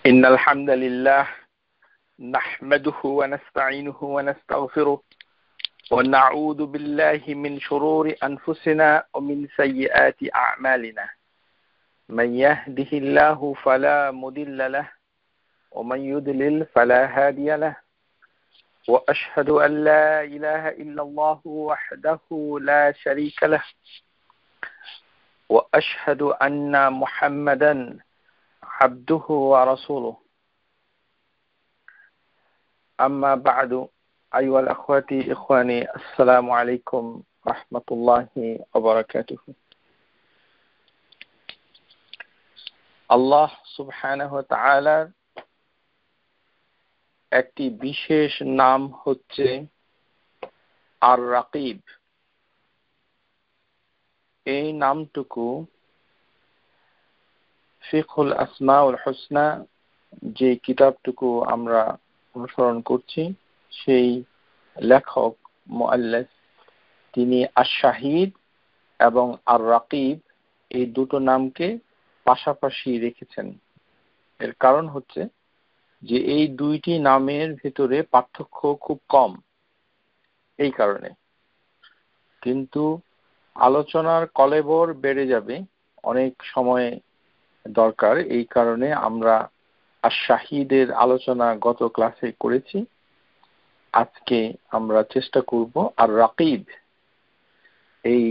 إن الحمد لله نحمده ونستعينه ونستغفره ونعوذ بالله من شرور أنفسنا ومن سيئات أعمالنا من يهده الله فلا مضل له ومن يضلل فلا هادي له وأشهد أن لا إله إلا الله وحده لا شريك له وأشهد أن محمدا عبده ورسوله أما بعد أيها الأخوة إخواني السلام عليكم ورحمة الله وبركاته আল্লাহ সুবহানাহু ওয়া তাআলার একটি বিশেষ নাম হচ্ছে আর রাকিব। এই নামটুকু ফিকহুল আসমাউল হুসনা যে কিতাবটুকু আমরা অনুসরণ করছি সেই লেখক মুআল্লিফ তিনি আশ-শাহীদ এবং আর রাকিব এই দুটো নামকে পাশাপাশি রেখেছেন। এর কারণ হচ্ছে যে এই দুইটি নামের ভিতরে পার্থক্য খুব কম, এই কারণে। কিন্তু আলোচনার কলেবর বেড়ে যাবে, অনেক সময় দরকার, এই কারণে আমরা আশ-শাহীদের আলোচনা গত ক্লাসে করেছি। আজকে আমরা চেষ্টা করব আর রাকিব এই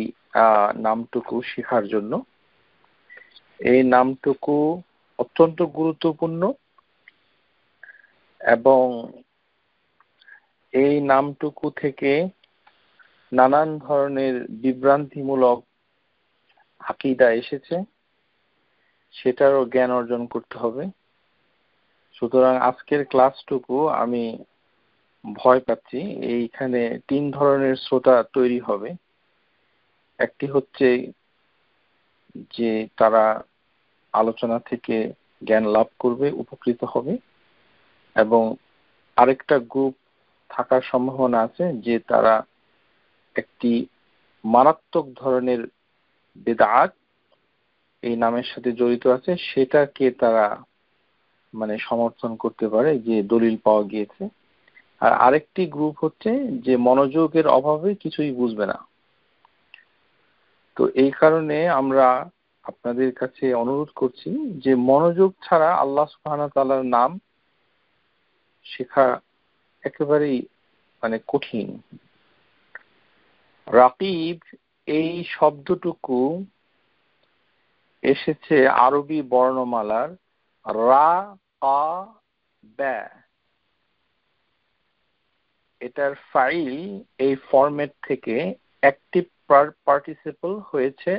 নামটুকু শেখার জন্য। এই নামটুকু অত্যন্ত গুরুত্বপূর্ণ এবং এই নামটুকু থেকে নানান ধরনের বিভ্রান্তিমূলক আকীদা এসেছে, সেটারও জ্ঞান অর্জন করতে হবে। সুতরাং আজকের ক্লাসটুকু আমি ভয় পাচ্ছি এইখানে তিন ধরনের শ্রোতা তৈরি হবে। একটি হচ্ছে যে তারা আলোচনা থেকে জ্ঞান লাভ করবে, উপকৃত হবে, এবং আরেকটা গ্রুপ থাকার সম্ভাবনা আছে যে তারা একটি মারাত্মক ধরনের বিদআত এই নামের সাথে জড়িত আছে, সেটাকে তারা সমর্থন করতে পারে যে দলিল পাওয়া গিয়েছে। আর আরেকটি গ্রুপ হচ্ছে যে মনোযোগের অভাবে কিছুই বুঝবে না। তো এই কারণে আমরা আপনাদের কাছে অনুরোধ করছি যে মনোযোগ ছাড়া আল্লাহ সুবহানাহু ওয়া তাআলার নাম শেখা একেবারেই কঠিন। রাকিব এই শব্দটুকু এসেছে আরবি বর্ণমালার রা কা বা। এটার ফাইল এই ফরম্যাট থেকে অ্যাক্টিভ পার্টিসিপল হয়েছে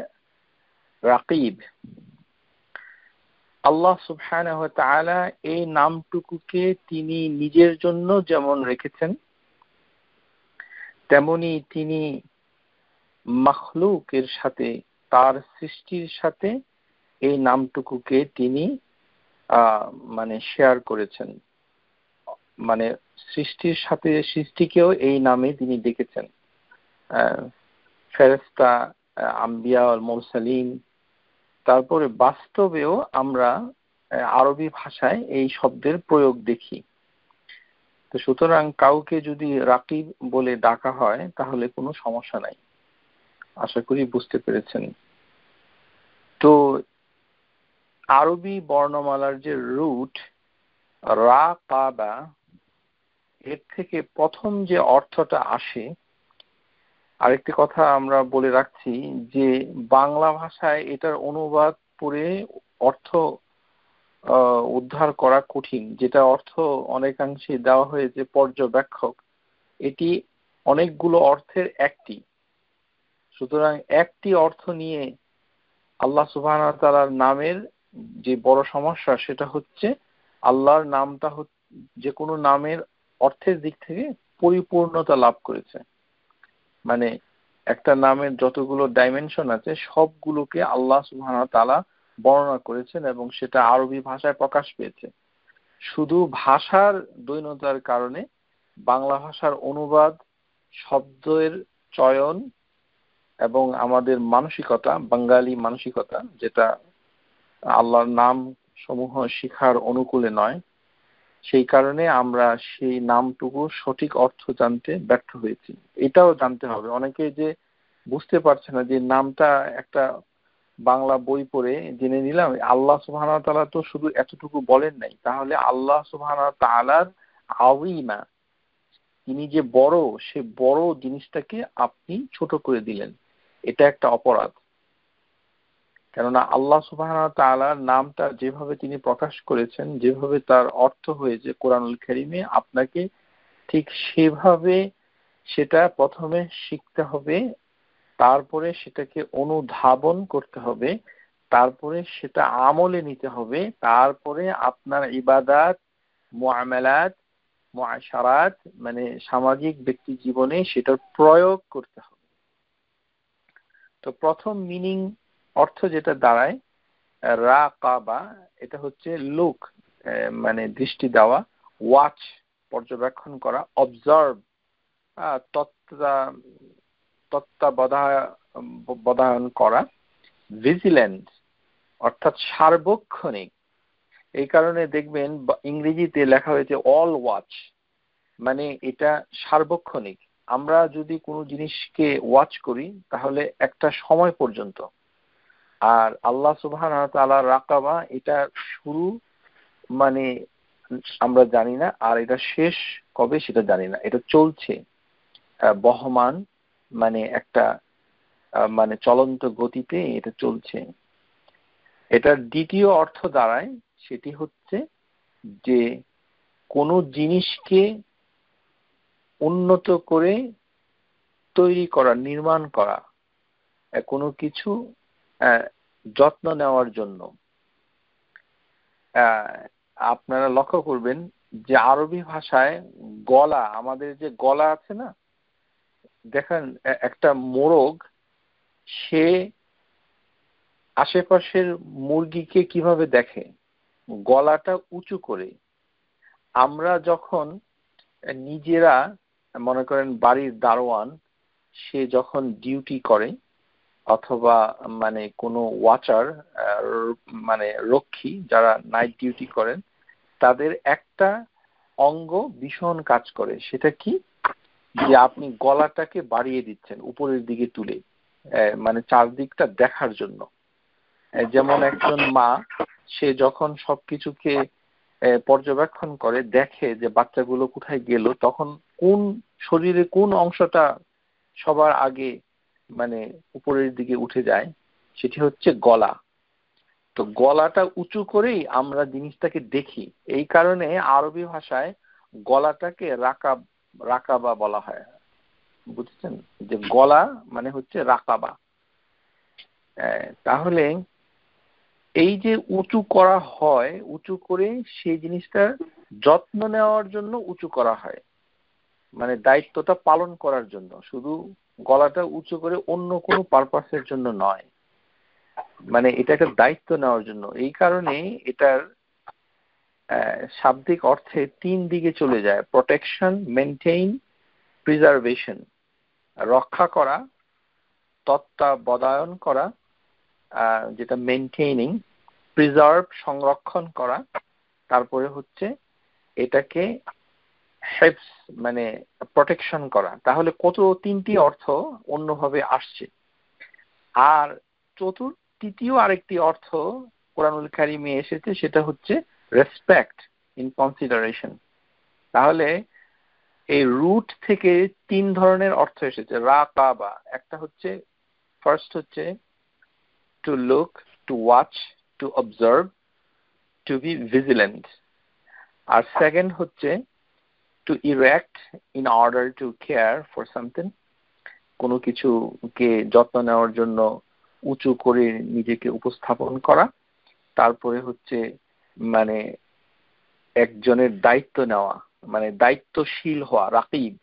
রাকিব। আল্লাহ সুবহানাহু ওয়া তাআলা এই নামটুকুকে তিনি নিজের জন্য যেমন রেখেছেন, তেমনি তিনি মাখলুকের সাথে, তার সৃষ্টির সাথে এই নামটুকুকে তিনি শেয়ার করেছেন। সৃষ্টির সাথে সৃষ্টিকেও এই নামে তিনি ডেকেছেন। ফেরেশতা, আম্বিয়া ওয়াল মুরসালিন, তারপরে বাস্তবেও আমরা আরবি ভাষায় এই শব্দের প্রয়োগ দেখি। তো সুতরাং কাউকে যদি রাকিব বলে ডাকা হয় তাহলে কোনো সমস্যা নাই, আশা করি বুঝতে পেরেছেন। তো আরবি বর্ণমালার যে রুট রা কা বা, এর থেকে প্রথম যে অর্থটা আসে, আরেকটি কথা আমরা বলে রাখছি যে বাংলা ভাষায় এটার অনুবাদ পড়ে অর্থ উদ্ধার করা কঠিন। যেটা অর্থ অনেকাংশে দেওয়া হয়েছে পর্যবেক্ষক, এটি অনেকগুলো অর্থের একটি। সুতরাং একটি অর্থ নিয়ে আল্লাহ সুবহানাহু ওয়া তাআলার নামের যে বড় সমস্যা সেটা হচ্ছে আল্লাহর নামটা যে কোনো নামের অর্থের দিক থেকে পরিপূর্ণতা লাভ করেছে। একটা নামের যতগুলো ডাইমেনশন আছে সবগুলোকে আল্লাহ সুবহানাহু ওয়া তাআলা বর্ণনা করেছেন এবং সেটা আরবি ভাষায় প্রকাশ পেয়েছে। শুধু ভাষার দৈন্যতার কারণে বাংলা ভাষার অনুবাদ, শব্দের চয়ন এবং আমাদের মানসিকতা, বাঙালি মানসিকতা, যেটা আল্লাহর নাম সমূহ শিখার অনুকূলে নয়, সেই কারণে আমরা সেই নামটুকু সঠিক অর্থ জানতে ব্যর্থ হয়েছি। এটাও জানতে হবে, অনেকে যে বুঝতে পারছে না যে নামটা একটা বাংলা বই পড়ে জেনে নিলাম, আল্লাহ সুবহানাহু ওয়া তাআলা তো শুধু এতটুকু বলেন নাই, তাহলে আল্লাহ সুবহানাহু ওয়া তাআলার আযীমা, তিনি যে বড়, সে বড় জিনিসটাকে আপনি ছোট করে দিলেন, এটা একটা অপরাধ। কেননা আল্লাহ সুবহানাহু ওয়া তাআলার নামটা যেভাবে তিনি প্রকাশ করেছেন, যেভাবে তার অর্থ হয়েছে কোরআনুল কারীমে, আপনাকে ঠিক সেভাবে সেটা প্রথমে শিখতে হবে, তারপরে সেটাকে অনুধাবন করতে হবে, তারপরে সেটা আমলে নিতে হবে, তারপরে আপনার ইবাদাত, মুআমালাত, মুআশারাত, মানে সামাজিক ব্যক্তি জীবনে সেটার প্রয়োগ করতে হবে। তো প্রথম মিনিং, অর্থ যেটা দাঁড়ায় রাকাবা, এটা হচ্ছে লুক, মানে দৃষ্টি দেওয়া, ওয়াচ পর্যবেক্ষণ করা, অবজার্ভ তত্ত্বাবধান করা, ভিজিল্যান্ট অর্থাৎ সার্বক্ষণিক। এই কারণে দেখবেন ইংরেজিতে লেখা হয়েছে অল ওয়াচ, মানে এটা সার্বক্ষণিক। আমরা যদি কোনো জিনিসকে ওয়াচ করি তাহলে একটা সময় পর্যন্ত, আর আল্লাহ সুবহানাহু ওয়া তাআলা রাকাবা, এটা শুরু মানে আমরা জানি না, আর এটা শেষ কবে সেটা জানি না, এটা চলছে, বহমান, মানে একটা মানে চলন্ত গতিতে এটা চলছে। এটার দ্বিতীয় অর্থ দাঁড়ায়, সেটি হচ্ছে যে কোনো জিনিসকে উন্নত করে তৈরি করা, নির্মাণ করা, কোনো কিছু যত্ন নেওয়ার জন্য। আপনারা লক্ষ্য করবেন যে আরবি ভাষায় গলা, আমাদের যে গলা আছে না, দেখেন একটা মোরগ সে আশেপাশের মুরগিকে কিভাবে দেখে, গলাটা উঁচু করে। আমরা যখন নিজেরা, মনে করেন বাড়ির দারোয়ান, সে যখন ডিউটি করে, অথবা মানে কোনো ওয়াচার, মানে রক্ষী যারা নাইট ডিউটি করেন, তাদের একটা অঙ্গ ভীষণ কাজ করে, সেটা কি, যে আপনি গলাটাকে বাড়িয়ে দিচ্ছেন উপরের দিকে তুলে, মানে চারদিকটা দেখার জন্য। যেমন একজন মা, সে যখন সবকিছুকে পর্যবেক্ষণ করে, দেখে যে বাচ্চাগুলো কোথায় গেল, তখন কোন শরীরে কোন অংশটা সবার আগে মানে উপরের দিকে উঠে যায়, সেটি হচ্ছে গলা। তো গলাটা উঁচু করেই আমরা জিনিসটাকে দেখি, এই কারণে আরবি ভাষায় গলাটাকে রাকাবা বলা হয়। বুঝছেন, যে গলা মানে হচ্ছে রাকাবা। তাহলে এই যে উঁচু করা হয়, উঁচু করে সেই জিনিসটার যত্ন নেওয়ার জন্য উঁচু করা হয়, মানে দায়িত্বটা পালন করার জন্য, শুধু গলাটা উঁচু করে অন্য কোনো পারপাসের জন্য নয়, মানে এটা একটা দায়িত্ব নেওয়ার জন্য। এই কারণে এটার শাব্দিক অর্থে তিন দিকে চলে যায়: প্রোটেকশন, মেনটেইন, প্রিজার্ভেশন। রক্ষা করা, তত্ত্বাবধান করা, যেটা মেনটেইনিং, প্রিজার্ভ সংরক্ষণ করা, তারপরে হচ্ছে এটাকে হেফস মানে প্রোটেকশন করা। তাহলে কত তিনটি অর্থ অন্যভাবে আসছে। আর তৃতীয় আরেকটি অর্থ কোরআনুল কারীমে এসেছে, সেটা হচ্ছে রেসপেক্ট, ইন কনসিডারেশন। তাহলে এই রুট থেকে তিন ধরনের অর্থ এসেছে রাকাবা। একটা হচ্ছে, ফার্স্ট হচ্ছে to look, to watch, to observe, to be vigilant. আর সেকেন্ড হচ্ছে to erect in order to care for something, কোনো কিছুকে যত্ন নেওয়ার জন্য উঁচু করে নিজেকে উপস্থাপন করা। তারপরে হচ্ছে মানে একজনের দায়িত্ব নেওয়া, মানে দায়িত্বশীল হওয়া, রাকিব।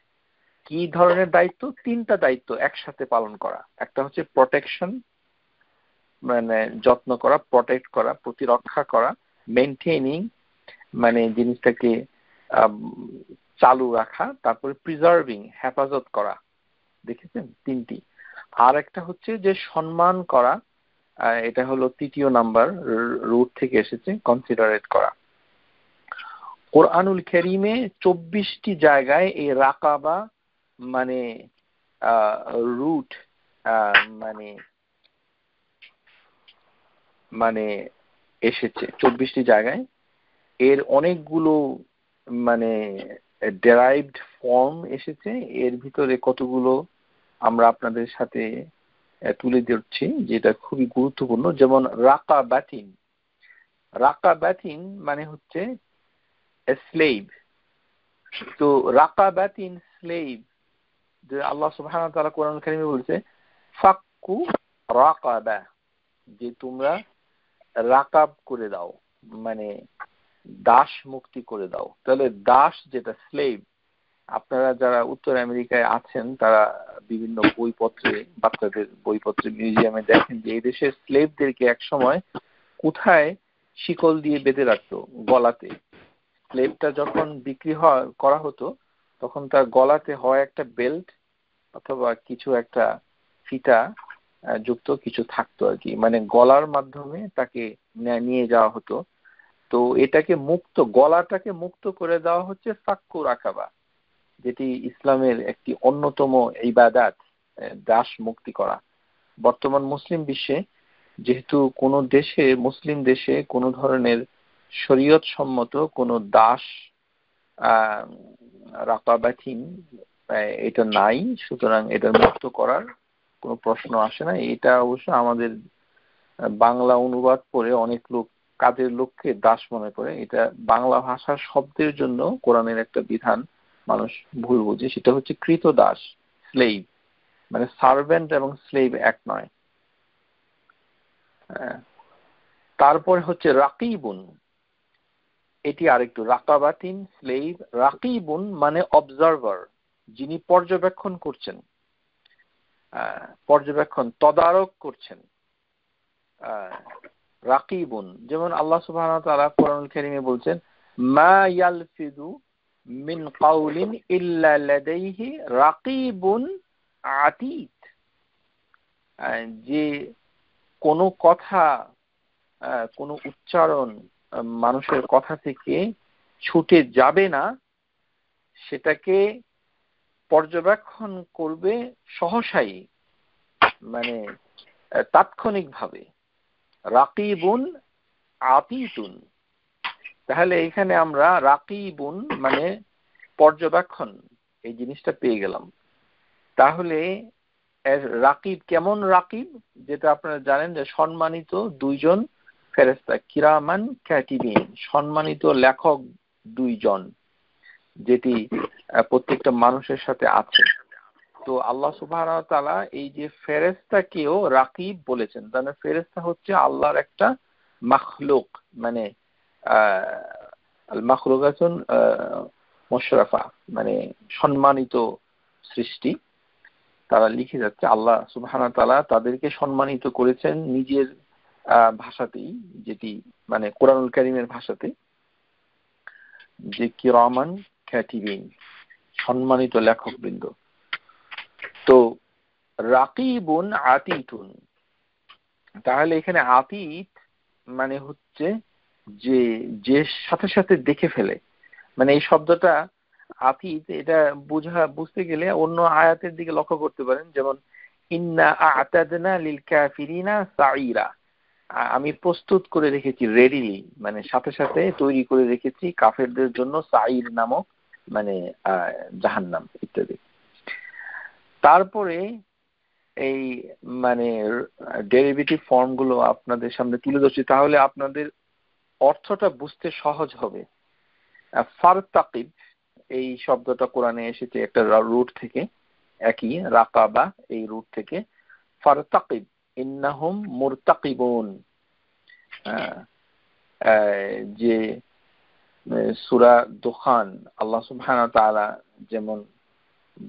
কি ধরনের দায়িত্ব? তিনটা দায়িত্ব একসাথে পালন করা। একটা হচ্ছে প্রোটেকশন, মানে যত্ন করা, প্রোটেক্ট করা, প্রতিরক্ষা করা, মেনটেইনিং, মানে জিনিসটাকে চালু রাখা, তারপরে প্রিজার্ভিং, হেফাজত করা। দেখেছেন তিনটি। আর একটা হচ্ছে যে সম্মান করা, এটা হলো তৃতীয় নাম্বার রুট থেকে এসেছে, কনসিডারেট করা। কোরআনুল কারীমে 24টি জায়গায় এই রাকাবা মানে রুট মানে মানে এসেছে 24টি জায়গায়। এর অনেকগুলো মানে ডেরাইভড ফর্ম এসেছে। এর ভিতরে কতগুলো আমরা আপনাদের সাথে তুলে ধরছি যেটা খুবই গুরুত্বপূর্ণ। যেমন রাকাবাতিন, রাকাবাতিন মানে হচ্ছে স্লেভ। তো রাকাবাতিন স্লেভ, যে আল্লাহ সুবহানাহু ওয়া তাআলা কোরআন কারীমে বলছে ফাক্কু রাকাবা, যে তোমরা রাকাব করে দাও, মানে দাস মুক্তি করে দাও। তাহলে দাস যেটা স্লেভ, আপনারা যারা উত্তর আমেরিকায় আছেন তারা বিভিন্ন বইপত্রে, বাচ্চাদের বইপত্রে, মিউজিয়ামে দেখেন যে এই দেশের স্লেভদেরকে এক সময় কোথায় শিকল দিয়ে বেঁধে রাখতো, গলাতে। স্লেভটা যখন বিক্রি করা হতো তখন তার গলাতে হয় একটা বেল্ট অথবা কিছু একটা ফিতা যুক্ত কিছু থাকতো আর কি, মানে গলার মাধ্যমে তাকে নিয়ে যাওয়া হতো। তো এটাকে মুক্ত, গলাটাকে মুক্ত করে দেওয়া হচ্ছে ফাক্কু রাকাবা, যেটি ইসলামের একটি অন্যতম ইবাদত, দাস মুক্তি করা। বর্তমান মুসলিম বিশ্বে যেহেতু কোনো দেশে, মুসলিম দেশে কোনো ধরনের শরীয়ত সম্মত কোনো দাস রাকাবাতিন এটা নাই, সুতরাং এটা মুক্ত করার কোনো প্রশ্ন আসে না। এটা অবশ্য আমাদের বাংলা অনুবাদ পড়ে অনেক লোক কাজের লোককে দাস মনে করে। এটা বাংলা ভাষার শব্দের জন্য কোরআনের একটা বিধান মানুষ ভুল বুঝে, সেটা হচ্ছে কৃতদাস, স্লেভ, মানে সার্ভেন্ট এবং স্লেভ এক নয়। তারপরে হচ্ছে রাকিবুন, এটি আরেকটু, রাকাবাতিন স্লেভ, রাকিবুন মানে অবজারভার, যিনি পর্যবেক্ষণ করছেন, পর্যবেক্ষণ তদারক করছেন। রাকিবুন, যেমন আল্লাহ সুবহানাহু ওয়া তাআলা কোরআনুল কারীমে বলছেন মা ইয়ালফিযু মিন কাউলিন ইল্লা লাদাইহি রাকিবুন আতীদ, যে কোনো কথা, কোনো উচ্চারণ মানুষের কথা থেকে ছুটে যাবে না, সেটাকে পর্যবেক্ষণ করবে সহসাই, মানে তাৎক্ষণিকভাবে। রাকিবুন আতীতুন, তাহলে এখানে আমরা রাকিবুন মানে পর্যবেক্ষণ এই জিনিসটা পেয়ে গেলাম। তাহলে রাকিব কেমন রাকিব, যেটা আপনারা জানেন যে সম্মানিত দুইজন ফেরেশতা, কিরামান কাতিবিন, সম্মানিত লেখক দুইজন, যেটি প্রত্যেকটা মানুষের সাথে আছে। তো আল্লাহ সুবহানাহু ওয়া তাআলা এই যে ফেরেশতাকেও রাকিব বলেছেন, মানে ফেরেশতা হচ্ছে আল্লাহর একটা মাখলুক, মানে আল মাখলুকাতুন মুশরাফা, মানে সম্মানিত সৃষ্টি। তারা লিখে যাচ্ছে আল্লাহ সুবহানাহু ওয়া তাআলা তাদেরকে সম্মানিত করেছেন নিজের ভাষাতেই, যেটি মানে কোরআনুল কারীমের ভাষাতে, যে কিরামান কাতিবিন, সম্মানিত লেখকবৃন্দ। তো রাকিবুন আতীতুন, তাহলে এখানে আতীত মানে হচ্ছে যে যে সাথে সাথে দেখে ফেলে, মানে এই শব্দটা আতীত, এটা বুঝতে গেলে অন্য আয়াতের দিকে লক্ষ্য করতে পারেন। যেমন ইন্না আ'তাদনা লিল কাফিরিনা সাঈরা, আমি প্রস্তুত করে রেখেছি, রেডিলি মানে সাথে সাথে তৈরি করে রেখেছি কাফেরদের জন্য সাঈর নামক মানে জাহান্নাম ইত্যাদি। তারপরে এই মানে ডেরিভেটিভ ফর্মগুলো আপনাদের সামনে তুলে ধরছি, তাহলে আপনাদের অর্থটা বুঝতে সহজ হবে। ফারতাকিব এই শব্দটা কোরআনে এসেছে একটা রুট থেকে, একই রাকাবা এই রুট থেকে। ফারতাকিব ইন্নাহুম মুরতাকিবুন, যে সূরা দুখান আল্লাহ সুবহানাহু ওয়া তাআলা যেমন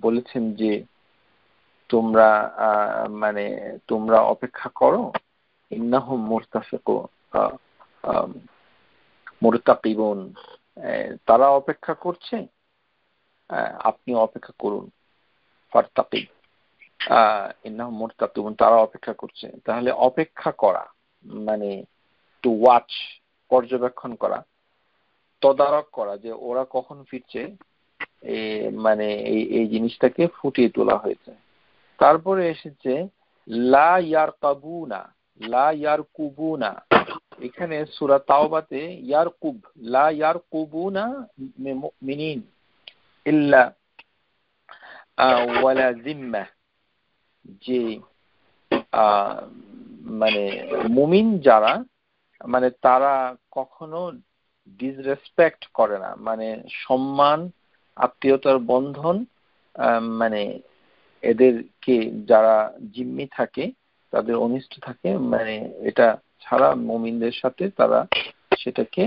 বলেছেন যে তোমরা মানে তোমরা অপেক্ষা করো, ইন্নাহুম মুরতাকিবুন, তারা অপেক্ষা করছে, আপনি অপেক্ষা করুন। ফারতাকিব, ইন্নাহুম মুরতাকিবুন, তারা অপেক্ষা করছে। তাহলে অপেক্ষা করা মানে টু ওয়াচ, পর্যবেক্ষণ করা, তদারক করা যে ওরা কখন ফিরছে, মানে এই জিনিসটাকে ফুটিয়ে তোলা হয়েছে। তারপরে এসেছে লা ইয়ারকাবুনা, লা ইয়ারকুবুনা। এখানে সূরা তাওবাতে ইয়ারকুব, লা ইয়ারকুবুনা মুমিনিন ইল্লা ওয়ালা জিম্মা, যে মানে মুমিন যারা, মানে তারা কখনো ডিসরেসপেক্ট করে না, মানে সম্মান, আত্মীয়তার বন্ধন, মানে এদেরকে যারা জিম্মি থাকে, তাদের অনিষ্ট থাকে, মানে এটা ছাড়া মুমিনদের সাথে তারা সেটাকে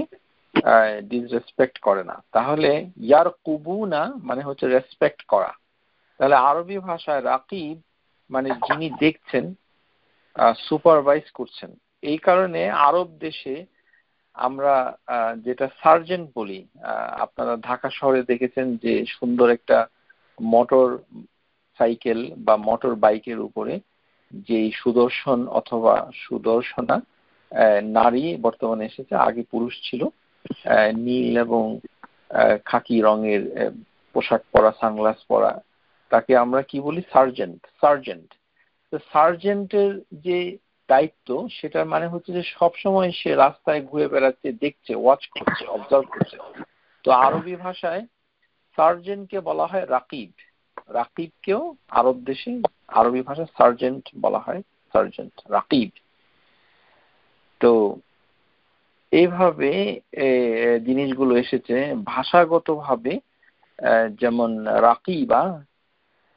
ডিসরেসপেক্ট করে না। তাহলে ইয়ার কুবুনা মানে হচ্ছে রেসপেক্ট করা। তাহলে আরবি ভাষায় রাকিব মানে যিনি দেখছেন, সুপারভাইজ করছেন। এই কারণে আরব দেশে আমরা যেটা সার্জেন্ট বলি, আপনারা ঢাকা শহরে দেখেছেন যে সুন্দর একটা মোটর সাইকেল বা মোটর বাইকের উপরে যে সুদর্শন অথবা সুদর্শনা নারী বর্তমানে এসেছে, আগে পুরুষ ছিল, নীল এবং খাকি রঙের পোশাক পরা, সানগ্লাস পরা, তাকে আমরা কি বলি? সার্জেন্ট। সার্জেন্ট, তো সার্জেন্টের যে দায়িত্ব, সেটার মানে হচ্ছে যে সবসময় সে রাস্তায় ঘুরে বেড়াচ্ছে, দেখছে, ওয়াচ করছে, অবজার্ভ করছে। তো আরবি ভাষায় সার্জেন্টকে বলা হয় রাকিব। রাকিবকেও আরব দেশে আরবি ভাষায় সার্জেন্ট বলা হয়, সার্জেন্ট, রাকিব। তো এইভাবে জিনিসগুলো এসেছে ভাষাগতভাবে। যেমন রাকিবা,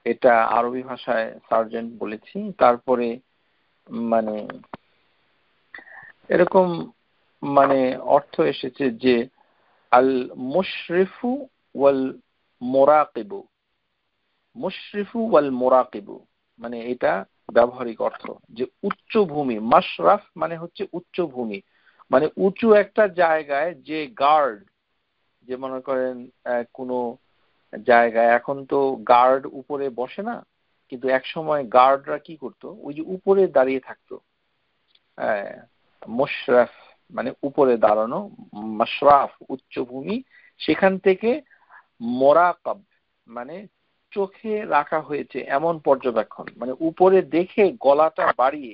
এটা আরবি ভাষায় সার্জেন্ট বলেছি। তারপরে মানে এরকম মানে অর্থ এসেছে যে আল মুশরিফু ওয়াল মুরাকিবু, মুশরিফু ওয়াল মুরাকিবু, মানে এটা ব্যবহারিক অর্থ যে উচ্চভূমি। মাশরাফ মানে হচ্ছে উচ্চভূমি, মানে উঁচু একটা জায়গায় যে গার্ড, যে মনে করেন কোনো জায়গায় এখন তো গার্ড উপরে বসে না, কিন্তু এক সময় গার্ডরা কি করতো, ওই যে উপরে দাঁড়িয়ে থাকতো। মুশরাফ মানে উপরে দাঁড়ানো, মাশরাফ উচ্চভূমি, সেখান থেকে মোরাকাব মানে চোখে রাখা হয়েছে এমন পর্যবেক্ষণ, মানে উপরে দেখে গলাটা বাড়িয়ে,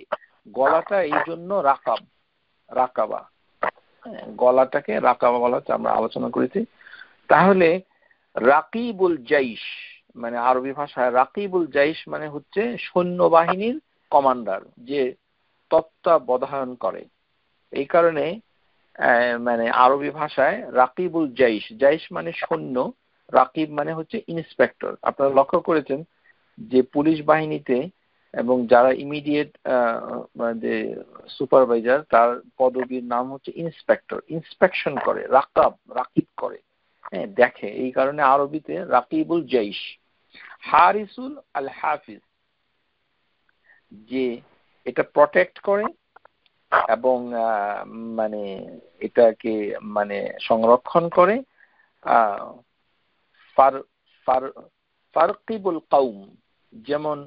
গলাটা এই জন্য রাকাব, রাকাবা, গলাটাকে রাকাবা বলা হচ্ছে, আমরা আলোচনা করেছি। তাহলে রাকিবুল জাইশ মানে আরবি ভাষায় রাকিবুল জাইশ মানে হচ্ছে সৈন্যবাহিনীর কমান্ডার, যে তত্ত্বাবধান করে। এই কারণে মানে আরবি ভাষায় রাকিবুল জাইশ, জাইশ মানে সৈন্য, রাকিব মানে হচ্ছে ইন্সপেক্টর। আপনারা লক্ষ্য করেছেন যে পুলিশ বাহিনীতে এবং যারা ইমিডিয়েট যে সুপারভাইজার, তার পদবীর নাম হচ্ছে ইন্সপেক্টর, ইন্সপেকশন করে, রাকিব করে, দেখে। এই কারণে আরবিতে রাকিবুল জাইশ। হারিসুল আল হাফিজ, যে এটা প্রটেক্ট করে এবং মানে এটাকে মানে সংরক্ষণ করে। ফারকিবুল কাউম, যেমন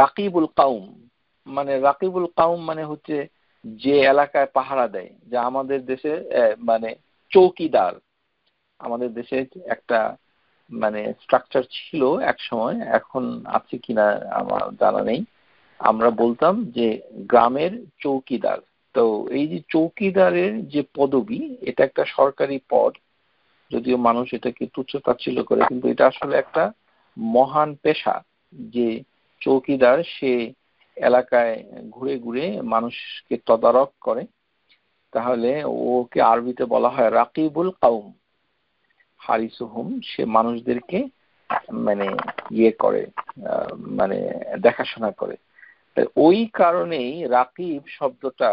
রাকিবুল কাউম, মানে রাকিবুল কাউম মানে হচ্ছে যে এলাকায় পাহারা দেয়, যা আমাদের দেশে মানে চৌকিদার। আমাদের দেশে একটা মানে স্ট্রাকচার ছিল এক সময়, এখন আছে কিনা আমার জানা নেই। আমরা বলতাম যে গ্রামের চৌকিদার। তো এই যে চৌকিদারের যে পদবি, এটা একটা সরকারি পদ, যদিও মানুষ এটাকে তুচ্ছ-তাচ্ছিল্য করে, কিন্তু এটা আসলে একটা মহান পেশা। যে চৌকিদার সে এলাকায় ঘুরে ঘুরে মানুষকে তদারক করে। তাহলে ওকে আরবিতে বলা হয় রাকিবুল কাউম। হারিসুহুম, সে মানুষদেরকে মানে ইয়ে করে, মানে দেখাশোনা করে। ওই কারণেই রাকিব শব্দটা,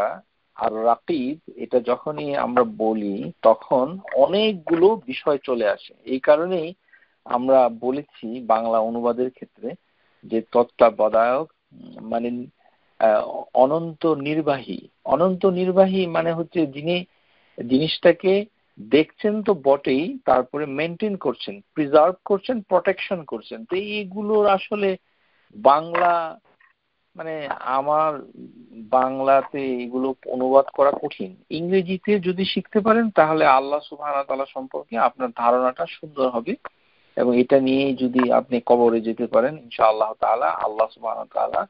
আর রাকিব এটা যখনই আমরা বলি তখন অনেকগুলো বিষয় চলে আসে। এই কারণেই আমরা বলেছি বাংলা অনুবাদের ক্ষেত্রে যে তত্ত্বাবধায়ক মানে অনন্ত নির্বাহী। অনন্ত নির্বাহী মানে হচ্ছে যিনি জিনিসটাকে দেখছেন তো বটেই, তারপরে মেনটেন করছেন, প্রিজার্ভ করছেন, প্রোটেকশন করছেন। তো এইগুলোর আসলে বাংলা মানে আমার বাংলাতে এগুলো অনুবাদ করা কঠিন। ইংরেজিতে যদি শিখতে পারেন তাহলে আল্লাহ সুবহানাহু ওয়া তাআলা সম্পর্কে আপনার ধারণাটা সুন্দর হবে, এবং এটা নিয়ে যদি আপনি কবরে যেতে পারেন ইনশাআল্লাহ তাআলা আল্লাহ সুবহানাহু ওয়া তাআলা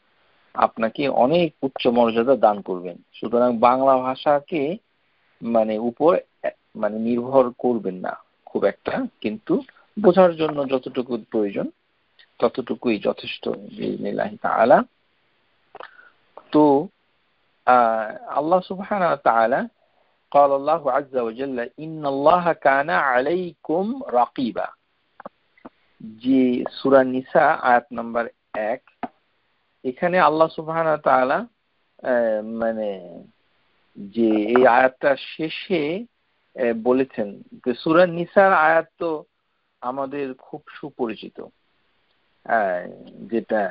আপনাকে অনেক উচ্চ মর্যাদা দান করবেন। সুতরাং বাংলা ভাষাকে মানে উপর মানে নির্ভর করবেন না খুব একটা, কিন্তু বোঝার জন্য যতটুকু প্রয়োজন ততটুকুই যথেষ্ট বিইজনিল্লাহি তাআলা। তো আল্লাহ সুবহানাহু ওয়া তাআলা قال الله عز وجل إن الله كان عليكم رقيبا, যে সূরা নিসা আয়াত নাম্বার 1, এখানে আল্লাহ সুবহানাহু ওয়া তাআলা মানে যে এই আয়াতটা শেষে বলেছেন যে সূরা নিসার আয়াত তো আমাদের খুব সুপরিচিত, যেটা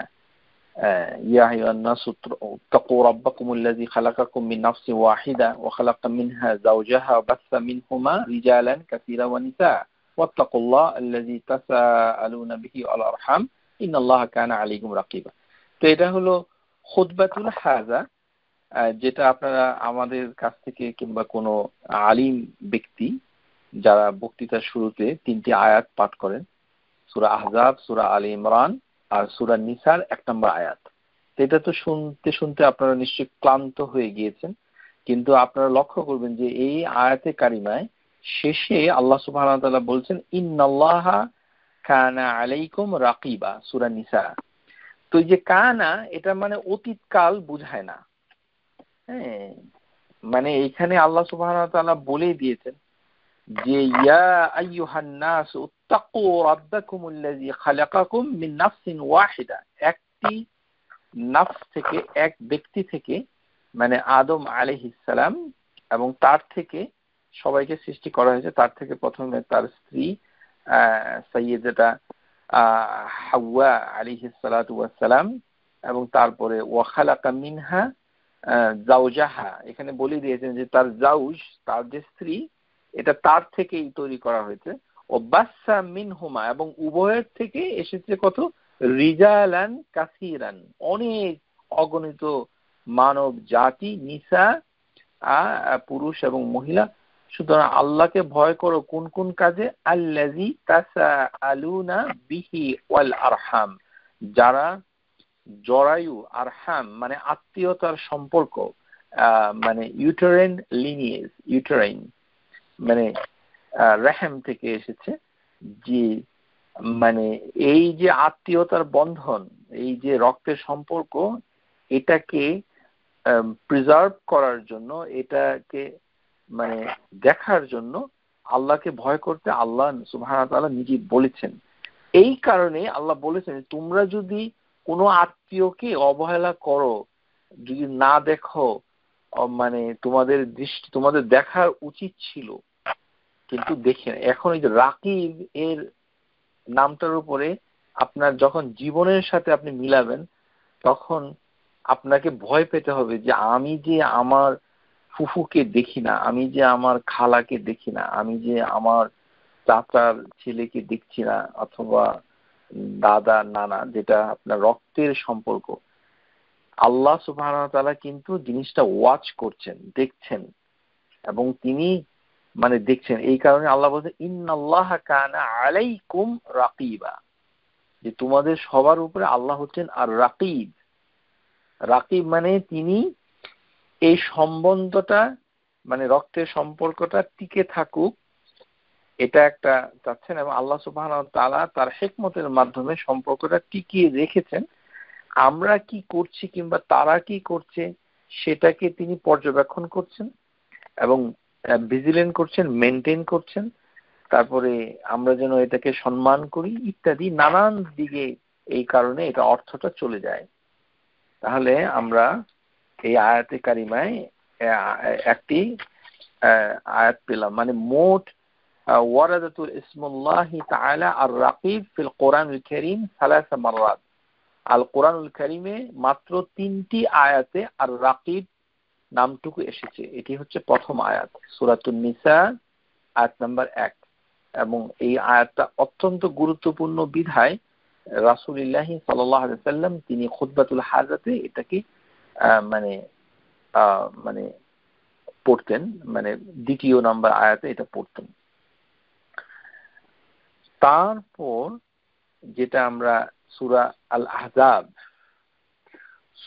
ইয়া আইয়ুহান নাসু তাকু রাব্বাকুমুল্লাযী খালাকাকুম মিন নাফসিন ওয়াহিদা ওয়া খালাকা মিনহা যাওজাহা ওয়া বাসসা মিনহুমা রিজালান কাসীরান ওয়া নিসা ওয়াত্তাকুল্লাহ আল্লাযী তাসাআলুনা বিহি ওয়াল আরহাম ইন্নাল্লাহা কানা আলাইকুম রাকিবা। তো এটা হলো খুতবাতুল হাজা, যেটা আপনারা আমাদের কাছ থেকে কিংবা কোনো আলিম ব্যক্তি যারা বক্তৃতার শুরুতে 3টি আয়াত পাঠ করেন, সূরা আহজাব, সূরা আলী ইমরান আর সূরা নিসার 1 নম্বর আয়াত। এটা তো শুনতে শুনতে আপনারা নিশ্চয়ই ক্লান্ত হয়ে গিয়েছেন, কিন্তু আপনারা লক্ষ্য করবেন যে এই আয়াতে কারিমায় শেষে আল্লাহ সুবহানাহু ওয়া তাআলা বলছেন ইন্নাল্লাহা কানা আলাইকুম রাকিবা, সূরা নিসা। তো এই যে কানা, এটা মানে অতীতকাল বুঝায় না, হ্যাঁ, মানে এখানে আল্লাহ সুবহানাহু ওয়া তাআলা বলেই দিয়েছেন যে ইয়া আইয়ুহান নাস উত্তাকু রাব্বাকুমুল্লাযী খালাকাকুম মিন নাফসিন ওয়াহিদা, একটি নফস থেকে, এক ব্যক্তি থেকে, মানে আদম আলাইহিস সালাম, এবং তার থেকে সবাইকে সৃষ্টি করা হয়েছে। তার থেকে প্রথমে তার স্ত্রী সাইয়্যিদাতা হাওয়া আলাইহিস সালাতু ওয়াস সালাম, এবং তারপরে ওয়া খালাকা মিনহা যাওজাহা, এখানে বলে দিয়েছেন যে তার জাউজ, তার যে স্ত্রী, এটা তার থেকেই তৈরি করা হয়েছে। ও বাসসা মিনহুমা, এবং উভয়ের থেকে এসেছে কত, রিজালান কাসীরান, অনেক অগণিত মানব জাতি, নিসা পুরুষ এবং মহিলা। সুতরাং আল্লাহকে ভয় করো কোন কোন কাজে, আল্লাযী তাসাআলুনা বিহি ওয়াল আরহাম, যারা জরায়ু, আরহাম মানে আত্মীয়তার সম্পর্ক, মানে ইউটেরাইন লিনিয়েজ, ইউটেরাইন মানে রেহেম থেকে এসেছে, যে মানে এই যে আত্মীয়তার বন্ধন, এই যে রক্তের সম্পর্ক, এটাকে প্রিজার্ভ করার জন্য, এটাকে মানে দেখার জন্য আল্লাহকে ভয় করতে আল্লাহ সুবহানাহু ওয়া তাআলা নিজে বলেছেন। এই কারণে আল্লাহ বলেছেন তোমরা যদি কোনো আত্মীয়কে অবহেলা করো, যদি না দেখো, মানে তোমাদের দৃষ্টি, তোমাদের দেখার উচিত ছিল কিন্তু দেখে। এখন এই যে রাকিব এর নামটার উপরে আপনার যখন জীবনের সাথে আপনি মিলাবেন, তখন আপনাকে ভয় পেতে হবে যে আমি যে আমার ফুফুকে দেখি না, আমি যে আমার খালাকে দেখি না, আমি যে আমার চাচার ছেলেকে দেখছি না, অথবা দাদা নানা, যেটা আপনার রক্তের সম্পর্ক, আল্লাহ সুবহানাহু ওয়া তাআলা কিন্তু জিনিসটা ওয়াচ করছেন, দেখছেন, এবং তিনি মানে দেখছেন। এই কারণে আল্লাহ বলছেন ইন্নাল্লাহা কানা আলাইকুম রাকিবা, যে তোমাদের সবার উপরে আল্লাহ হচ্ছেন আর রাকিব। রাকিব মানে তিনি এই সম্বন্ধটা, মানে রক্তের সম্পর্কটা টিকে থাকুক, এটা একটা চাচ্ছেন, এবং আল্লাহ সুবহানাহু ওয়া তাআলা তার হিকমতের মাধ্যমে সম্পর্কটা টিকিয়ে রেখেছেন। আমরা কি করছি কিংবা তারা কি করছে সেটাকে তিনি পর্যবেক্ষণ করছেন এবং ভিজিলেন্ট করছেন, মেনটেন করছেন। তারপরে আমরা যেন এটাকে সম্মান করি ইত্যাদি নানান দিকে, এই কারণে এটা অর্থটা চলে যায়। তাহলে আমরা এই আয়াতে কারিমায় একটি আয়াত পেলাম, মানে মোট ওয়ারাদাতুল ইসমুল্লাহি তাআলা আর রাকিব ফিল কোরআনুল কারীম 3 মাররাত। আল কোরআনুল কারীমে মাত্র 3টি আয়াতে আর রাকিব নামটুকু এসেছে। এটি হচ্ছে প্রথম আয়াত, সূরাতুন নিসা আয়াত নাম্বার 1, এবং এই আয়াতটা অত্যন্ত গুরুত্বপূর্ণ বিধায় রাসূলুল্লাহ সাল্লাল্লাহু আলাইহি ওয়াসাল্লাম তিনি খুতবাতুল হাজাতে এটাকে মানে মানে পড়তেন, মানে দ্বিতীয় নম্বর আয়াতে এটা পড়তেন। তারপর যেটা আমরা সূরা আল আহজাব,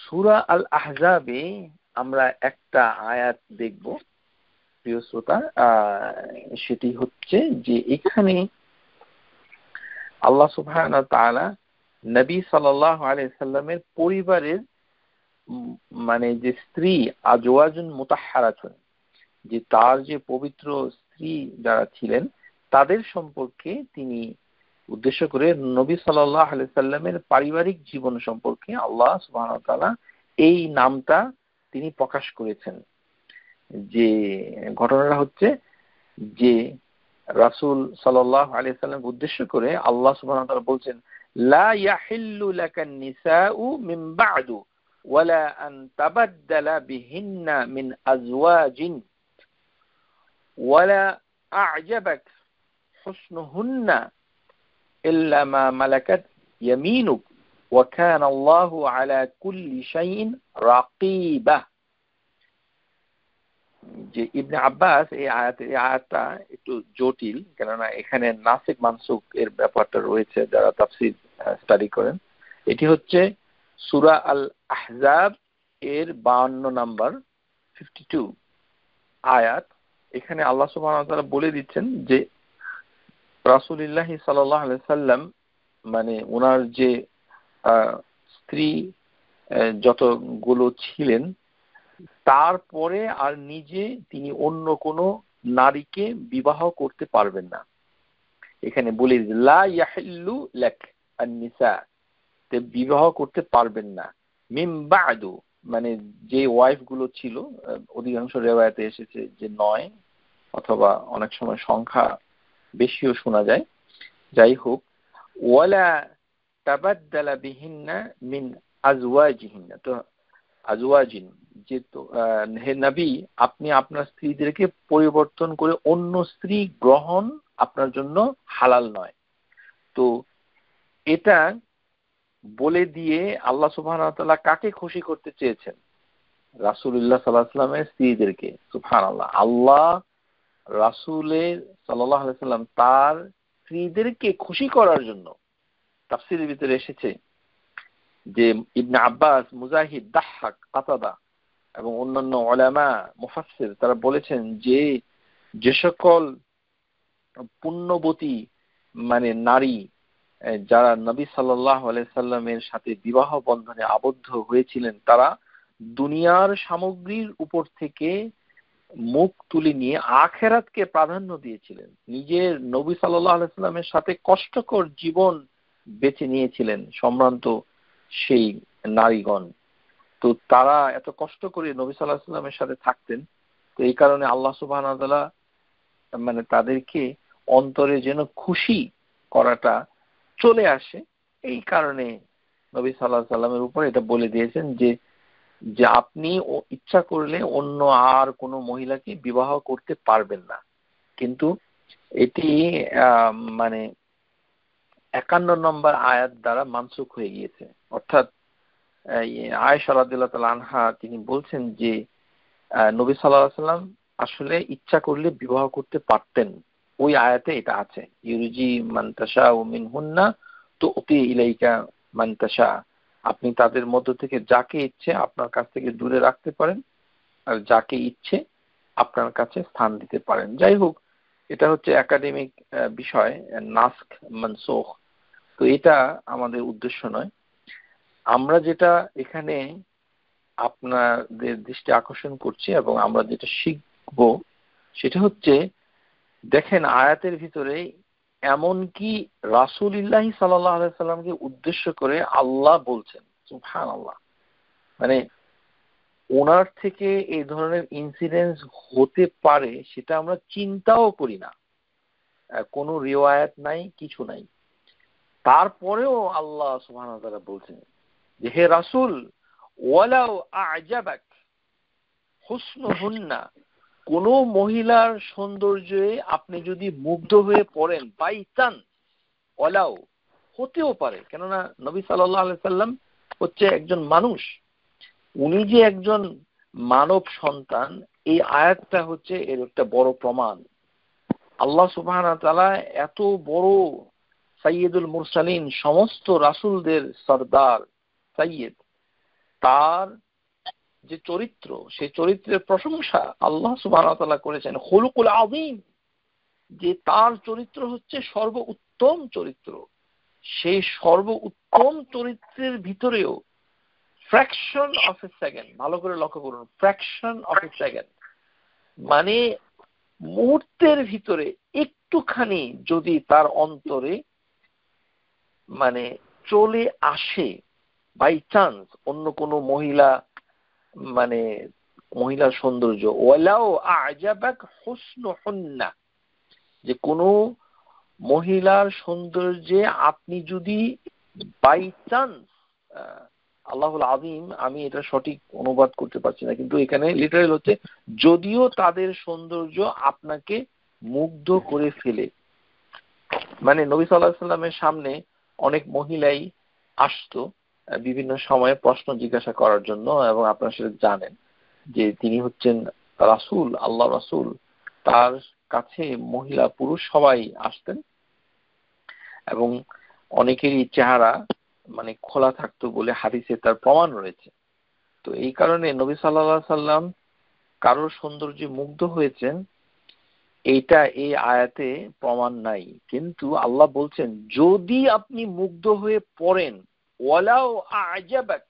সূরা আল আহজাবে আমরা একটা আয়াত দেখব প্রিয় শ্রোতা, সেটি হচ্ছে যে এখানে আল্লাহ সুবহানাহু ওয়া তাআলা নবী সাল্লাল্লাহু আলাইহি সাল্লামের পরিবারের মানে যে স্ত্রী আজওয়াজুন মুতাহহারাতুন, যে তার যে পবিত্র স্ত্রী যারা ছিলেন তাদের সম্পর্কে তিনি উদ্দেশ্য করে নবী সাল্লাল্লাহু আলাইহি সাল্লামের পারিবারিক জীবন সম্পর্কে আল্লাহ সুবহানাহু ওয়া তাআলা এই নামটা তিনি প্রকাশ করেছেন। যে ঘটনাটা হচ্ছে যে রাসূল সাল্লাল্লাহু আলাইহি সাল্লাম উদ্দেশ্য করে আল্লাহ সুবহানাহু ওয়া তাআলা বলছেন, লা ইয়াহিল্লু লাকান নিসাউ মিন বা'দু ওয়ালা আন তাবাদদালা বিহিন্না মিন আজওয়াজিন ওয়ালা আ'জাবাক হুসনুহুন্না ইল্লা মা মালাকাত ইয়ামিনুক ওয়া কানা আল্লাহু আলা কুল্লি শাইইন রাকিবা। যে ইবনে আব্বাস এই আয়াতটা একটু জটিল, কেননা এখানে নাসিক মানসুক এর ব্যাপারটা রয়েছে, যারা তাফসীর স্টাডি করেন। এটি হচ্ছে সূরা আল আহজাব এর 52 নম্বর 52 আয়াত। এখানে আল্লাহ সুবহানাহু ওয়া তাআলা বলে দিচ্ছেন যে রাসূলুল্লাহ সাল্লাল্লাহু আলাইহি সাল্লাম মানে ওনার যে স্ত্রী যতগুলো ছিলেন তারপরে আর নিজে তিনি অন্য কোনো নারীকে বিবাহ করতে পারবেন না। এখানে বলে লা ইয়াহিল্লু লাক আন-নিসা, তে বিবাহ করতে পারবেন না। মিন বা'দু মানে যে ওয়াইফ গুলো ছিল, অধিকাংশ রিওয়ায়াতে এসেছে যে 9 অথবা অনেক সময় সংখ্যা বেশিও শোনা যায়। যাই হোক, ওয়ালা তাবাদদালা বিহিন্না মিন আজওয়াজিহিন্না, তো আজওয়াজিন যে তো হে নবী আপনি আপনার স্ত্রীদেরকে পরিবর্তন করে অন্য স্ত্রী গ্রহণ আপনার জন্য হালাল নয়। তো এটা বলে দিয়ে আল্লাহ সুবহানাহু ওয়া তাআলা কাকে খুশি করতে চেয়েছেন? রাসূলুল্লাহ সাল্লাল্লাহু আলাইহি ওয়াসাল্লামের স্ত্রীদেরকে। সুবহানাল্লাহ, আল্লাহ রাসূলের সাল্লাল্লাহু আলাইহি ওয়াসাল্লাম তার স্ত্রীদেরকে খুশি করার জন্য, তাফসীরের ভিতরে এসেছে যে ইবনে আব্বাস, মুজাহিদ, দাহহাক, কাতাদা এবং অন্যান্য উলামা মুফাসসির তারা বলেছেন যে যে সকল পুণ্যবতী মানে নারী যারা নবী সাল্লাল্লাহু আলাইহি সাল্লামের সাথে বিবাহ বন্ধনে আবদ্ধ হয়েছিলেন তারা দুনিয়ার সামগ্রীর উপর থেকে মুখ তুলে নিয়ে আখিরাতকে প্রাধান্য দিয়েছিলেন। নিজের নবী সাল্লাল্লাহু আলাইহি সাল্লামের সাথে কষ্টকর জীবন বেছে নিয়েছিলেন সম্ভ্রান্ত সেই নারীগণ। তো তারা এত কষ্ট করে নবী সাল্লাল্লাহু আলাইহি সাল্লামের সাথে থাকতেন। তো এই কারণে আল্লাহ সুবহানাহু ওয়া তাআলা মানে তাদেরকে অন্তরে যেন খুশি করাটা চলে আসে, এই কারণে নবী সাল্লাল্লাহু আলাইহি সাল্লামের উপর এটা বলে দিয়েছেন যে যে আপনি ইচ্ছা করলে অন্য আর কোনো মহিলাকে বিবাহ করতে পারবেন না। কিন্তু এটি মানে 51 নম্বর আয়াত দ্বারা মানসুখ হয়ে গিয়েছে। অর্থাৎ আয়েশা রাদিয়াল্লাহু তাআলা আনহা তিনি বলছেন যে নবী সাল্লাল্লাহু আলাইহি সাল্লাম আসলে ইচ্ছা করলে বিবাহ করতে পারতেন। ওই আয়াতে এটা আছে, ইউরজি মান তাশাউ মিনহুন্না তুতি ইলাইকা মান তাশা, আপনি তাদের মধ্য থেকে যাকে ইচ্ছে আপনার কাছ থেকে দূরে রাখতে পারেন আর যাকে ইচ্ছে আপনার কাছে স্থান দিতে পারেন। যাই হোক, এটা হচ্ছে একাডেমিক বিষয়, নাস্খ মানসুখ, তো এটা আমাদের উদ্দেশ্য নয়। আমরা যেটা এখানে আপনাদের দৃষ্টি আকর্ষণ করছি এবং আমরা যেটা শিখব সেটা হচ্ছে, দেখেন আয়াতের ভিতরে এমনকি রাসূলুল্লাহ সাল্লাল্লাহু আলাইহি সাল্লামকে উদ্দেশ্য করে আল্লাহ বলছেন, সুবহানাল্লাহ, মানে ওনার থেকে এই ধরনের ইনসিডেন্স হতে পারে সেটা আমরা চিন্তাও করি না, কোনো রিওয়ায়াত নাই, কিছু নাই। তারপরেও আল্লাহ সুবহানাহু ওয়া তাআলা বলছেন যে হে রাসূল ওয়ালাউ আ'জাবাক হুসনুহুন্না, কোন মহিলার সৌন্দর্যে আপনি যদি মুগ্ধ হয়ে পড়েন বাই চান্স, ওয়ালাউ হতেও পারে, কেননা নবী সাল্লাল্লাহু আলাইহি সাল্লাম হচ্ছে একজন মানুষ, উনি যে একজন মানব সন্তান, এই আয়াতটা হচ্ছে এর একটা বড় প্রমাণ। আল্লাহ সুবহানাহু ওয়া তাআলা এত বড় সাইয়্যিদুল মুরসালিন, সমস্ত রাসূলদের সরদার সাইয়্যিদ, তার যে চরিত্র, সেই চরিত্রের প্রশংসা আল্লাহ সুবহানাহু ওয়া তাআলা করেছেন। খুলুকুল আযীম, যে তার চরিত্র হচ্ছে সর্বোত্তম চরিত্র, সেই সর্বোত্তম চরিত্রের ভিতরেও ফ্র্যাকশন অফ এ সেকেন্ড, ভালো করে লক্ষ্য করুন, ফ্র্যাকশন অফ এ সেকেন্ড মানে মুহূর্তের ভিতরে একটুখানি যদি তার অন্তরে মানে চলে আসে বাই চান্স অন্য কোনো মহিলা, মানে মহিলার সৌন্দর্য, ওয়ালাউ আ'জাবাক হুসনুহুন্না, যে কোনো মহিলার সৌন্দর্যে আপনি যদি বাই চান্স, আল্লাহুল আযীম, আমি এটা সঠিক অনুবাদ করতে পারছি না, কিন্তু এখানে লিটারাল হচ্ছে যদিও তাদের সৌন্দর্য আপনাকে মুগ্ধ করে ফেলে। মানে নবী সাল্লাল্লাহু আলাইহি সাল্লামের সামনে অনেক মহিলাই আসতো বিভিন্ন সময়ে প্রশ্ন জিজ্ঞাসা করার জন্য, এবং আপনারা সেটা জানেন যে তিনি হচ্ছেন রাসূল, আল্লাহ রাসূল, তার কাছে মহিলা পুরুষ সবাই আসতেন, এবং অনেকেরই চেহারা মানে খোলা থাকতো বলে হাদিসে তার প্রমাণ রয়েছে। তো এই কারণে নবী সাল্লাল্লাহু আলাইহি সাল্লাম কারোর সৌন্দর্যে মুগ্ধ হয়েছেন এইটা এই আয়াতে প্রমাণ নাই, কিন্তু আল্লাহ বলছেন যদি আপনি মুগ্ধ হয়ে পড়েন ওয়ালাউ আ'জাবাক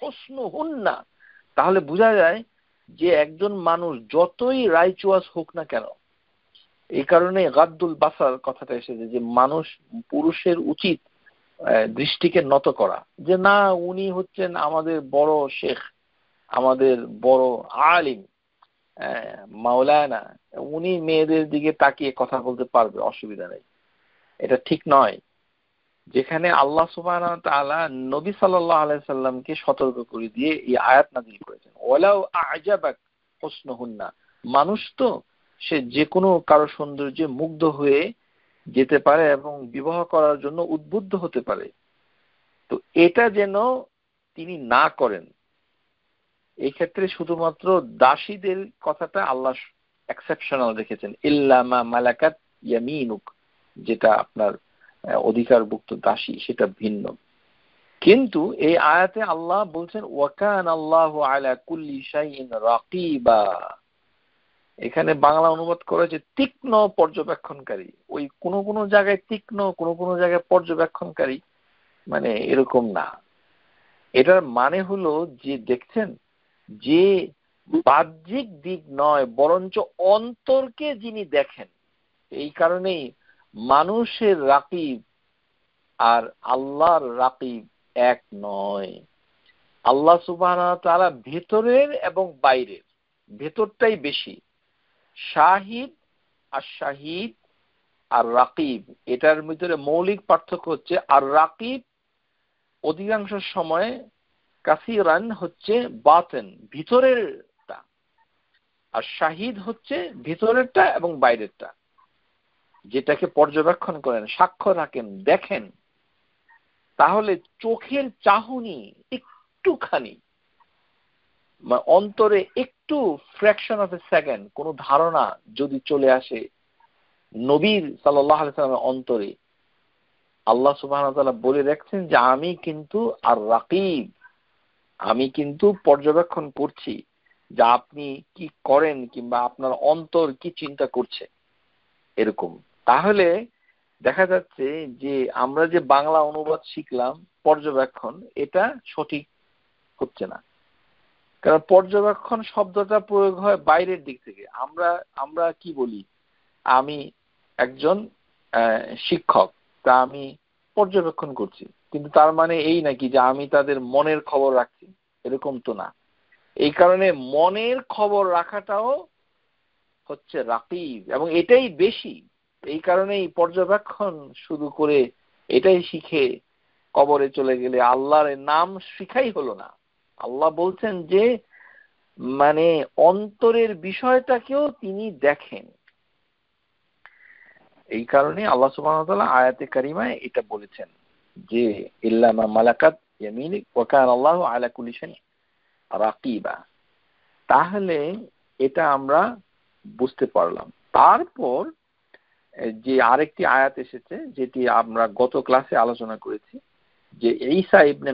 হুসনুহুন্না, তাহলে বোঝা যায় যে একজন মানুষ যতই রাইচুয়াস হোক না কেন, এই কারণে গাদ্দুল বাসার কথাটা এসেছে যে মানুষ, পুরুষের উচিত দৃষ্টিকে নত করা, যে না উনি হচ্ছেন আমাদের বড় শেখ, আমাদের বড় আলিম, মাওলানা, উনি মেয়েদের দিকে তাকিয়ে কথা বলতে পারবে, অসুবিধা নেই। এটা ঠিক নয়। যেখানে আল্লাহ সুবহানাহু ওয়া তাআলা নবী সাল্লাল্লাহু আলাইহি সাল্লামকে সতর্ক করে দিয়ে এই আয়াত নাযিল করেছেন, ওয়ালাউ আ'জাবাক হুসনুহুন্না, মানুষ তো সে যে কোনো কারো সৌন্দর্যে মুগ্ধ হয়ে যেতে পারে এবং বিবাহ করার জন্য উদ্বুদ্ধ হতে পারে। তো এটা যেন তিনি না করেন, এই ক্ষেত্রে শুধুমাত্র দাসীদের কথাটা আল্লাহ এক্সেপশনাল রেখেছেন, ইল্লা মা মালাকাত ইয়ামিনুক, যেটা আপনার অধিকারভুক্ত দাসী, সেটা ভিন্ন। কিন্তু এই আয়াতে আল্লাহ বলছেন ওয়াকান আল্লাহু আলা কুল্লি শাইইন রাকিবা, এখানে বাংলা অনুবাদ করেছে তীক্ষ্ণ পর্যবেক্ষণকারী। ওই কোনো কোনো জায়গায় তীক্ষ্ণ, কোনো কোনো জায়গায় পর্যবেক্ষণকারী, মানে এরকম না। এটার মানে হলো যে দেখছেন যে বাহ্যিক দিক নয় বরঞ্চ অন্তরকে যিনি দেখেন। এই কারণেই মানুষের রাকিব আর আল্লাহর রাকিব এক নয়। আল্লাহ সুবহানাহু ওয়া তাআলা ভেতরের এবং বাইরের, ভেতরটাই বেশি। শাহিদ আর শাহিদ আর রাকিব, এটার ভিতরে মৌলিক পার্থক্য হচ্ছে আর রাকিব অধিকাংশ সময় কাসিরান হচ্ছে বাতেন, ভিতরেরটা, আর শাহিদ হচ্ছে ভিতরেরটা এবং বাইরেরটা, যেটাকে পর্যবেক্ষণ করেন, সাক্ষ্য রাখেন, দেখেন। তাহলে চোখের চাহনি একটুখানি, অন্তরে একটু ফ্র্যাকশন অফ এ সেকেন্ড কোনো ধারণা যদি চলে আসে নবীর সাল্লাল্লাহু আলাইহি সাল্লামের অন্তরে, আল্লাহ সুবহানাহু ওয়া তাআলা বলে রাখছেন যে আমি কিন্তু আর রাকিব, আমি কিন্তু পর্যবেক্ষণ করছি যে আপনি কি করেন কিংবা আপনার অন্তর কি চিন্তা করছে, এরকম। তাহলে দেখা যাচ্ছে যে আমরা যে বাংলা অনুবাদ শিখলাম পর্যবেক্ষণ, এটা সঠিক হচ্ছে না, কারণ পর্যবেক্ষণ শব্দটা প্রয়োগ হয় বাইরের দিক থেকে। আমরা কি বলি, আমি একজন শিক্ষক, তা আমি পর্যবেক্ষণ করছি, কিন্তু তার মানে এই নাকি যে আমি তাদের মনের খবর রাখছি, এরকম তো না। এই কারণে মনের খবর রাখাটাও হচ্ছে রাকিব, এবং এটাই বেশি। এই কারণেই পর্যবেক্ষণ শুধু করে এটাই শিখে কবরে চলে গেলে আল্লাহর নাম শিখাই হলো না। আল্লাহ বলছেন যে মানে অন্তরের বিষয়টাকেও তিনি দেখেন। এই কারণে আল্লাহ সুবহানাহু ওয়া তাআলা আয়াতে কারিমায় এটা বলেছেন। যে ইল্লা মা মালাকাত ইয়ামিনুক ওয়া কানা আল্লাহু আলা কুল্লি শাইইন রাকিবা। তাহলে এটা আমরা বুঝতে পারলাম। তারপর যে আরেকটি আয়াত এসেছে যেটি আমরা গত ক্লাসে আলোচনা করেছি, যে ঈসা ইবনে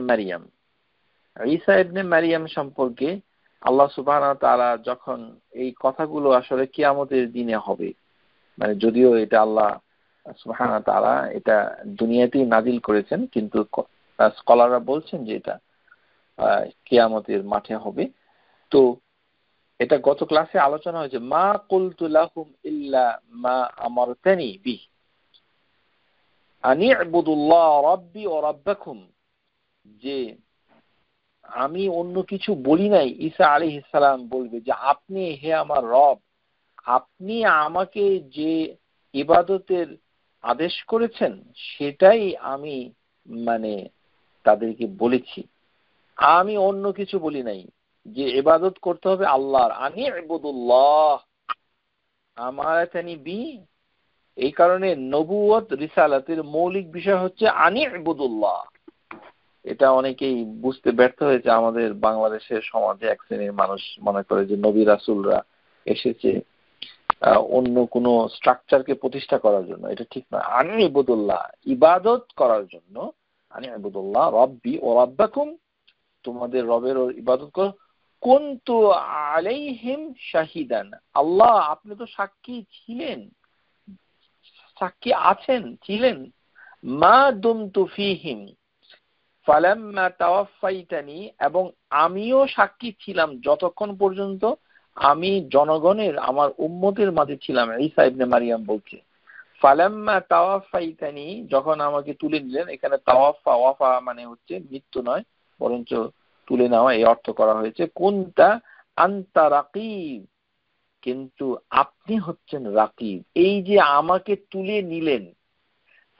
মারিয়াম সম্পর্কে আল্লাহ সুবহানাহু ওয়া তাআলা যখন এই কথাগুলো আসলে কিয়ামতের দিনে হবে, মানে যদিও এটা আল্লাহ সুবহানাহু ওয়া তাআলা এটা দুনিয়াতেই নাজিল করেছেন, কিন্তু স্কলাররা বলছেন যে এটা কিয়ামতের মাঠে হবে। তো এটা গত ক্লাসে আলোচনা হয়েছে, মা কুলতু লাহুম ইল্লা মা আমারতানি বিহি আনি ইবুদুল্লাহ রাব্বি ওয়া রাব্বাকুম, যে আমি অন্য কিছু বলি নাই। ঈসা আলাইহিস সালাম বলবে যে আপনি হে আমার রব, আপনি আমাকে যে ইবাদতের আদেশ করেছেন সেটাই আমি মানে তাদেরকে বলেছি, আমি অন্য কিছু বলি নাই, যে ইবাদত করতে হবে আল্লাহর। আনি ইবুদুল্লাহ আমারতানি বি, এই কারণে নবুয়ত রিসালাতের মৌলিক বিষয় হচ্ছে আনি ইবুদুল্লাহ। এটা অনেকেই বুঝতে ব্যর্থ হয়েছে। আমাদের বাংলাদেশের সমাজে এক শ্রেণীর মানুষ মনে করে যে নবী রাসূলরা এসেছে অন্য কোনো স্ট্রাকচারকে প্রতিষ্ঠা করার জন্য। এটা ঠিক নয়। আনি ইবুদুল্লাহ, ইবাদত করার জন্য। আনি ইবুদুল্লাহ রাব্বি ওয়া রাব্বাকুম, তোমাদের রবের ইবাদত করো। কুনতু আলাইহিম শাহিদান, আল্লাহ আপনি তো সাক্ষী ছিলেন, সাক্ষী আছেন, ছিলেন। মা দুমতু ফীহিম ফালাম্মা তাওয়াফাইতানি, এবং আমিও সাক্ষী ছিলাম যতক্ষণ পর্যন্ত আমি জনগণের, আমার উম্মতের মাঝে ছিলাম। ঈসা ইবনে মারিয়াম বলছে ফালাম্মা তাওয়াফাইতানি, যখন আমাকে তুলে নিলেন। এখানে ওয়াফা মানে হচ্ছে মৃত্যু নয়, বরঞ্চ তুলে নেওয়া, এই অর্থ করা হয়েছে। কুনতা আনতা রাকিব, কিন্তু আপনি হচ্ছেন রাকিব। এই যে আমাকে তুলে নিলেন,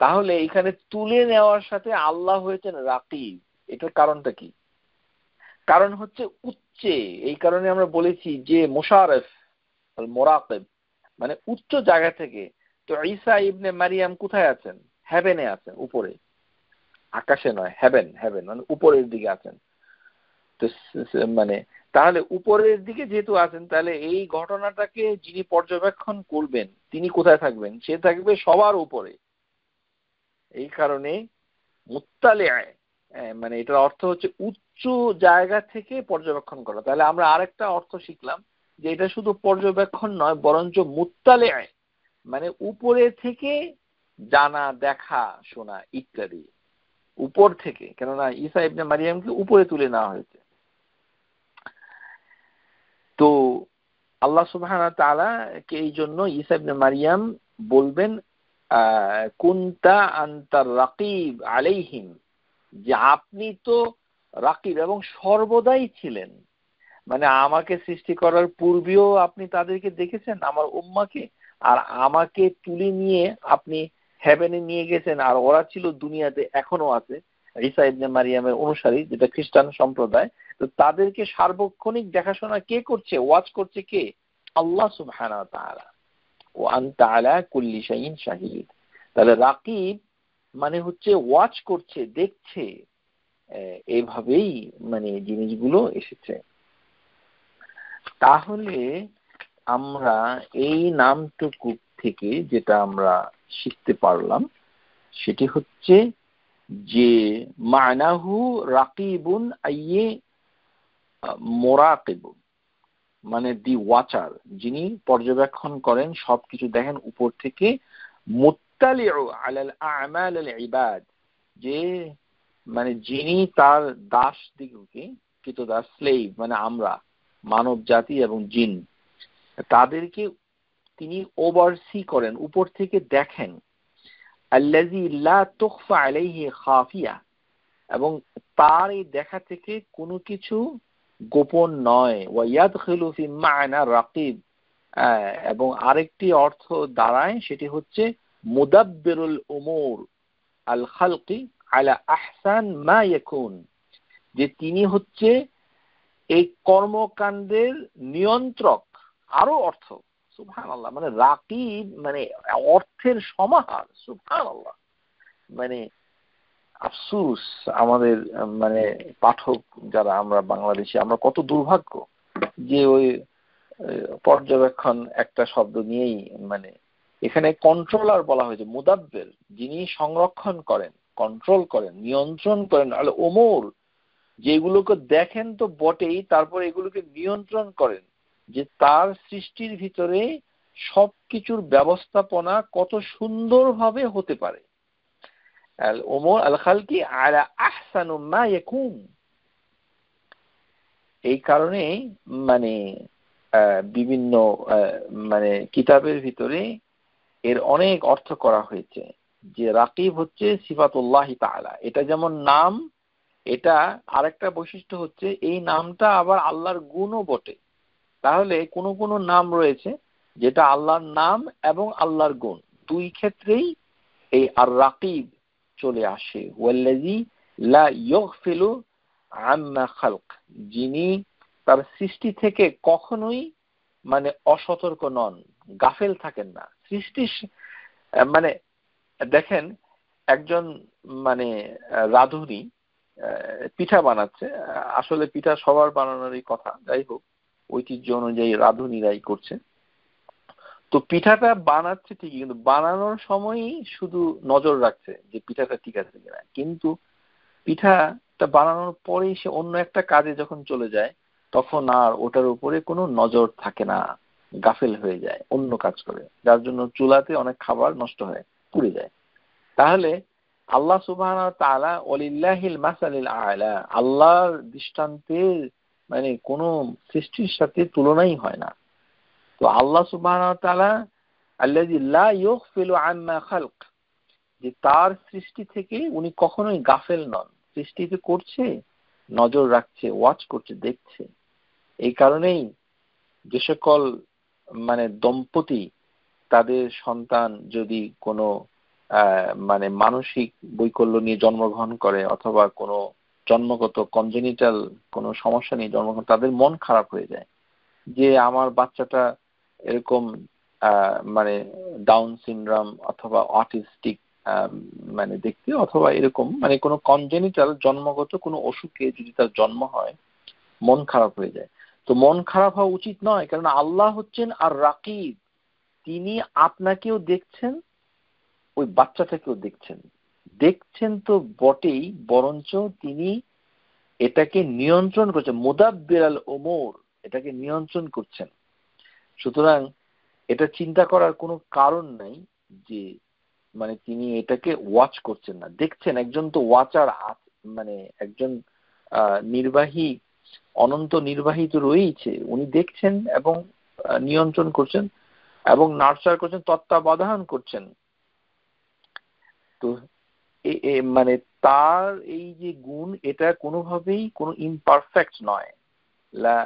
তাহলে এখানে তুলে নেওয়ার সাথে আল্লাহ হয়েছেন রাকিব। এটার কারণটা কি? কারণ হচ্ছে উচ্চে। এই কারণে আমরা বলেছি যে মুশারফ মোরাকিব মানে উচ্চ জায়গা থেকে। তো ঈসা ইবনে মারিয়াম কোথায় আছেন? হেভেনে আছেন, উপরে, আকাশে নয়, হেভেন মানে উপরের দিকে আছেন। তো মানে তাহলে উপরের দিকে যেহেতু আছেন, তাহলে এই ঘটনাটাকে যিনি পর্যবেক্ষণ করবেন তিনি কোথায় থাকবেন? সে থাকবে সবার উপরে। এই কারণে মুত্তালি, মানে এটার অর্থ হচ্ছে উচ্চ জায়গা থেকে পর্যবেক্ষণ করা। তাহলে আমরা আরেকটা অর্থ শিখলাম যে এটা শুধু পর্যবেক্ষণ নয়, বরঞ্চ মুত্তালি মানে উপরে থেকে জানা, দেখা, শোনা ইত্যাদি। উপর থেকে, কেননা ঈসা ইবনে মারিয়ামকে উপরে তুলে নেওয়া হয়েছে। তো আল্লাহ সুবহানাহু ওয়া তাআলা কে এই জন্য ঈসা ইবনে মারিয়াম বলবেন কুনতা আনতার রাকিব আলাইহিম, যে আপনি তো রাকিব এবং সর্বদাই ছিলেন। মানে আমাকে সৃষ্টি করার পূর্বেও আপনি তাদেরকে দেখেছেন, আমার উম্মাকে, আর আমাকে তুলে নিয়ে আপনি হেভেনে নিয়ে গেছেন, আর ওরা ছিল দুনিয়াতে, এখনো আছে ঈসা ইবনে মারিয়ামের অনুসারী, যেটা খ্রিস্টান সম্প্রদায়। তো তাদেরকে সার্বক্ষণিক দেখাশোনা কে করছে, ওয়াচ করছে কে? আল্লাহ সুবহানাহু ওয়া তাআলা। ওয়া আনতা আলা কুল্লি শাইইন শাহীদ। তাহলে রাকিব মানে হচ্ছে ওয়াচ করছে, দেখছে। এইভাবেই মানে জিনিসগুলো এসেছে। তাহলে আমরা এই নামটুকু থেকে যেটা আমরা শিখতে পারলাম সেটি হচ্ছে যে মানাহু রাকিবুন আইয়ে মুরাকিবুন, মানে দি ওয়াচার, যিনি পর্যবেক্ষণ করেন, সবকিছু দেখেন উপর থেকে। মুত্তালিউ আলাল আমাল আল ইবাদ, যে মানে যিনি তার দাস দিগকে, কৃতদাস, স্লেভ মানে আমরা মানব জাতি এবং জিন, তাদেরকে তিনি ওভারসি করেন, উপর থেকে দেখেন। আল্লাযী লা তুখফা আলাইহি খাফিয়া, এবং তার এই দেখা থেকে কোনো কিছু গোপন নয়। ওয়া ইয়াদখিলু ফি মা'না রাকিব, এবং আরেকটি অর্থ দাঁড়ায়, সেটি হচ্ছে মুদাব্বিরুল উমুর আল খালকি আলা আহসান মা ইয়াকুন, যে তিনি হচ্ছে এই কর্মকাণ্ডের নিয়ন্ত্রক। আরো অর্থ, সুবহানাল্লাহ, মানে রাকিব মানে অর্থের সমাহার, সুবহানাল্লাহ। মানে আফসোস আমাদের মানে পাঠক যারা আমরা বাংলাদেশি, আমরা কত দুর্ভাগ্য যে ওই পর্যবেক্ষণ একটা শব্দ নিয়েই মানে এখানে কন্ট্রোলার বলা হয়েছে, মুদাব্বির যিনি সংরক্ষণ করেন, কন্ট্রোল করেন, নিয়ন্ত্রণ করেন, আল উমুর যেগুলোকে দেখেন তো বটেই, তারপর এগুলোকে নিয়ন্ত্রণ করেন, যে তার সৃষ্টির ভিতরে সবকিছুর ব্যবস্থাপনা কত সুন্দরভাবে হতে পারে। আল উমুর আল খালকি আলা আহসানু মা ইয়াকুন। এই কারণে মানে বিভিন্ন মানে কিতাবের ভিতরে এর অনেক অর্থ করা হয়েছে, যে রাকিব হচ্ছে সিফাতুল্লাহ তাআলা, এটা যেমন নাম, এটা আরেকটা বৈশিষ্ট্য হচ্ছে এই নামটা আবার আল্লাহর গুণও বটে। তাহলে কোন কোন নাম রয়েছে যেটা আল্লাহর নাম এবং আল্লাহর গুণ দুই ক্ষেত্রেই এই আর রাকিব চলে আসে। ওয়াল্লাযী লা ইগফিলু আম্মা খালক, যিনি তার সৃষ্টি থেকে কখনোই মানে অসতর্ক নন, গাফেল থাকেন না। সৃষ্টি মানে দেখেন একজন মানে রাঁধুনি পিঠা বানাচ্ছে, আসলে পিঠা সবার বানানোরই কথা, যাই হোক ঐতিহ্য অনুযায়ী রাঁধুনিরাই করছে। তো পিঠাটা বানাচ্ছে ঠিকই, কিন্তু বানানোর সময়ই শুধু নজর রাখছে যে পিঠাটা ঠিক আছে কিনা, কিন্তু পিঠাটা বানানোর পরেই সে অন্য একটা কাজে যখন চলে যায় তখন আর ওটার উপরে কোনো নজর থাকে না, গাফেল হয়ে যায়, অন্য কাজ করে, যার জন্য চুলাতে অনেক খাবার নষ্ট হয়, পুড়ে যায়। তাহলে আল্লাহ সুবহানাহু ওয়া তাআলা ওয়ালিল্লাহিল মাসালিল আ'লা, আল্লাহর দৃষ্টান্তের মানে কোনো সৃষ্টির সাথে তুলনাই হয় না। তো আল্লাহ সুবহানাহু ওয়া তাআলা আল্লাযী লা ইগফিলু আম্মা খালক, যে তার সৃষ্টি থেকে উনি কখনোই গাফেল নন, সৃষ্টিতে করছে, নজর রাখছে, ওয়াচ করছে, দেখছে। এই কারণেই যে সকল মানে দম্পতি তাদের সন্তান যদি কোনো মানে মানসিক বৈকল্য নিয়ে জন্মগ্রহণ করে অথবা কোনো জন্মগত কনজেনিটাল কোনো সমস্যা নিয়ে জন্মগ্রহণ, তাদের মন খারাপ হয়ে যায় যে আমার বাচ্চাটা এরকম মানে ডাউন সিনড্রোম অথবা অটিস্টিক মানে দেখতে, অথবা এরকম মানে কোনো কনজেনিটাল জন্মগত কোনো অসুখে যদি তার জন্ম হয়, মন খারাপ হয়ে যায়। তো মন খারাপ হওয়া উচিত নয়, কারণ আল্লাহ হচ্ছেন আর রাকিব, তিনি আপনাকেও দেখছেন, ওই বাচ্চাটাকেও দেখছেন, দেখছেন তো বটেই, বরঞ্চ তিনি এটাকে নিয়ন্ত্রণ করছেন, মুদাব্বির আল উমুর, এটাকে নিয়ন্ত্রণ করছেন। সুতরাং এটা চিন্তা করার কোনো কারণ নাই যে মানে তিনি এটাকে ওয়াচ করছেন না, দেখছেন। একজন তো ওয়াচার, মানে একজন নির্বাহী, অনন্ত নির্বাহী তো রয়েছে, উনি দেখছেন এবং নিয়ন্ত্রণ করছেন এবং নার্চার করছেন, তত্ত্বাবধান করছেন। তো মানে তার এই যে গুণ, এটা কোনোভাবেই কোনো ইমপারফেক্ট নয়, লা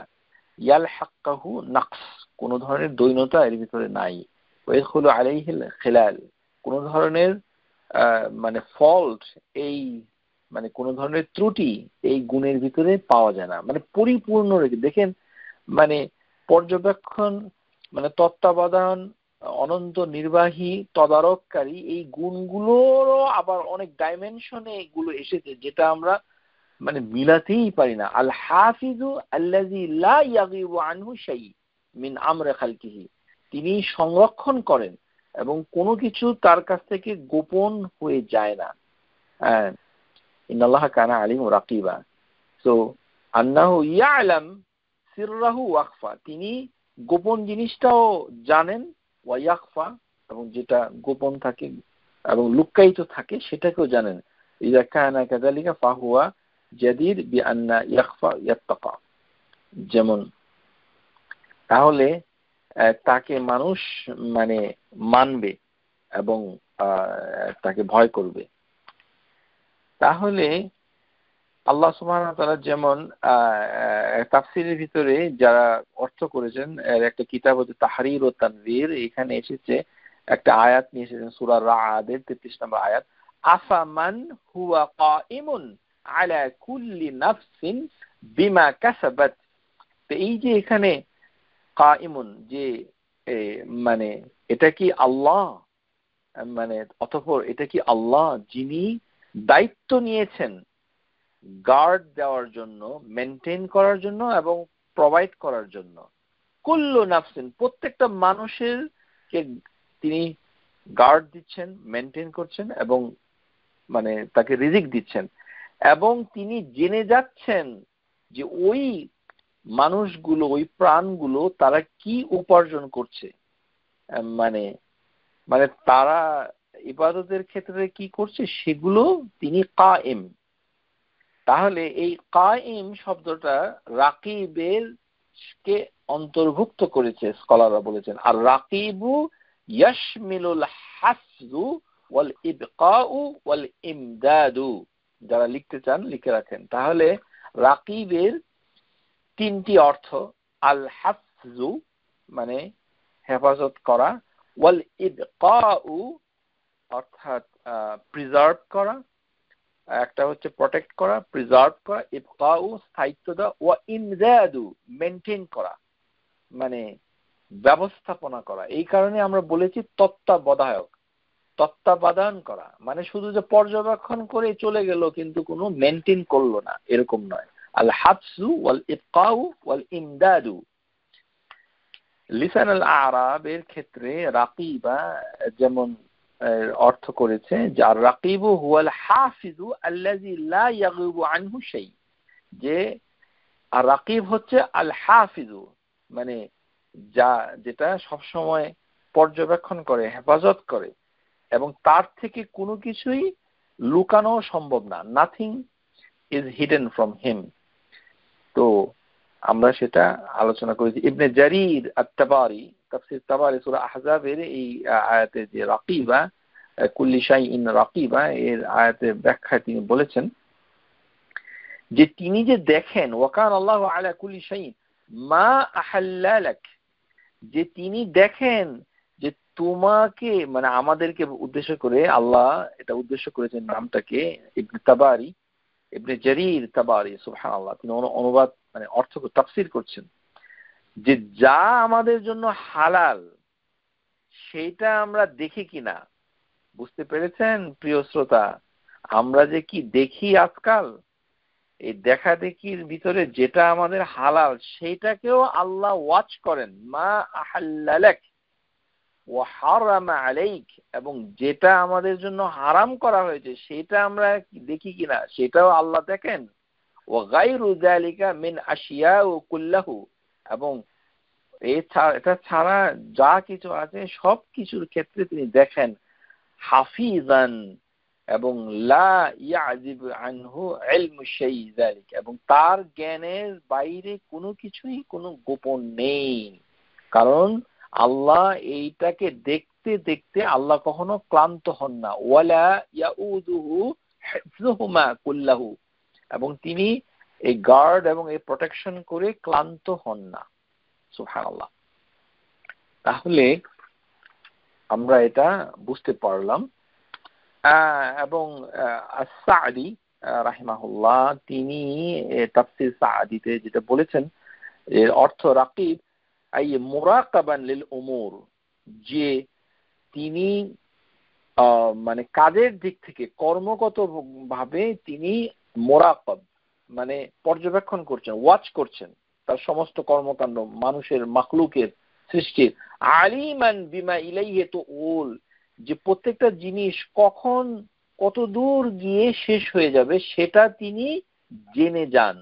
ইয়ালহাক্কাহু নাকস, কোনো ধরনের দৈন্যতা এর ভিতরে নাই, ওয়াইদখুলু আলাইহিল খিলাল, কোনো ধরনের মানে ফল্ট, এই মানে কোনো ধরনের ত্রুটি এই গুণের ভিতরে পাওয়া যায় না, মানে পরিপূর্ণ রেখে দেখেন মানে পর্যবেক্ষণ মানে তত্ত্বাবধান, অনন্ত নির্বাহী, তদারককারী, এই গুণগুলোরও আবার অনেক ডাইমেনশনে এগুলো এসেছে যেটা আমরা মানে মিলাতেই পারি না। আল হাফিজু আল্লাযী লা ইয়াগিবু আনহু শাই মিন আমরি খালকিহি, তিনি সংরক্ষণ করেন এবং কোনো কিছু তার কাছ থেকে গোপন হয়ে যায় না। ইন্নাল্লাহা কানা আলিমু রাকিবা। সো আন্নাহু ইয়ালাম সিররাহু ওয়া আখফা, তিনি গোপন জিনিসটাও জানেন, ওয়া ইয়াখফা, এবং যেটা গোপন থাকে এবং লুক্কায়িত থাকে সেটাকেও জানেন। ইযা কানা কাযালিকা ফাহুয়া জাদির বিআন্না ইয়াখফা ইয়াত্তাকা, যেমন তাহলে তাকে মানুষ মানে মানবে এবং তাকে ভয় করবে। তাহলে আল্লাহ সুবহানাহু ওয়া তাআলা যেমন তাফসীরের ভিতরে যারা অর্থ করেছেন, এর একটা কিতাব হচ্ছে তাহরীর ও তানবীর, এখানে এসেছে একটা আয়াত নিয়ে এসেছেন সূরা রা'দের 33 নম্বর আয়াত, আফামান হুয়া কাইমুন আলা কুল্লি নাফসিন বিমা কাসাবাত। তো এই যে এখানে কাইমুন, যে মানে এটা কি আল্লাহ, মানে অতঃপর এটা কি আল্লাহ যিনি দায়িত্ব নিয়েছেন গার্ড দেওয়ার জন্য, মেনটেন করার জন্য এবং প্রোভাইড করার জন্য। কুল্লু নাফসিন, প্রত্যেকটা মানুষের কে তিনি গার্ড দিচ্ছেন, মেনটেন করছেন এবং মানে তাকে রিজিক দিচ্ছেন, এবং তিনি জেনে যাচ্ছেন যে ওই মানুষগুলো, ওই প্রাণগুলো তারা কি উপার্জন করছে, মানে মানে তারা ইবাদতের ক্ষেত্রে কি করছে সেগুলো তিনি কায়েম। তাহলে এই কায়েম শব্দটা রাকিবের কে অন্তর্ভুক্ত করেছে, স্কলাররা বলেছেন। আর রাকিবু ইয়াশমিলুল হাসযু ওয়াল ইবকাউ ওয়াল ইমদাদু, যারা লিখতে চান লিখে রাখেন। তাহলে রাকিবের তিনটি অর্থ, আল হাফজু মানে হেফাজত করা, ওয়াল ইবকাউ অর্থাৎ প্রিজার্ভ করা, একটা হচ্ছে প্রটেক্ট করা, প্রিজার্ভ করা, ইবকাউ স্থায়িত্ব দেওয়া, ওয়া ইমদাদু মেনটেন করা মানে ব্যবস্থাপনা করা। এই কারণে আমরা বলেছি তত্ত্বাবধায়ক, তত্ত্বাবধান করা মানে শুধু যে পর্যবেক্ষণ করে চলে গেল কিন্তু কোনো মেনটেন করলো না, এরকম নয়। আল হাফজু ওয়াল ইবকাউ ওয়াল ইমদাদু। লিসান আল আরাবের ক্ষেত্রে রাকিবা যেমন অর্থ করেছে, যার রাকিবু হুয়াল হাফিজু আল্লাযী লা ইয়াগিবু আনহু শাই, যে আর রাকিব হচ্ছে আল হাফিজু মানে যা যেটা সব সময় পর্যবেক্ষণ করে, হেফাজত করে এবং তার থেকে কোনো কিছুই লুকানো সম্ভব না। Nothing is hidden from him. তো আমরা সেটা আলোচনা করেছি। ইবনে জারির আত-তাবারি, তাফসীর তাবারি সূরা আহজাবের এই আয়াতে যে রাকিবা কুল্লি শাইইন রাকিবা এর আয়াতের ব্যাখ্যায় তিনি বলেছেন যে তিনি যে দেখেন, ওয়াকান আল্লাহু আলা কুল্লি শাইইন মা আহাল্লা লাক, যে তিনি দেখেন যে তোমাকে মানে আমাদেরকে উদ্দেশ্য করে আল্লাহ এটা উদ্দেশ্য করেছেন নামটাকে। ইবনে তাবারি, ইবনে জারির তাবারি সুবহানাল্লাহ, তিনি অনুবাদ মানে অর্থ তাফসীর করছেন যে যা আমাদের জন্য হালাল সেটা আমরা দেখি কিনা। বুঝতে পেরেছেন প্রিয় শ্রোতা? আমরা যে কি দেখি আজকাল, এই দেখা দেখির ভিতরে যেটা আমাদের হালাল সেটাকেও আল্লাহ ওয়াচ করেন। মা আহাল্লা লাক ওয়া হারামা আলাইক, এবং যেটা আমাদের জন্য হারাম করা হয়েছে সেটা আমরা দেখি কিনা সেটাও আল্লাহ দেখেন। ওয়া গায়রু যালিকা মিন আশিয়াউ কুল্লাহু, এবং এটা ছাড়া যা কিছু আছে সব কিছুর ক্ষেত্রে তিনি দেখেন। হাফিজান, এবং লা ইয়াজিবু আনহু ইলমু শাই যালিক, এবং তার জ্ঞানের বাইরে কোনো কিছুই কোনো গোপন নেই। কারণ আল্লাহ এইটাকে দেখতে দেখতে আল্লাহ কখনো ক্লান্ত হন না। ওয়ালা ইয়াউদুহু হিফযুহুমা কুল্লাহু, এবং তিনি এই গার্ড এবং এই প্রোটেকশন করে ক্লান্ত হন না। সুবহানাল্লাহ। তাহলে আমরা এটা বুঝতে পারলাম। এবং আস-সাদি রাহিমাহুল্লাহ তিনি তাফসীর সাদিতে যেটা বলেছেন এর অর্থ রাকিব আই মুরাকাবান লিল উমুর, যে তিনি মানে কাজের দিক থেকে কর্মগত ভাবে তিনি মুরাকাব মানে পর্যবেক্ষণ করছেন, ওয়াচ করছেন তার সমস্ত কর্মকাণ্ড, মানুষের মাখলুকের সৃষ্টির। আলিমান বিমা ইলাইহি তুউল, যে প্রত্যেকটা জিনিস কখন কত দূর গিয়ে শেষ হয়ে যাবে সেটা তিনি জেনে যান।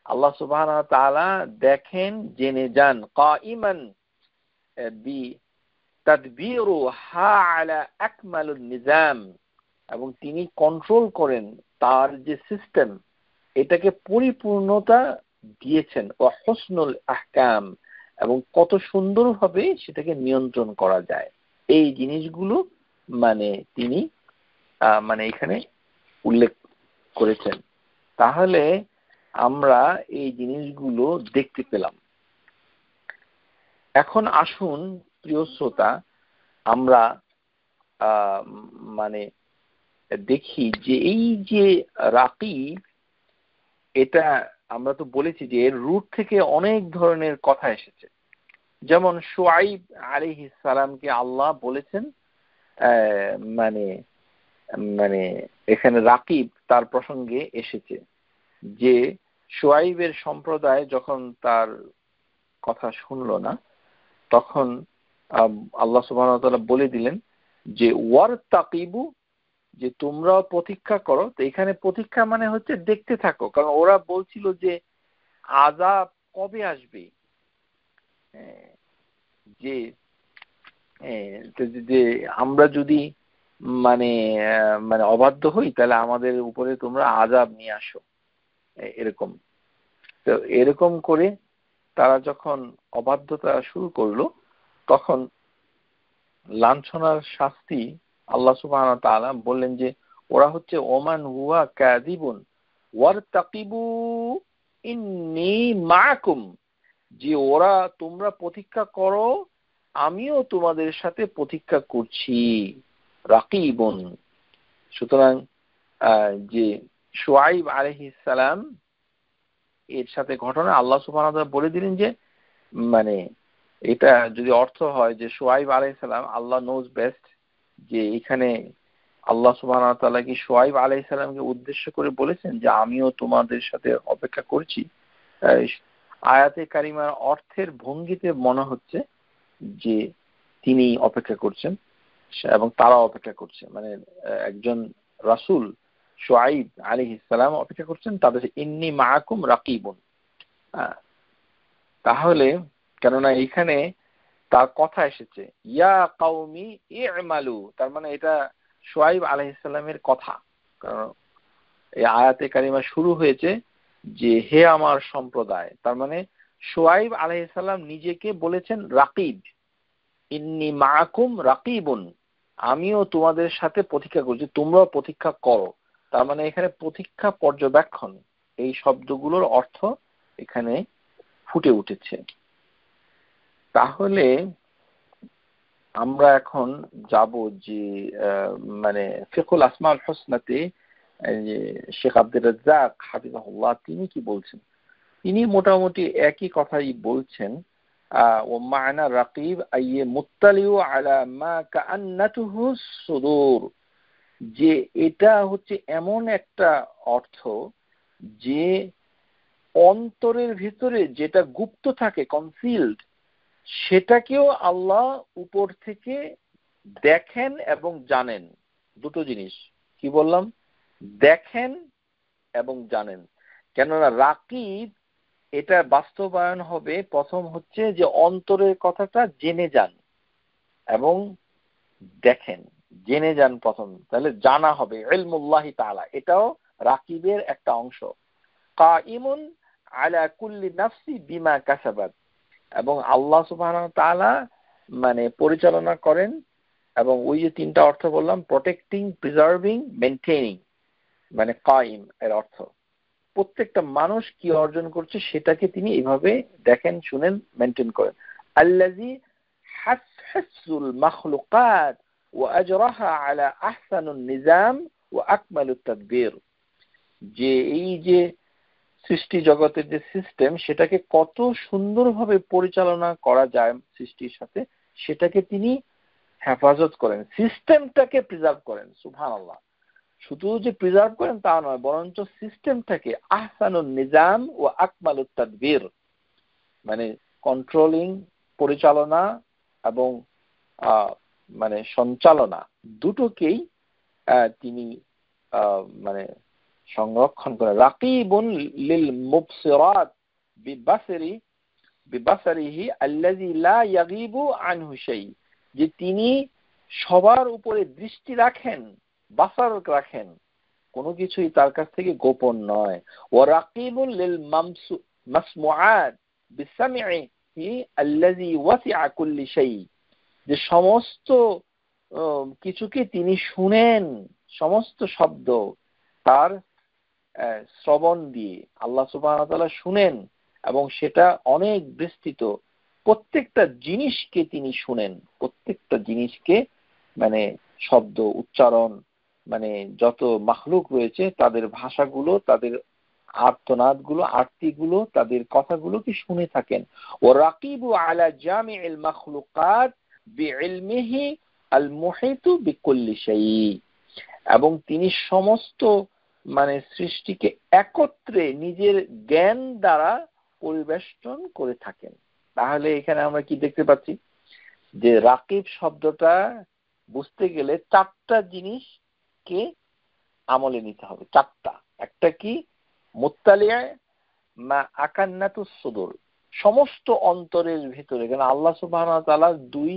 আল্লাহ সুবহানাহু ওয়া তাআলা দেখেন, জেনে যান। কাইমান বি তাদবিরু হা আলা আকমালুন নিজাম, এবং তিনি কন্ট্রোল করেন তার যে সিস্টেম এটাকে পরিপূর্ণতা দিয়েছেন। ওয়া হুসনুল আহকাম, এবং কত সুন্দরভাবে সেটাকে নিয়ন্ত্রণ করা যায়। এই জিনিসগুলো মানে তিনি মানে এখানে উল্লেখ করেছেন। তাহলে আমরা এই জিনিসগুলো দেখতে পেলাম। এখন আসুন প্রিয় শ্রোতা, আমরা মানে দেখি যে এই যে রাকিব, এটা আমরা তো বলেছি যে এর রুট থেকে অনেক ধরনের কথা এসেছে। যেমন শুআইব আলাইহিস সালামকে আল্লাহ বলেছেন মানে মানে এখানে রাকিব তার প্রসঙ্গে এসেছে, যে শুআইবের সম্প্রদায় যখন তার কথা শুনলো না, তখন আল্লাহ সুবহানাহু ওয়া তাআলা বলে দিলেন যে ওয়ারতাকিবু, যে তোমরা প্রতীক্ষা করো। তো এখানে প্রতীক্ষা মানে হচ্ছে দেখতে থাকো, কারণ ওরা বলছিল যে আযাব কবে আসবে, যে যে আমরা যদি মানে মানে অবাধ্য হই তাহলে আমাদের উপরে তোমরা আযাব নিয়ে আসো, এরকম। তো এরকম করে তারা যখন অবাধ্যতা শুরু করলো, তখন লাঞ্ছনার শাস্তি আল্লাহ সুবহানাহু ওয়া তাআলা বললেন যে ওরা হচ্ছে ওমান হুয়া কাযিবুন ওয়ারতাকিবু ইন্নী মাআকুম, যে ওরা তোমরা প্রতীক্ষা করো, আমিও তোমাদের সাথে প্রতীক্ষা করছি, রাকিবুন। সুতরাং যে শুআইব আলাইহিস সালাম এর সাথে ঘটনা আল্লাহ সুবহানাহু ওয়া তাআলা বলে দিলেন যে মানে এটা যদি অর্থ হয় যে শুআইব আলাইহিস সালাম, আল্লাহ নোজ বেস্ট, যে এখানে আল্লাহ সুবহানাহু ওয়া তাআলা কি শুআইব আলাইহিস সালামকে উদ্দেশ্য করে বলেছেন যে আমিও তোমাদের সাথে অপেক্ষা করছি। আয়াতে কারিমার অর্থের ভঙ্গিতে মনে হচ্ছে যে তিনি অপেক্ষা করছেন এবং তারা অপেক্ষা করছে, মানে একজন রাসূল শুআইব আলাইহিস সালাম অপেক্ষা করছেন তাদের ইন্নী মাআকুম রাকিবুন। তাহলে কেননা এখানে তার কথা এসেছে ইয়া কাওমি ই'মালু, তার মানে এটা শুআইব আলাইহিস সালামের কথা, কারণ এই আয়াতে কারিমা শুরু হয়েছে যে হে আমার সম্প্রদায়, তার মানে শুআইব আলাইহিস সালাম নিজেকে বলেছেন রাকিব, ইন্নী মাআকুম রাকিবুন, আমিও তোমাদের সাথে প্রতীক্ষা করছি, তোমরাও প্রতীক্ষা করো। তার মানে এখানে প্রতীক্ষা, পর্যবেক্ষণ, এই শব্দগুলোর অর্থ এখানে ফুটে উঠেছে। তাহলে আমরা এখন যাব যে মানে ফিকহুল আসমাউল হুসনাতে শেখ আব্দুর রাজ্জাক হাফিজাহুল্লাহ তিনি কি বলছেন। তিনি মোটামুটি একই কথাই বলছেন, ও মা'না রাকিব আইয়ে মুত্তালিউ আলা মা কাআন্নাতুহু সুদূর, যে এটা হচ্ছে এমন একটা অর্থ যে অন্তরের ভিতরে যেটা গুপ্ত থাকে, কনসিলড, সেটাকেও আল্লাহ উপর থেকে দেখেন এবং জানেন। দুটো জিনিস কি বললাম, দেখেন এবং জানেন। কেননা রাকিব এটা বাস্তবায়ন হবে, প্রথম হচ্ছে যে অন্তরের কথাটা জেনে যান এবং দেখেন, জেনে যান প্রথম, তাহলে জানা হবে ইলমুল্লাহি তাআলা, এটাও রাকিবের একটা অংশ। কাইমুন আলা কুল্লি নাফসি বিমা কাসাবাত, এবং আল্লাহ সুবহানাহু ওয়া তাআলা মানে পরিচালনা করেন, এবং ওই যে তিনটা অর্থ বললাম, প্রোটেক্টিং, প্রিজার্ভিং, মেইনটেইনিং, মানে কাইম এর অর্থ প্রত্যেকটা মানুষ কি অর্জন করছে সেটাকে তিনি এইভাবে দেখেন, শুনেন, মেইনটেইন করেন। আল্লাযী হাসহাসুল মাখলুকাত ওয়া আজরাহা আলা আহসানুন নিজাম ওয়া আকমালুত তাদবীর, যে এই যে সৃষ্টি জগতের যে সিস্টেম সেটাকে কত সুন্দরভাবে পরিচালনা করা যায় সৃষ্টির সাথে, সেটাকে তিনি হেফাজত করেন, সিস্টেমটাকে প্রিজার্ভ করেন। সুবহানাল্লাহ, শুধু যে প্রিজার্ভ করেন তা নয়, বরঞ্চ সিস্টেমটাকে আহসানুন নিজাম ও আকমালুত তাদবীর, মানে কন্ট্রোলিং, পরিচালনা এবং মানে সঞ্চালনা, দুটোকেই তিনি মানে সংরক্ষণ করেন। রাকিবুন লিল মুবসিরাত বিবাসারিহি আল্লাযী লা ইয়াগীবু আনহু শাই, যে তিনি সবার উপরে দৃষ্টি রাখেন, বাসার রাখেন, কোনো কিছুই তার কাছ থেকে গোপন নয়। ওয়া রাকিবুন লিল মাসমুআত বিসামিহি আল্লাযী ওয়াসিআ কুল্লি শাই, যে সমস্ত কিছুকে তিনি শুনেন, সমস্ত শব্দ তার শ্রবণ দিয়ে আল্লাহ সুবহানাহু ওয়া তাআলা শুনেন, এবং সেটা অনেক বিস্তৃত, প্রত্যেকটা জিনিসকে তিনি শুনেন, প্রত্যেকটা জিনিসকে, মানে শব্দ, উচ্চারণ, মানে যত মাখলুক রয়েছে তাদের ভাষাগুলো, তাদের আর্তনাদগুলো, আরতিগুলো, তাদের কথাগুলো কি শুনে থাকেন। ও রাকিবু আলা জামিউল মাখলুকাত বিইলমিহি আল মুহিতু বিকুল্লি শাই, এবং তিনি সমস্ত মানে সৃষ্টিকে একত্রে নিজের জ্ঞান দ্বারা পরিবেষ্টন করে থাকেন। তাহলে এখানে আমরা কি দেখতে পাচ্ছি যে রাকিব শব্দটা বুঝতে গেলে চারটা জিনিসকে আমলে নিতে হবে। চারটা। একটা কি? মুত্তালিয়া মা আকান্নাতুস সুদুর, সমস্ত অন্তরের ভিতরে। কারণ আল্লাহ সুবহানাহু ওয়া তাআলা দুই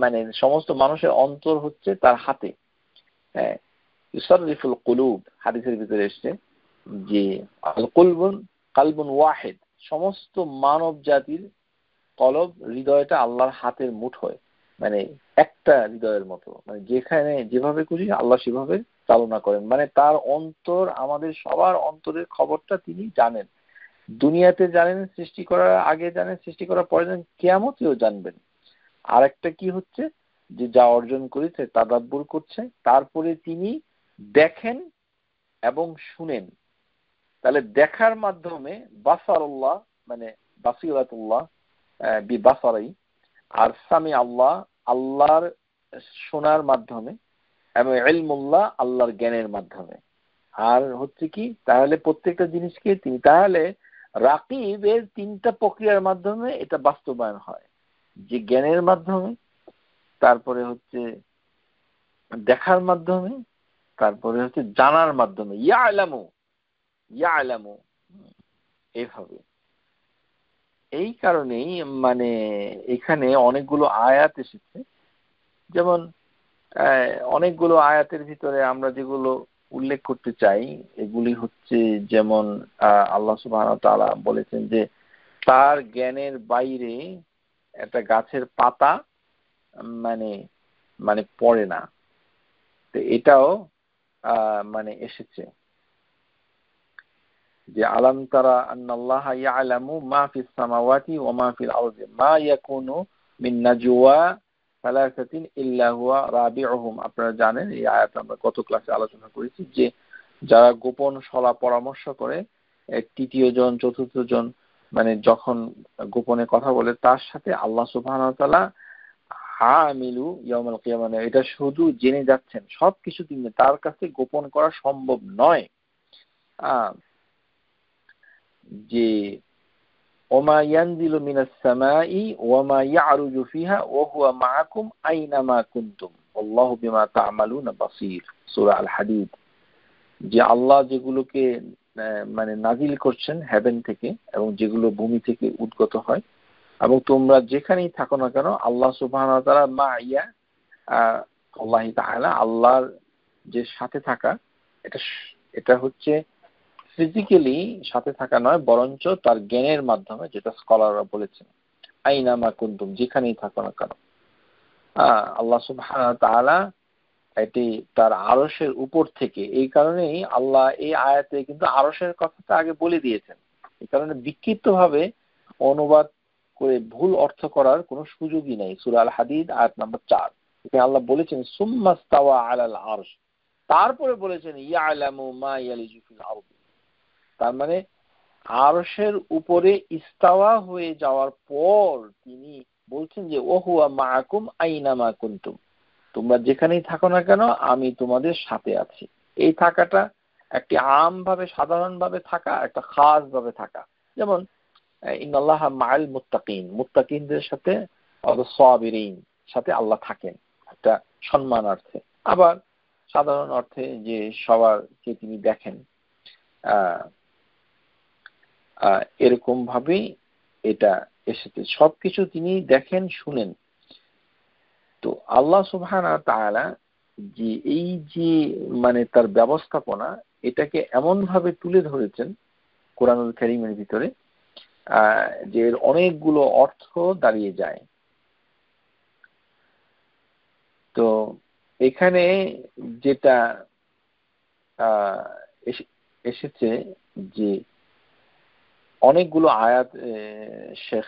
মানে সমস্ত মানুষের অন্তর হচ্ছে তার হাতে। হ্যাঁ, ইউসাররিফুল কুলুব, হাদিসের ভিতরে এসেছে যে আল কালবুন ওয়াহিদ, সমস্ত মানব জাতির কলব হৃদয়টা আল্লাহর হাতের মুঠোয়, মানে একটা হৃদয়ের মতো, মানে যেখানে যেভাবে খুশি আল্লাহ সেভাবে চালনা করেন। মানে তার অন্তর, আমাদের সবার অন্তরের খবরটা তিনি জানেন। দুনিয়াতে জানেন, সৃষ্টি করার আগে জানেন, সৃষ্টি করার পরে জানেন, কিয়ামতেও জানবেন। আর একটা কি হচ্ছে যে যা অর্জন করেছে তাদাব্বুর করছে, তারপরে তিনি দেখেন এবং শুনেন। তাহলে দেখার মাধ্যমে বাসারুল্লাহ মানে বাসিরাতুল্লাহ বিবাসারাই, আর সামি আল্লাহ আল্লাহর শোনার মাধ্যমে, এবং ইলমুল্লাহ আল্লাহর জ্ঞানের মাধ্যমে। আর হচ্ছে কি, তাহলে প্রত্যেকটা জিনিসকে তিনি, তাহলে রাকিবের তিনটা প্রক্রিয়ার মাধ্যমে এটা বাস্তবায়ন হয়, যে জ্ঞানের মাধ্যমে, তারপরে হচ্ছে দেখার মাধ্যমে, তারপরে হচ্ছে জানার মাধ্যমে। ইয়ালামু ইয়ালামু এইভাবে। এই কারণেই মানে এখানে অনেকগুলো আয়াত এসেছে। যেমন অনেকগুলো আয়াতের ভিতরে আমরা যেগুলো উল্লেখ করতে চাই এগুলি হচ্ছে, যেমন আল্লাহ সুবহানাহু ওয়া তাআলা বলেছেন যে তার জ্ঞানের বাইরে একটা গাছের পাতা মানে মানে পড়ে না। তো এটাও মানে এসেছে যে আলাম তারা আন্নাল্লাহা ইয়ালামু মা ফিস সামাওয়াতি ওয়া মা ফিল আরদি মা ইয়াকুনু মিন নাজওয়া সালাসাতিন ইল্লা হুয়া রাবিউহুম। আপনারা জানেন এই আয়াত আমরা গত ক্লাসে আলোচনা করেছি যে যারা গোপন সলা পরামর্শ করে, তৃতীয় জন চতুর্থ জন মানে যখন গোপনে কথা বলে, তার সাথে আল্লাহ সুবহানাহু ওয়া তাআলা হামিলু ইয়াউমুল কিয়ামা, এটা শুধু জেনে যাচ্ছেন, সবকিছু তিনি, তার কাছে গোপন করা সম্ভব নয়। যে ওমা ইয়ানজিলু মিনাস সামাই ওয়া মা ইয়ারুজু ফিহা ওয়া হুয়া মাআকুম আইনামা কুনতুম আল্লাহু বিমা তা'মালুনা বাসীর, সূরা আল হাদিদ। যে আল্লাহ যেগুলোকে মানে নাজিল করছেন হেভেন থেকে, এবং যেগুলো ভূমি থেকে উদ্গত হয়, এবং তোমরা যেখানেই থাকো না কেন আল্লাহ সুবহানাহু ওয়া তাআলা মা ইয়া আল্লাহ তাআলা, আল্লাহর যে সাথে থাকা, এটা এটা হচ্ছে ফিজিক্যালি সাথে থাকা নয়, বরঞ্চ তার জ্ঞানের মাধ্যমে, যেটা স্কলাররা বলেছেন আইনামা কুনতুম, যেখানেই থাকো না কেন। আল্লাহ সুবহানাহু ওয়া তাআলা এটি তার আরশের উপর থেকে। এই কারণেই আল্লাহ এই আয়াতে কিন্তু আরশের কথাটা আগে বলে দিয়েছেন। এই কারণে বিক্ষিপ্তভাবে অনুবাদ করে ভুল অর্থ করার কোনো সুযোগই নেই। সূরা আল হাদিদ আয়াত নম্বর 4, এখানে আল্লাহ বলেছেন সুম্মাস্তাওয়া আলাল আরশ, তারপরে বলেছেন ইয়ালামু মা ইয়ালিজু ফিল আরদি। তার মানে আরশের উপরে ইস্তাওয়া হয়ে যাওয়ার পর তিনি বলছেন যে ওহুয়া মাআকুম আইনামা কুনতুম, তোমরা যেখানেই থাকো না কেন আমি তোমাদের সাথে আছি। এই থাকাটা একটি আমভাবে সাধারণভাবে থাকা, একটা খাস ভাবে থাকা। যেমন ইন্নাল্লাহা মাআল মুত্তাকিন, মুত্তাকিনদের সাথে সাবিরিন সাথে আল্লাহ থাকেন একটা সম্মানার্থে। আবার সাধারণ অর্থে যে সবারকে তিনি দেখেন, এরকম ভাবেই এটা এসেছে। সবকিছু তিনি দেখেন, শুনেন। তো আল্লাহ সুবহানাহু ওয়া তাআলা যে এই যে মানে তার ব্যবস্থাপনা, এটাকে এমন ভাবে তুলে ধরেছেন কোরআনুল কারীমের ভিতরে যে এর অনেকগুলো অর্থ দাঁড়িয়ে যায়। তো এখানে যেটা এসেছে যে অনেকগুলো আয়াত শেখ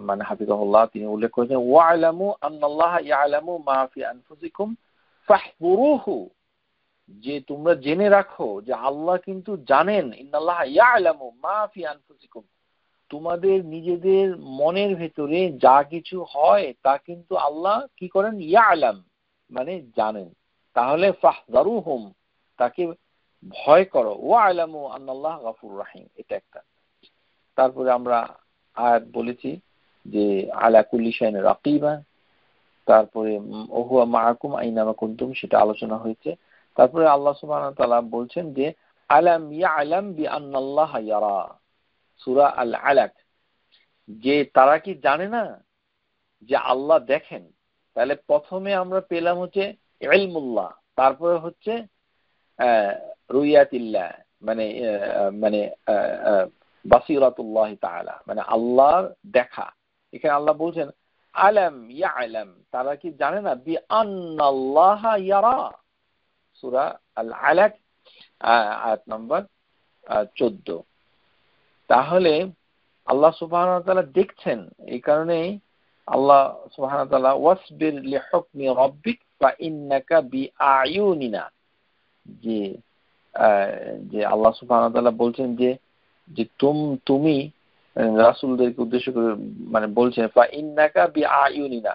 মানে হাফিজাহুল্লাহ তিনি উল্লেখ করেছেন ওয়া'লামু আন্নাল্লাহা ইয়া'লামু মা ফি আনফুসিকুম ফাহযুরুহু, যে তোমরা জেনে রাখো যে আল্লাহ কিন্তু জানেন, ইন্নাল্লাহা ইয়া'লামু মা ফি আনফুসিকুম, তোমাদের নিজেদের মনের ভেতরে যা কিছু হয় তা কিন্তু আল্লাহ কি করেন, ইয়া'লাম মানে জানেন। তাহলে ফাহযারুহুম, তাকে ভয় করো, ওয়া'লামু আন্নাল্লাহ গফুর রাহিম, এটা একটা। তারপরে আমরা আয়াত বলেছি যে আলা কুল্লি শাইইন রাকিবা, তারপরে ওহুয়া মাআকুম আইনামা কুনতুম, সেটা আলোচনা হয়েছে। তারপরে আল্লাহ সুবহানাহু ওয়া তাআলা বলছেন যে আলাম ইয়া'লাম বিআন্নাল্লাহা ইয়ারা, সূরা আল আলাক, যে তারা কি জানে না যে আল্লাহ দেখেন। তাহলে প্রথমে আমরা পেলাম হচ্ছে ইলমুল্লাহ, তারপরে হচ্ছে রুইয়াতিল্লাহ, মানে মানে বাসিরাতুল্লাহ তাআলা, মানে আল্লাহর দেখা। এখানে আল্লাহ বলছেন আলাম ইয়া'লাম, তারা কি জানে না বিআন্নাল্লাহা ইয়ারা, সূরা আল আলাক আয়াত নম্বর 14। তাহলে আল্লাহ সুবহানাহু ওয়া তাআলা দেখছেন, এই কারণেই আল্লাহ সুবহানাহু ওয়া তাআলা ওয়াসবির লিহুকমি রাব্বিক ফাইন্নাকা বিআয়ুনিনা, যে যে আল্লাহ সুবহানাহু ওয়া তাআলা বলছেন যে যে তুমি রাসূলদেরকে উদ্দেশ্য করে মানে বলছেন ফাইন্নাকা বিআয়ুনিনা,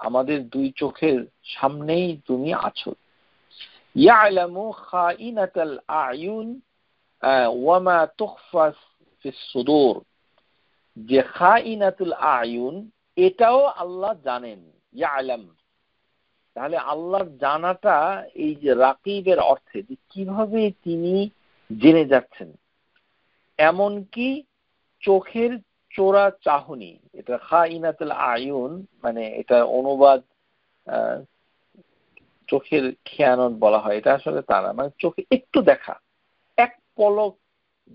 আমাদের দুই চোখের সামনেই তুমি আছো। ইয়ালামু খাইনাতাল আয়ুন ওয়া মা তুখফা ফিস সুদূর, যে খাইনাতুল আয়ুন এটাও আল্লাহ জানেন, ইয়ালাম। তাহলে আল্লাহর জানাটা এই যে রাকিবের অর্থে যে কিভাবে তিনি জেনে যাচ্ছেন, এমনকি চোখের চোরা চাহনি, এটা খাইনাতুল আয়ুন, মানে এটা অনুবাদ চোখের খেয়ানত বলা হয়, এটা আসলে তা না, মানে চোখে একটু দেখা, এক পলক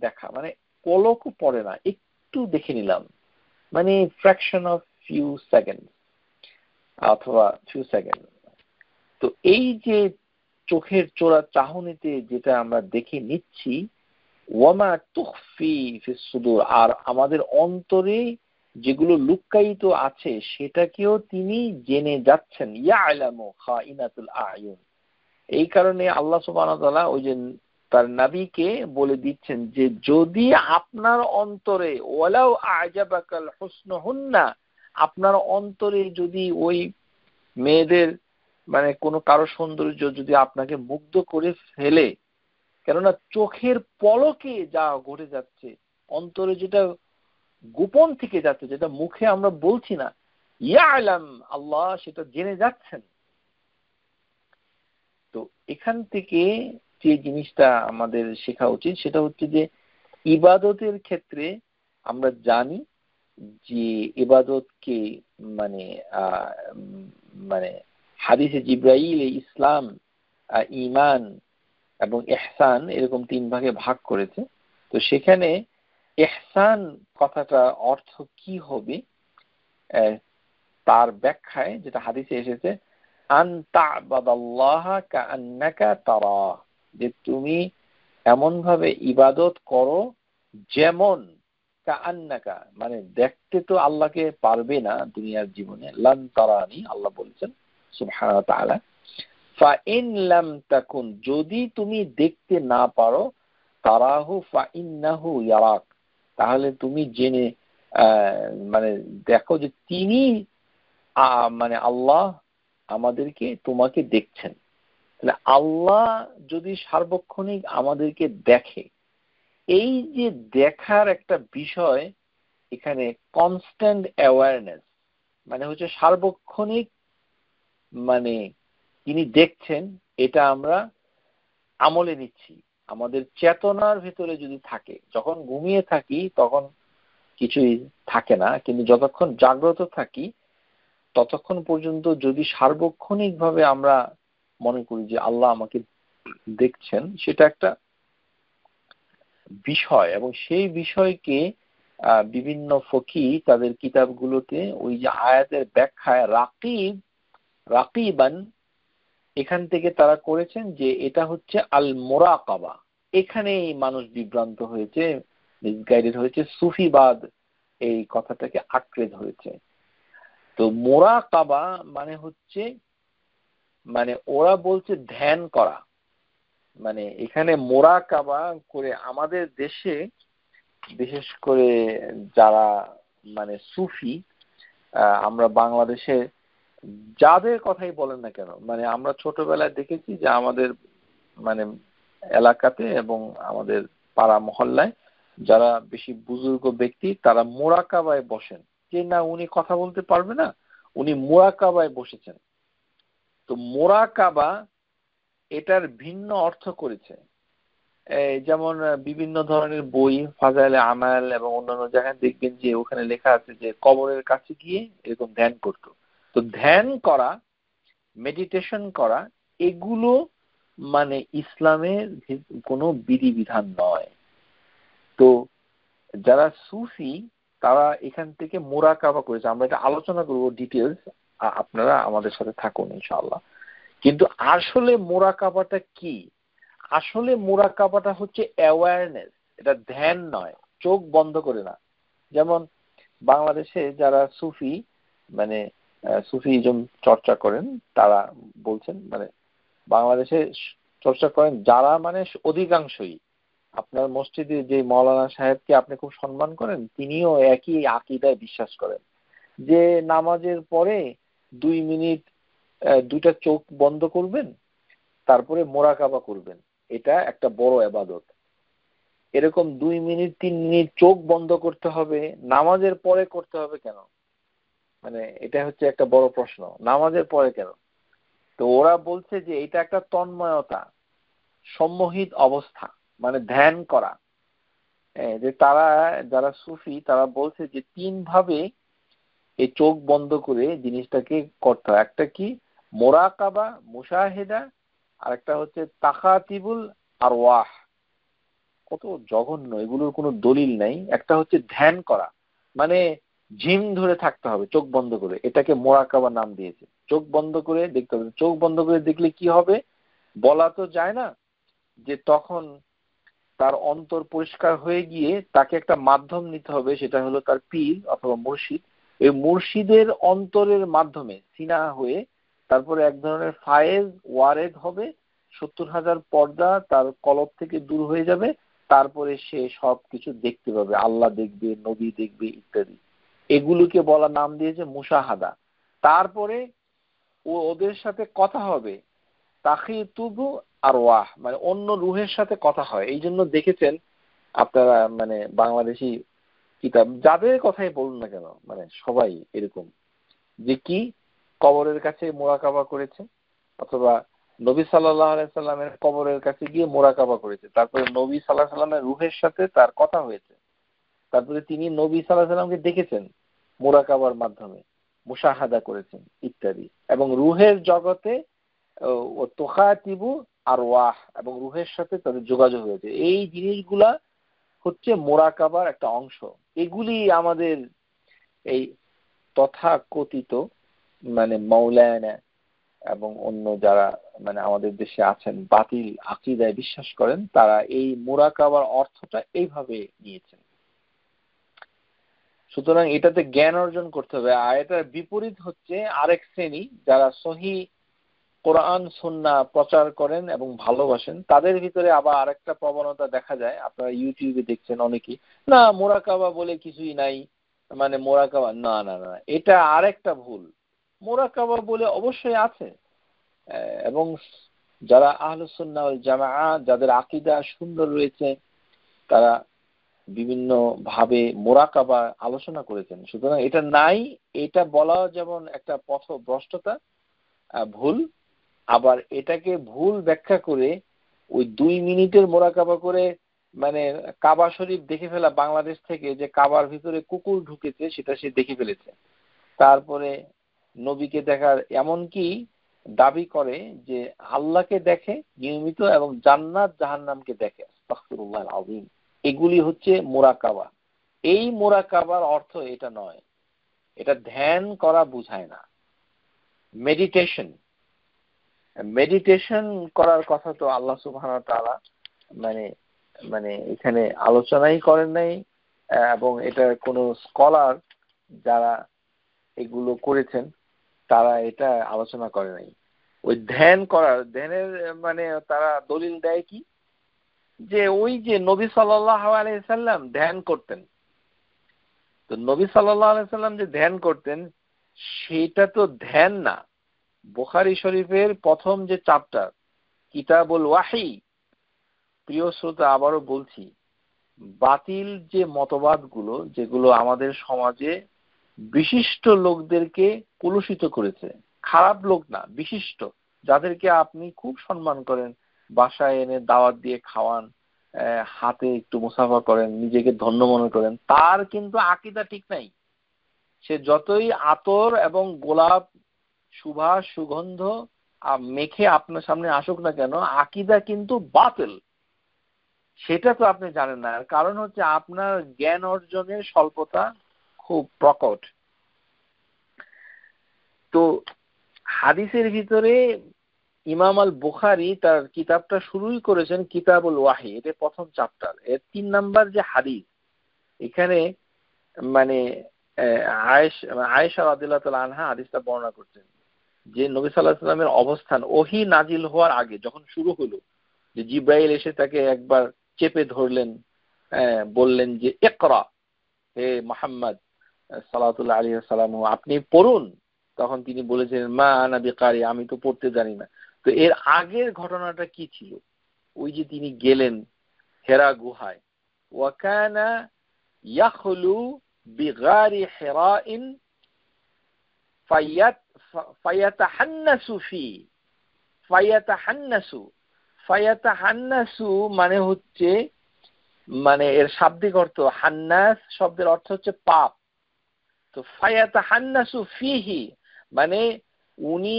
দেখা, মানে পলকও পড়ে না, একটু দেখে নিলাম, মানে ফ্র্যাকশন অফ ফিউ সেকেন্ড অথবা ফিউ সেকেন্ড। তো এই যে চোখের চোরা চাহনিতে যেটা আমরা দেখে নিচ্ছি, ওয়ামা তুখফি ফিস সুদূর, আর আমাদের অন্তরে যেগুলো লুক্কায়িত আছে সেটাকেও তিনি জেনে যাচ্ছেন। ইয়ালামু খাইনাতুল আয়ুন, এই কারণে আল্লাহ সুবহানাহু ওয়া তাআলা ওই যে তার নবীকে বলে দিচ্ছেন যে যদি আপনার অন্তরে ওয়ালাউ আ'জাবাকাল হুসনুহুন্না, আপনার অন্তরে যদি ওই মেয়েদের মানে কোনো কারো সৌন্দর্য যদি আপনাকে মুগ্ধ করে ফেলে, কেননা চোখের পলকে যা ঘটে যাচ্ছে, অন্তরে যেটা গোপন থেকে যাচ্ছে, যেটা মুখে আমরা বলছি না, ইয়ালাম, আল্লাহ সেটা জেনে যাচ্ছেন। তো এখান থেকে যে জিনিসটা আমাদের শেখা উচিত সেটা হচ্ছে যে ইবাদতের ক্ষেত্রে আমরা জানি যে ইবাদতকে মানে মানে হাদিসে জিবরাইল ইসলাম, ঈমান এবং ইহসান এরকম তিন ভাগে ভাগ করেছে। তো সেখানে ইহসান কথাটা অর্থ কি হবে তার ব্যাখ্যায় যেটা হাদিসে এসেছে, আন তা'বাদাল্লাহা কাআন্নাকা তারা, যে তুমি এমন ভাবে ইবাদত করো যেমন কাআন্নাকা, মানে দেখতে তো আল্লাহকে পারবে না দুনিয়ার জীবনে, লান তারানি আল্লাহ বলেছেন সুবহানাহু ওয়া তাআলা, ফা ইন লাম তাকুন, যদি তুমি দেখতে না পারো, তারাহু ফা ইন্নাহু ইয়ারাক, তাহলে তুমি জেনে মানে দেখো যে তিনি মানে আল্লাহ আমাদেরকে তোমাকে দেখছেন। তাহলে আল্লাহ যদি সার্বক্ষণিক আমাদেরকে দেখে, এই যে দেখার একটা বিষয় এখানে কনস্ট্যান্ট অ্যাওয়ারনেস, মানে হচ্ছে সার্বক্ষণিক, মানে তিনি দেখছেন, এটা আমরা আমলে নিচ্ছি, আমাদের চেতনার ভেতরে যদি থাকে। যখন ঘুমিয়ে থাকি তখন কিছুই থাকে না, কিন্তু যতক্ষণ জাগ্রত থাকি ততক্ষণ পর্যন্ত যদি সার্বক্ষণিকভাবে আমরা মনে করি যে আল্লাহ আমাকে দেখছেন, সেটা একটা বিষয়। এবং সেই বিষয়কে বিভিন্ন ফকি তাদের কিতাবগুলোতে ওই যে আয়াতের ব্যাখ্যায় রাকিবান, এখান থেকে তারা করেছেন যে এটা হচ্ছে আল মুরাকাবা। এখানেই মানুষ বিভ্রান্ত হয়েছে, মিসগাইডেড হয়েছে, সুফিবাদ এই কথাটাকে আঁকড়ে ধরেছে। তো মুরাকাবা মানে হচ্ছে, মানে ওরা বলছে ধ্যান করা, মানে এখানে মুরাকাবা করে আমাদের দেশে বিশেষ করে যারা মানে সুফি, আমরা বাংলাদেশে যাদের কথাই বলেন না কেন, মানে আমরা ছোটবেলায় দেখেছি যে আমাদের মানে এলাকাতে এবং আমাদের পাড়া মহল্লায় যারা বেশি বুজুর্গ ব্যক্তি তারা মোরাকাবায় বসেন, যে না উনি কথা বলতে পারবে না, উনি মোরাকাবায় বসেছেন। তো মোরাকাবা এটার ভিন্ন অর্থ করেছে। যেমন বিভিন্ন ধরনের বই, ফাজাইলে আমাল এবং অন্যান্য জায়গায় দেখবেন যে ওখানে লেখা আছে যে কবরের কাছে গিয়ে এরকম ধ্যান করতো। তো ধ্যান করা, মেডিটেশন করা, এগুলো মানে ইসলামের কোনো বিধিবিধান নয়। তো যারা সুফি তারা এখান থেকে মোরাকাবা করেছে, আমরা এটা আলোচনা করবো ডিটেলস, আপনারা আমাদের সাথে থাকুন ইনশাআল্লাহ। কিন্তু আসলে মোরাকাবাটা কি? আসলে মোরাকাবাটা হচ্ছে অ্যাওয়ারনেস, এটা ধ্যান নয়, চোখ বন্ধ করে না। যেমন বাংলাদেশে যারা সুফি মানে সুফিজম চর্চা করেন তারা বলছেন, মানে বাংলাদেশে চর্চা করেন যারা মানে অধিকাংশই, আপনার মসজিদে যে মৌলানা সাহেবকে আপনি খুব সম্মান করেন তিনিও একই আকীদায় বিশ্বাস করেন যে নামাজের পরে 2 মিনিট দুইটা চোখ বন্ধ করবেন, তারপরে মোরাকাবা করবেন, এটা একটা বড় ইবাদত। এরকম 2 মিনিট 3 মিনিট চোখ বন্ধ করতে হবে, নামাজের পরে করতে হবে কেন? মানে এটা হচ্ছে একটা বড় প্রশ্ন, নামাজের পরে কেন? তো ওরা বলছে যে এটা একটা তন্ময়তা, সম্মোহিত অবস্থা, মানে ধ্যান করা। যে তারা যারা সুফি তারা বলছে যে 3 ভাবে এই চোখ বন্ধ করে জিনিসটাকে করতে হয়। একটা কি? মোরাকাবা, মুশাহিদা, আর একটা হচ্ছে তাকাতিবুল আরওয়াহ। কত জঘন্য, এগুলোর কোনো দলিল নাই। একটা হচ্ছে ধ্যান করা, মানে ঝিম ধরে থাকতে হবে চোখ বন্ধ করে, এটাকে মোরাকাবা নাম দিয়েছে। চোখ বন্ধ করে দেখতে হবে। চোখ বন্ধ করে দেখলে কি হবে বলা তো যায় না, যে তখন তার অন্তর পরিষ্কার হয়ে গিয়ে তাকে একটা মাধ্যম নিতে হবে, সেটা হলো তার পীর অথবা মুর্শিদ। এই মুর্শিদের অন্তরের মাধ্যমে সিনা হয়ে তারপরে এক ধরনের ফায়েজ ওয়ারেদ হবে, 70,000 পর্দা তার কলব থেকে দূর হয়ে যাবে, তারপরে সে সব কিছু দেখতে পাবে, আল্লাহ দেখবে, নবী দেখবে ইত্যাদি। এগুলোকে বলা নাম দিয়েছে মুশাহাদা। তারপরে ওদের সাথে কথা হবে, তাখিতুবু আরওয়াহ, মানে অন্য রুহের সাথে কথা হয়। এই জন্য দেখেছেন আপনারা মানে বাংলাদেশি কিতাব যাদের কথাই বলুন না কেন, মানে সবাই এরকম যে কি কবরের কাছে মোরাকাবা করেছে, অথবা নবী সাল্লাল্লাহু আলাইহি সাল্লামের কবরের কাছে গিয়ে মোরাকাবা করেছে, তারপরে নবী সাল্লাল্লাহু আলাইহি সাল্লামের রুহের সাথে তার কথা হয়েছে, তারপরে তিনি নবী সাল্লাল্লাহু আলাইহি সাল্লামকে দেখেছেন মোরাকাবার মাধ্যমে, মুশাহাদা করেছেন ইত্যাদি। এবং রুহের জগতে ও তোখাতিবু আরওয়াহ, এবং রুহের সাথে তাদের যোগাযোগ হয়েছে। এই জিনিসগুলা হচ্ছে মোরাকাবার একটা অংশ। এগুলি আমাদের এই তথাকথিত মানে মাওলানা এবং অন্য যারা মানে আমাদের দেশে আছেন বাতিল আকীদায় বিশ্বাস করেন, তারা এই মোরাকাবার অর্থটা এইভাবে নিয়েছেন। সুতরাং এটাতে জ্ঞান অর্জন করতে হবে। আর এটার বিপরীত হচ্ছে আরেক শ্রেণী যারা সহিহ কোরআন সুন্নাহ প্রচার করেন এবং ভালোবাসেন, তাদের ভিতরে আবার আরেকটা প্রবণতা দেখা যায়, আপনারা ইউটিউবে দেখছেন অনেকেই, না মোরাকাবা বলে কিছুই নাই, মানে মোরাকাবা না না না, এটা আরেকটা ভুল। মোরাকাবা বলে অবশ্যই আছে। এবং যারা আহলুস সুন্নাহ ওয়াল জামাআহ, যাদের আকীদা সুন্দর রয়েছে, তারা বিভিন্ন ভাবে মোরাকাবা আলোচনা করেছেন। সুতরাং এটা নাই, এটা বলা যেমন একটা পথভ্রষ্টতা, ভুল। আবার এটাকে ভুল ব্যাখ্যা করে ওই 2 মিনিটের মোরাকাবা করে মানে কাবা শরীফ দেখে ফেলা, বাংলাদেশ থেকে যে কাবার ভিতরে কুকুর ঢুকেছে সেটা সে দেখে ফেলেছে, তারপরে নবীকে দেখার এমনকি দাবি করে যে আল্লাহকে দেখে নিয়মিত এবং জান্নাত জাহান্নামকে দেখে। আস্তাগফিরুল্লাহল আযীম। এগুলি হচ্ছে মোরাকাবা। এই মোরাকাবার অর্থ এটা নয়, এটা ধ্যান করা বুঝায় না। মেডিটেশন মেডিটেশন করার কথা তো আল্লাহ সুবহানাহু ওয়া তাআলা মানে মানে এখানে আলোচনাই করেন নাই, এবং এটা কোনো স্কলার যারা এগুলো করেছেন তারা এটা আলোচনা করে নাই। ওই ধ্যান করার, ধ্যানের মানে তারা দলিল দেয় কি, যে ওই যে নবী সাল্লাল্লাহু আলাইহি সাল্লাম ধ্যান করতেন। তো নবী সাল্লাল্লাহু আলাইহি সাল্লাম যে ধ্যান করতেন, সেটা তো ধ্যান না। বুখারী শরীফের প্রথম যে চ্যাপ্টার কিতাবুল ওয়াহি, প্রিয় শ্রোতা আবারও বলছি, বাতিল যে মতবাদগুলো যেগুলো আমাদের সমাজে বিশিষ্ট লোকদেরকে কলুষিত করেছে, খারাপ লোক না, বিশিষ্ট, যাদেরকে আপনি খুব সম্মান করেন, বাসায় এনে দাওয়াত দিয়ে খাওয়ান, হাতে একটু মুসাফা করেন, নিজেকে ধন্য মনে করেন, তার কিন্তু আকীদা ঠিক নাই। সে যতই আতর এবং গোলাপ সুবাস সুগন্ধ মেখে আপনার সামনে আসুক না কেন, আকীদা কিন্তু বাতিল। সেটা তো আপনি জানেন না, কারণ হচ্ছে আপনার জ্ঞান অর্জনের স্বল্পতা খুব প্রকট। তো হাদিসের ভিতরে ইমাম আল বুখারী তার কিতাবটা শুরুই করেছেন কিতাবুল ওয়াহি, এটা প্রথম চ্যাপ্টার, এর 3 নাম্বার যে হাদিস, এখানে মানে আয়েশা রাদিয়াল্লাহু তাআলা আনহা হাদিসটা বর্ণনা করছেন যে নবী সাল্লাল্লাহু আলাইহি ওয়াসাল্লামের অবস্থান ওহী নাজিল হওয়ার আগে যখন শুরু হলো, যে জিব্রাইল এসে তাকে একবার চেপে ধরলেন, বললেন যে ইকরা, হে মুহাম্মদ সাল্লাল্লাহু আলাইহি ওয়াসাল্লাম, আপনি পড়ুন। তখন তিনি বলেছিলেন মা আনা বিকারি, আমি তো পড়তে জানি না। তো এর আগের ঘটনাটা কি ছিল? ওই যে তিনি গেলেন হেরা গুহায়, ওয়াকানা ইয়াখলু বিগারি হিরাইন ফায়াতাহান্নাসু ফি, ফায়াতাহান্নাসু মানে হচ্ছে, মানে এর শাব্দিক অর্থ, হান্নাস শব্দের অর্থ হচ্ছে পাপ। তো ফায়াতাহান্নাসু ফিহি মানে উনি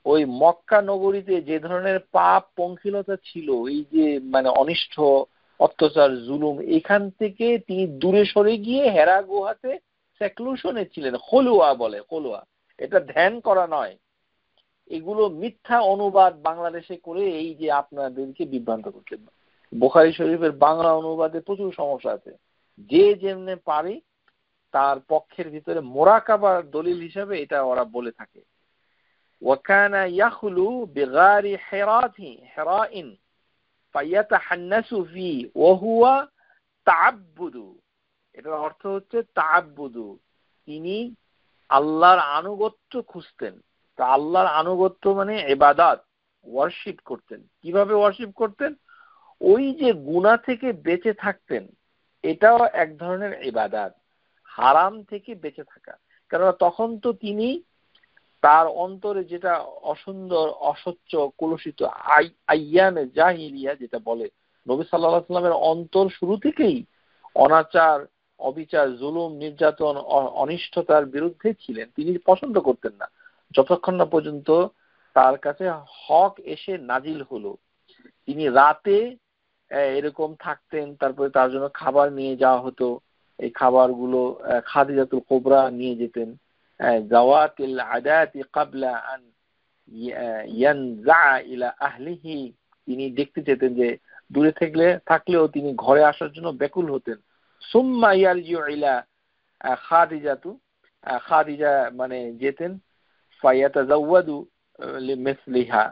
ওই মক্কা নগরীতে যে ধরনের পাপ পঙ্কিলতা ছিল, এই যে মানে অনিষ্ঠ অত্যাচার জুলুম, এখান থেকে তিনি দূরে সরে গিয়ে হেরা গুহাতে সেক্লুশনে ছিলেন। খলুয়া বলে, খলুয়া, এটা ধ্যান করা নয়। এগুলো মিথ্যা অনুবাদ বাংলাদেশে করে এই যে আপনাদেরকে বিভ্রান্ত করছেন। বুখারী শরীফের বাংলা অনুবাদে প্রচুর সমস্যা আছে। যে যেমনে পারে তার পক্ষের ভিতরে মোরাকাবার দলিল হিসাবে এটা ওরা বলে থাকে। ওয়াকানা ইয়াখলু বিগারি হিরাইন ফায়াতাহান্নাসু ফি ওয়া হুয়া তাআব্বুদু, এটার অর্থ হচ্ছে তাআব্বুদু, তিনি আল্লাহর আনুগত্য খুঁজতেন। তা আল্লাহর আনুগত্য মানে ইবাদত, ওয়ার্শিপ করতেন। কিভাবে ওয়ার্শিপ করতেন? ওই যে গুনাহ থেকে বেঁচে থাকতেন, এটাও এক ধরনের ইবাদত, হারাম থেকে বেঁচে থাকা। কারণ তখন তো তিনি তার অন্তরে যেটা অসুন্দর, অস্বচ্ছ, কলুষিত আইয়ামে জাহিলিয়া যেটা বলে, নবী সাল্লাল্লাহু আলাইহি ওয়াসাল্লামের অন্তর শুরু থেকেই অনাচার, অবিচার, জুলুম, নির্যাতন, অনিষ্টতার বিরুদ্ধে ছিলেন। তিনি পছন্দ করতেন না যতক্ষণ না পর্যন্ত তার কাছে হক এসে নাজিল হলো। তিনি রাতে এরকম থাকতেন, তারপরে তার জন্য খাবার নিয়ে যাওয়া হতো। এই খাবারগুলো খাদিজাতুল কুবরা নিয়ে যেতেন। জাওয়াতিল আদাতি ক্বাবলা আন ইয়ানজা ইলা আহলিহি, তিনি দেখতে যেতেন যে দূরে থাকলেও তিনি ঘরে আসার জন্য ব্যাকুল হতেন। সুম্মা ইয়ারজিউ ইলা খাদিজা মানে যেতেন, ফায়াতাজাওয়াদু লিমিসলিহা।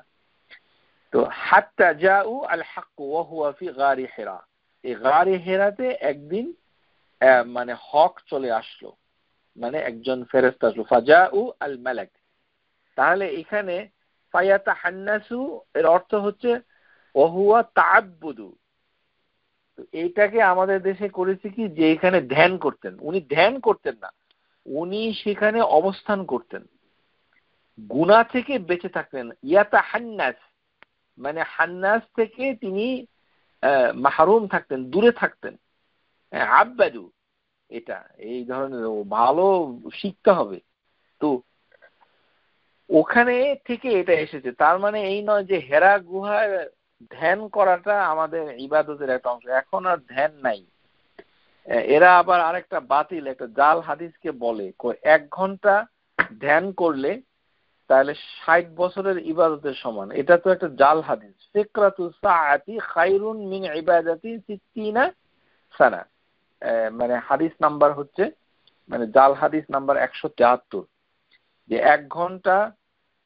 তো হাত্তা জাউ আল হক ওয়া হুয়া ফি গারি হিরা, এই গারি হিরাতে একদিন মানে হক চলে আসলো, মানে একজন ফেরেশতা আসলো, ফাজাউ আল মালাক। তাহলে এখানে ফায়াতাহান্নাসু এর অর্থ হচ্ছে ওয়া হুয়া তাআব্বুদু। তো এইটাকে আমাদের দেশে করেছে কি, যে এখানে ধ্যান করতেন। উনি ধ্যান করতেন না, উনি সেখানে অবস্থান করতেন, গুনাহ থেকে বেঁচে থাকতেন। ইয়াতাহান্নাস মানে হান্নাস থেকে তিনি মাহরুম থাকতেন, দূরে থাকতেন। আব্বাদু, এটা এই ধরনের ভালো শিখতে হবে। তো ওখানে থেকে এটা এসেছে। তার মানে এই নয় যে হেরা গুহায় ধ্যান করাটা আমাদের ইবাদতের একটা অংশ। এখন আর ধ্যান নাই। এরা আবার আরেকটা বাতিল, একটা জাল হাদিসকে বলে 1 ঘন্টা ধ্যান করলে তাহলে 60 বছরের ইবাদতের সমান। এটা তো একটা জাল হাদিস। ফিকরাতু সাআতি খায়রুন মিন ইবাদাতি 60 সানা, মানে হাদিস নাম্বার হচ্ছে, মানে জাল হাদিস নাম্বার 173, যে 1 ঘন্টা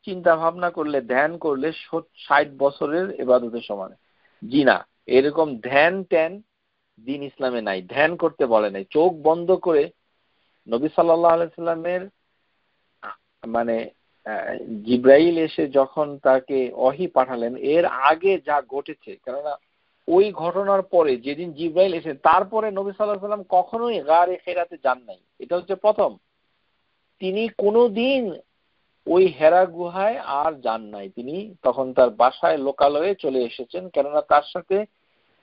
চিন্তা ভাবনা করলে, ধ্যান করলে 60 বছরের ইবাদতের সমান। জি না, এরকম ধ্যান দিন ইসলামে নাই। ধ্যান করতে বলে নাই। চোখ বন্ধ করে নবী সাল্লাল্লাহু আলাইহি সাল্লামের মানে জিব্রাইল এসে যখন তাকে ওহী পাঠালেন, এর আগে যা ঘটেছে, কেননা ওই ঘটনার পরে যেদিন জিব্রাইল এসে তারপরে নবী সাল্লাল্লাহু আলাইহি ওয়াসাল্লাম কখনোই গারে হেরাতে যান নাই। এটা হচ্ছে প্রথম। তিনি কোনোদিন ওই হেরা গুহায় আর যান নাই। তিনি তখন তার বাসায় লোকালয়ে চলে এসেছেন, কেননা তার সাথে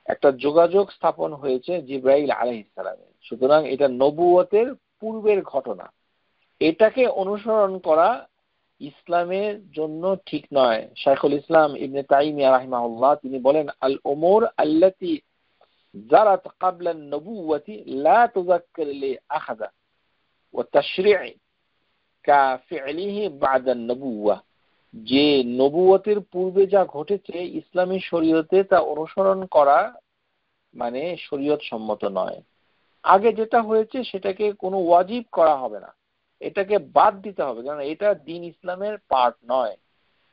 একটা যোগাযোগ স্থাপন হয়েছে জিব্রাইল আলাইহিস সালামের। সুতরাং এটা নবুয়তের পূর্বের ঘটনা। এটাকে অনুসরণ করা ইসলামের জন্য ঠিক নয়। শাইখুল ইসলাম ইবনে তাইমিয়া রাহিমাহুল্লাহ তিনি বলেন, আল উমুর আল্লাতি জারাত ক্বাবলা আন-নবুওয়াতি লা তুযাক্কার লি আহাদা ওয়া তাশরী'i কা ফি'লিহি বা'দা আন-নবুওয়া। যে নবুয়তের পূর্বে যা ঘটেছে ইসলামী শরীয়তে তা অনুসরণ করা মানে শরীয়ত সম্মত নয়। আগে যেটা হয়েছে সেটাকে কোনো ওয়াজিব করা হবে না, এটাকে বাদ দিতে হবে, কারণ এটা দ্বীন ইসলামের পার্ট নয়।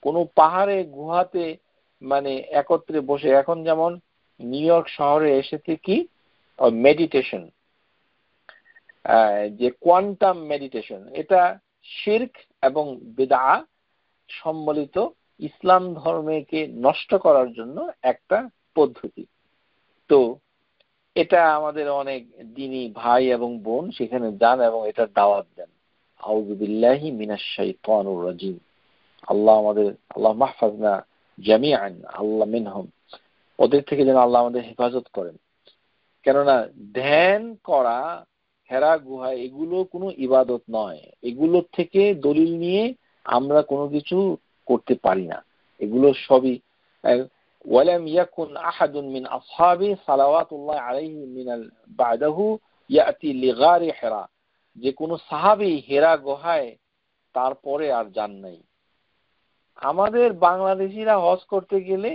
কোনো পাহাড়ে গুহাতে মানে একত্রে বসে, এখন যেমন নিউ ইয়র্ক শহরে এসেছে কি মেডিটেশন, যে কোয়ান্টাম মেডিটেশন, এটা শিরক এবং বিদআ সম্বলিত ইসলাম ধর্মকে নষ্ট করার জন্য একটা পদ্ধতি। তো এটা আমাদের অনেক দ্বীনী ভাই এবং বোন সেখানে যান এবং এটা দাওয়াত দেন। আউযু বিল্লাহি মিনাশ শাইতানির রাজিম। আল্লাহ মাহফাজনা জামিআন, আল্লাহ মিনহুম, ওদের থেকে যেন আল্লাহ আমাদের হেফাজত করেন। কেননা ধ্যান করা, হেরা গুহা, এগুলো কোনো ইবাদত নয়। এগুলোর থেকে দলিল নিয়ে আমরা কোনো কিছু করতে পারি না। এগুলো সবই ওয়ালাম ইয়াকুন আহাদুন মিন আসহাবি সালাওয়াতুল্লাহ আলাইহি মিনাল বাদাহু ইয়াতি লিগারি হিরা, যে কোনো সাহাবী হেরা গুহায় তারপরে আর যান নাই। আমাদের বাংলাদেশিরা হজ করতে গেলে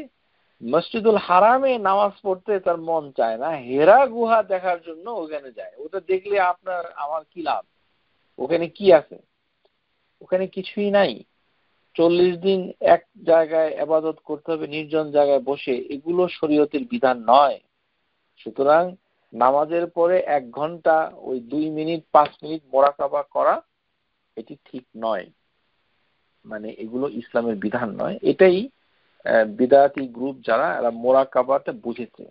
মসজিদুল হারামে নামাজ পড়তে তার মন চায় না, হেরা গুহা দেখার জন্য ওখানে যায়। ওটা দেখলে আপনার আমার কি লাভ? ওখানে কি আছে? ওখানে কিছুই নাই। 40 দিন এক জায়গায় ইবাদত করতে হবে নির্জন জায়গায় বসে, এগুলো শরীয়তের বিধান নয়। সুতরাং নামাজের পরে 1 ঘন্টা ওই 2 মিনিট 5 মিনিট মুরাকাবা করা এটি ঠিক নয়, মানে এগুলো ইসলামের বিধান নয়। এটাই বিদআতি গ্রুপ যারা, এরা মুরাকাবাটা বুঝেছে।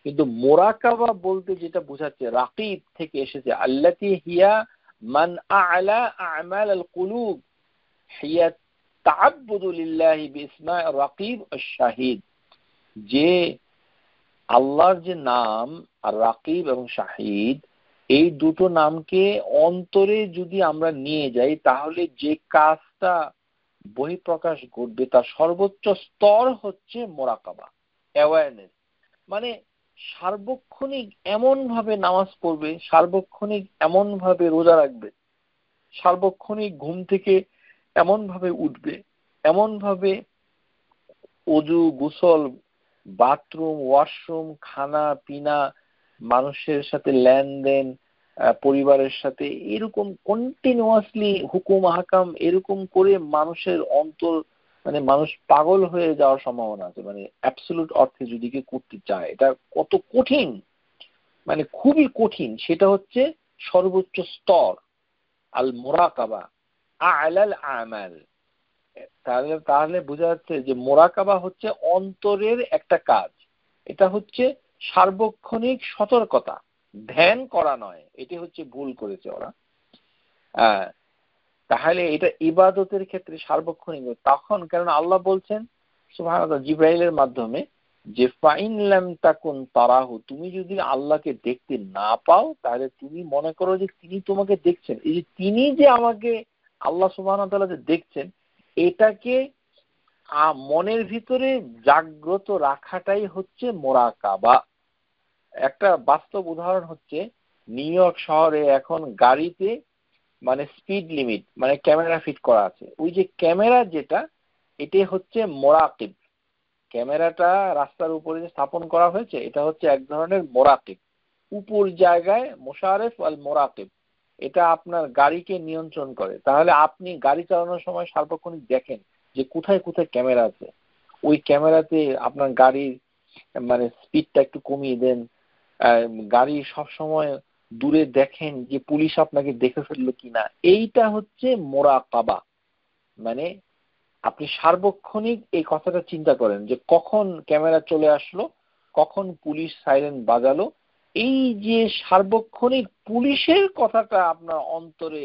কিন্তু মুরাকাবা বলতে যেটা বোঝাচ্ছে রাকিব থেকে এসেছে, আল্লাতি হিয়া মান আ'লা আ'মাল আল কুলুব হিয়া তাআব্বুদু লিল্লাহি বিসমা রাকিব আশ-শাহিদ। যে আল্লাহর যে নাম আর রাকিব এবং শাহিদ, এই দুটো নামকে অন্তরে যদি আমরা নিয়ে যাই তাহলে যে কাজটা বহিঃপ্রকাশ ঘটবে তার সর্বোচ্চ স্তর হচ্ছে মুরাকাবা, অ্যাওয়ারনেস। মানে সার্বক্ষণিক এমন ভাবে নামাজ পড়বে, সার্বক্ষণিক এমন ভাবে রোজা রাখবে, সার্বক্ষণিক ঘুম থেকে এমন ভাবে উঠবে, এমন ভাবে ওযু, গোসল, বাথরুম, ওয়াশরুম, খানা পিনা, মানুষের সাথে লেনদেন, পরিবারের সাথে এরকম কন্টিনিউয়াসলি হুকুম আহকাম এরকম করে মানুষের অন্তর, মানে মানুষ পাগল হয়ে যাওয়ার সম্ভাবনা আছে। মানে অ্যাবসলিউট অর্থে যদি কেউ করতে চায়, এটা কত কঠিন, মানে খুবই কঠিন। সেটা হচ্ছে সর্বোচ্চ স্তর, আল মুরাকাবা আ'লাল আমাল। তাহলে বোঝা যাচ্ছে যে মুরাকাবা হচ্ছে অন্তরের একটা কাজ, এটা হচ্ছে সার্বক্ষণিক সতর্কতা, ধ্যান করা নয়। এটি হচ্ছে ভুল করেছে ওরা। তাহলে এটা ইবাদতের ক্ষেত্রে সার্বক্ষণিক। তখন কারণ আল্লাহ বলছেন সুবহানাল্লাহ জিবরাইলের মাধ্যমে যে ফাইন লাম তাকুন তারাহু, তুমি যদি আল্লাহকে দেখতে না পাও তাহলে তুমি মনে করো যে তিনি তোমাকে দেখছেন। এই যে তিনি যে আমাকে আল্লাহ সুবহানাহু ওয়া তাআলা যে দেখছেন, এটাকে মনের ভিতরে জাগ্রত রাখাটাই হচ্ছে মুরাকাবা। একটা বাস্তব উদাহরণ হচ্ছে নিউ ইয়র্ক শহরে এখন গাড়িতে মানে স্পিড লিমিট, মানে ক্যামেরা ফিট করা আছে। ওই যে ক্যামেরা যেটা, এটাই হচ্ছে মুরাকিব। ক্যামেরাটা রাস্তার উপরে যে স্থাপন করা হয়েছে, এটা হচ্ছে এক ধরনের মুরাকিব, উপর জায়গায় মুশারিফ আল মুরাকিব। এটা আপনার গাড়িকে নিয়ন্ত্রণ করে। তাহলে আপনি গাড়ি চালানোর সময় সার্বক্ষণিক দেখেন যে কোথায় কোথায় ক্যামেরা আছে। ওই ক্যামেরাতে আপনার গাড়ির মানে স্পিডটা একটু কমিয়ে দেন, গাড়ি সব সময় দূরে দেখেন যে পুলিশ আপনাকে দেখে ফেললো কিনা। এইটা হচ্ছে মুরাকাবা। মানে আপনি সার্বক্ষণিক এই কথাটা চিন্তা করেন যে কখন ক্যামেরা চলে আসলো, কখন পুলিশ সাইরেন বাজালো। এই যে সার্বক্ষণিক পুলিশের কথাটা আপনার অন্তরে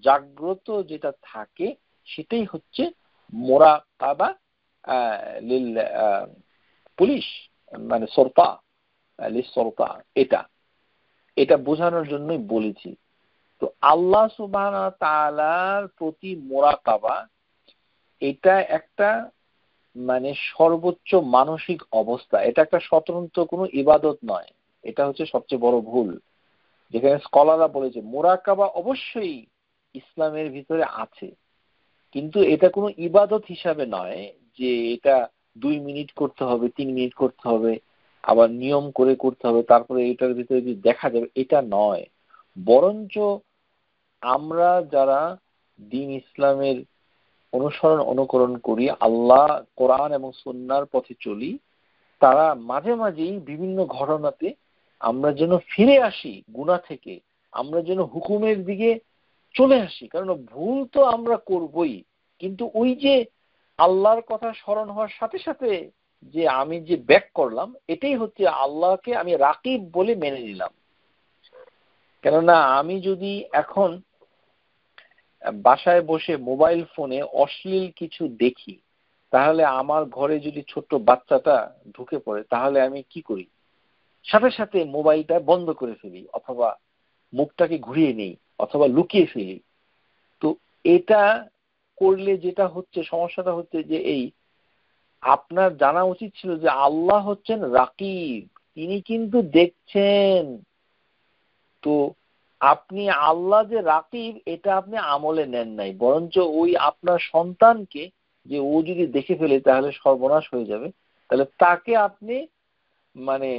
জাগ্রত যেটা থাকে, সেটাই হচ্ছে মোরাকাবা লিল পুলিশ, মানে সরতা লিসরতা। এটা বোঝানোর জন্যই বলেছি। তো আল্লাহ সুবহানাহু ওয়া তাআলার প্রতি মোরাকাবা এটা একটা মানে সর্বোচ্চ মানসিক অবস্থা, এটা একটা স্বতন্ত্র কোনো ইবাদত নয়। এটা হচ্ছে সবচেয়ে বড় ভুল। যেখানে স্কলাররা বলেছে মোরাকাবা অবশ্যই ইসলামের ভিতরে আছে, কিন্তু এটা কোনো ইবাদত হিসাবে নয় যে এটা 2 মিনিট করতে হবে, 3 মিনিট করতে হবে, আবার নিয়ম করে করতে হবে, তারপরে এটার ভিতরে যে দেখা যাবে, এটা নয়। বরঞ্চ আমরা যারা দ্বীন ইসলামের অনুকরণ করি, আল্লাহ কোরআন এবং সুন্নাহর পথে চলি, তারা মাঝে মাঝেই বিভিন্ন ঘটনাতে আমরা যেন ফিরে আসি গুনাহ থেকে, আমরা যেন হুকুমের দিকে চলে আসি। কারণ ভুল তো আমরা করবই, কিন্তু ওই যে আল্লাহর কথা স্মরণ হওয়ার সাথে সাথে যে আমি যে ব্যাক করলাম, এটাই হচ্ছে আল্লাহকে আমি রাকিব বলে মেনে নিলাম। কেননা আমি যদি এখন বাসায় বসে মোবাইল ফোনে অশ্লীল কিছু দেখি, তাহলে আমার ঘরে যদি ছোট্ট বাচ্চাটা ঢুকে পড়ে, তাহলে আমি কি করি? সাথে সাথে মোবাইলটা বন্ধ করে ফেলি, অথবা মুখটাকে ঘুরিয়ে নেই, অথবা লুকিয়ে ফেলি। তো এটা করলে যেটা হচ্ছে, সমস্যাটা হচ্ছে যে এই আপনার জানা উচিত ছিল যে আল্লাহ হচ্ছেন রাকিব, তিনি কিন্তু দেখছেন। তো আপনি আল্লাহ যে রাকিব এটা আপনি আমলে নেন নাই, বরঞ্চ ওই আপনার সন্তানকে যে ও যদি দেখে ফেলে তাহলে সর্বনাশ হয়ে যাবে, তাহলে তাকে আপনি মানে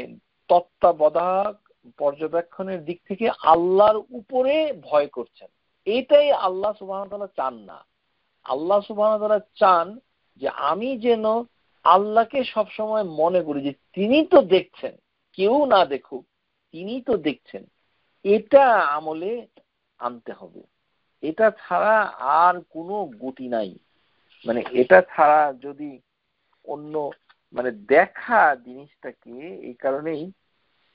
তত্ত্বাবধায়ক পর্যবেক্ষণের দিক থেকে আল্লাহর উপরে ভয় করছেন। এটাই আল্লাহ সুবহানাহু ওয়া তাআলা চান না। আল্লাহ সুবহানাহু ওয়া তাআলা চান যে আমি যেন আল্লাহকে সবসময় মনে করি যে তিনি তো দেখছেন, কেউ না দেখুক, তিনি তো দেখছেন। এটা আমলে আনতে হবে। এটা ছাড়া আর কোনো গতি নাই। মানে এটা ছাড়া যদি অন্য মানে দেখা জিনিসটাকে, এই কারণেই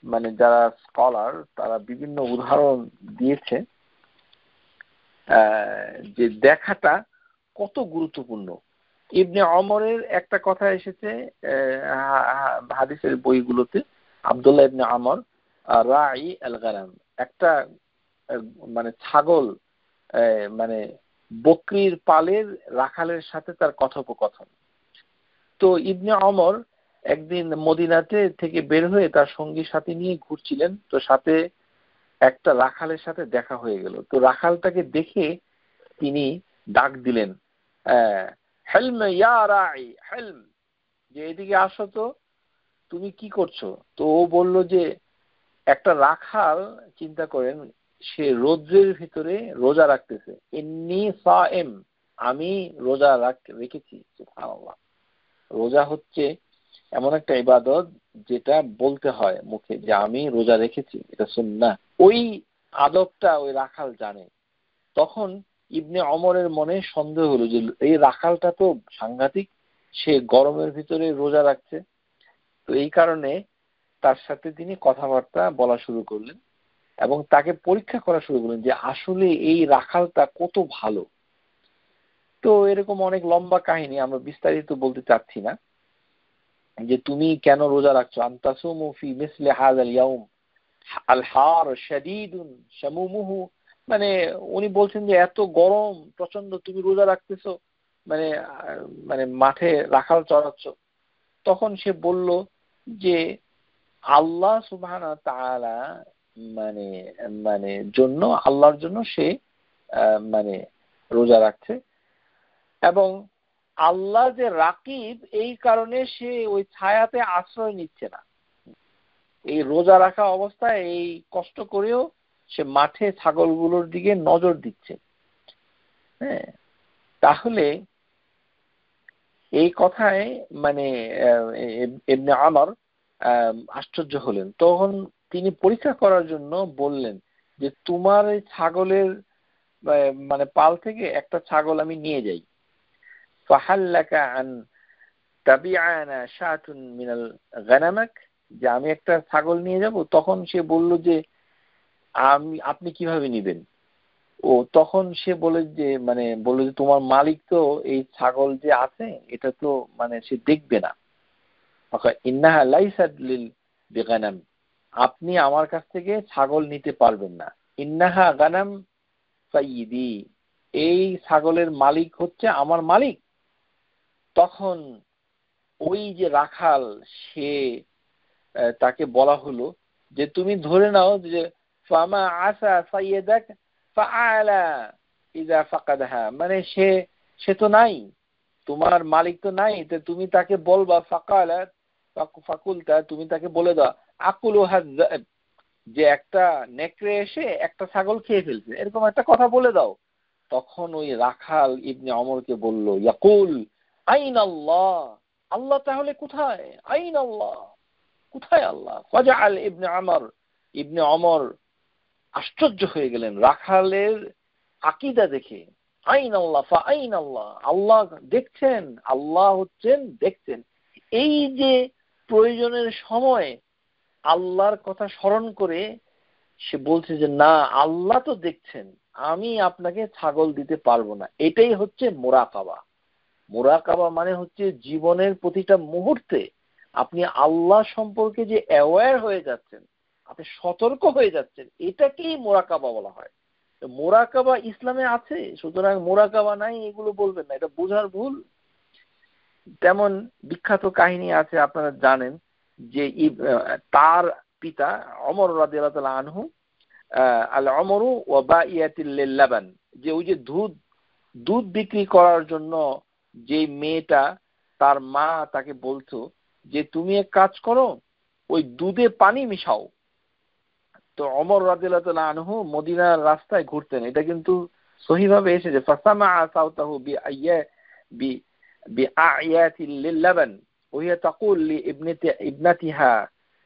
মানে যারা স্কলার তারা বিভিন্ন উদাহরণ দিয়েছে যে দেখাটা কত গুরুত্বপূর্ণ। ইবনে ওমরের একটা কথা এসেছে হাদিসের বইগুলোতে, আব্দুল্লাহ ইবনে ওমর রাই আল গানাম, একটা মানে ছাগল মানে বকরির পালের রাখালের সাথে তার কথোপকথন। তো ইবনে ওমর একদিন মদিনাতে থেকে বের হয়ে তার সঙ্গী সাথী নিয়ে ঘুরছিলেন। তো সাথে একটা রাখালের সাথে দেখা হয়ে গেল। তো রাখালটাকে দেখে তিনি ডাক দিলেন, হেলম ইয়া রাই হেলম, যে এদিকে আসো তো, তুমি কি করছো? তো ও বলল যে একটা রাখাল, চিন্তা করেন, সে রৌদ্রের ভিতরে রোজা রাখতেছে, ইন্নী সায়েম, আমি রোজা রেখেছি। সুবহানাল্লাহ। রোজা হচ্ছে এমন একটা ইবাদত যেটা বলতে হয় মুখে যে আমি রোজা রেখেছি, এটা সুন্নাহ। ওই আদবটা ওই রাখাল জানে। তখন ইবনে ওমরের মনে সন্দেহ হলো যে এই রাখালটা তো সাংঘাতিক, সে গরমের ভিতরে রোজা রাখছে। তো এই কারণে তার সাথে তিনি কথাবার্তা বলা শুরু করলেন এবং তাকে পরীক্ষা করা শুরু করলেন যে আসলে এই রাখালটা কত ভালো। তো এরকম অনেক লম্বা কাহিনী, আমরা বিস্তারিত বলতে চাচ্ছি না। যে তুমি কেন রোজা রাখছো? আনতাসুমু ফি মিসলি হাযাল ইয়াউম আল হার শাদীদুন শামুমুহু, মানে উনি বলছেন যে এত গরম প্রচন্ড, তুমি রোজা রাখতেছো, মানে মানে মাঠে রাখাল চড়াচ্ছ। তখন সে বলল যে আল্লাহ সুবহানাহু ওয়া তাআলা মানে মানে জন্য, আল্লাহর জন্য সে মানে রোজা রাখছে, এবং আল্লাহ যে রাকিব এই কারণে সে ওই ছায়াতে আশ্রয় নিচ্ছে না। এই রোজা রাখা অবস্থায় এই কষ্ট করেও সে মাঠে ছাগলগুলোর দিকে নজর দিচ্ছে। হ্যাঁ, তাহলে এই কথায় মানে ইবনে ওমর আশ্চর্য হলেন। তখন তিনি পরীক্ষা করার জন্য বললেন যে তোমার এই ছাগলের মানে পাল থেকে একটা ছাগল আমি নিয়ে যাই, ফাহাল্লাকা আন তাবিআনা শাতুন মিনাল গানামাক, যে আমি একটা ছাগল নিয়ে যাব। তখন সে বলল যে আপনি কিভাবে নেবেন? ও তখন সে বলে যে তোমার মালিক তো এই ছাগল যে আছে এটা তো সে দেখবে না। ইন্নাহা লাইসাত লিল বিগানাম, আপনি আমার কাছ থেকে ছাগল নিতে পারবেন না। ইন্নাহা গানাম সাইয়্যিদি, এই ছাগলের মালিক হচ্ছে আমার মালিক। তখন ওই যে রাখাল, সে তাকে বলা হলো যে তুমি ধরে নাও যে ফামা আসা সাইয়্যিদাক ফাআলা ইযা ফাকাদাহা, সে তো নাই, তোমার মালিক তো নাই, তো তুমি তাকে বলবা ফাকালা ফাকুলতা, তুমি তাকে বলে দাও আকুলুহা যাব, যে একটা নেকড়ে এসে একটা ছাগল খেয়ে ফেলছে, এরকম একটা কথা বলে দাও। তখন ওই রাখাল ইবনে ওমরকে বলল ইয়াকুল আইনাল্লাহ, আল্লাহ তাহলে কোথায়? আইনাল্লাহ, কোথায় আল্লাহ? ফাজআল ইবনে ওমর আশ্চর্য হয়ে গেলেন রাখালের আকীদা দেখে। আইনাল্লাহ ফা আইনাল্লাহ, আল্লাহ দেখছেন, আল্লাহ হচ্ছেন দেখছেন। এই যে প্রয়োজনের সময় আল্লাহর কথা স্মরণ করে সে বলছে যে না, আল্লাহ তো দেখছেন, আমি আপনাকে ছাগল দিতে পারবো না। এটাই হচ্ছে মুরাকাবা। মুরাকাবা হচ্ছে জীবনের প্রতিটা মুহূর্তে আপনি আল্লাহ সম্পর্কে যে অ্যাওয়্যার হয়ে যাচ্ছেন, আপনি সতর্ক হয়ে যাচ্ছেন, এটাকেই মুরাকাবা বলা হয়। মুরাকাবা ইসলামে আছে, সুতরাং মুরাকাবা নাই এগুলো বলবেন না, এটা বোঝার ভুল। তেমন বিখ্যাত কাহিনী আছে, আপনারা জানেন যে তার পিতা ওমর রাদিয়াল্লাহু তাআলা আনহু, আল ওমরু ওয়া বাইয়াতিল লাবান, যে ওই যে দুধ বিক্রি করার জন্য যে মেয়েটা, তার মা তাকে বলতো যে তুমি এক কাজ করো, ওই দুধে পানি মিশাও। তো ওমর রাদিয়াল্লাহু তাআলা আনহু মদিনার রাস্তায় ঘুরতেন, এটা কিন্তু সহিভাবে এসেছে ফাসামা সাউতাহু বিআয়াতিল লাবান ওয়া হিয়া তাকুল লি ইবনাতিহা,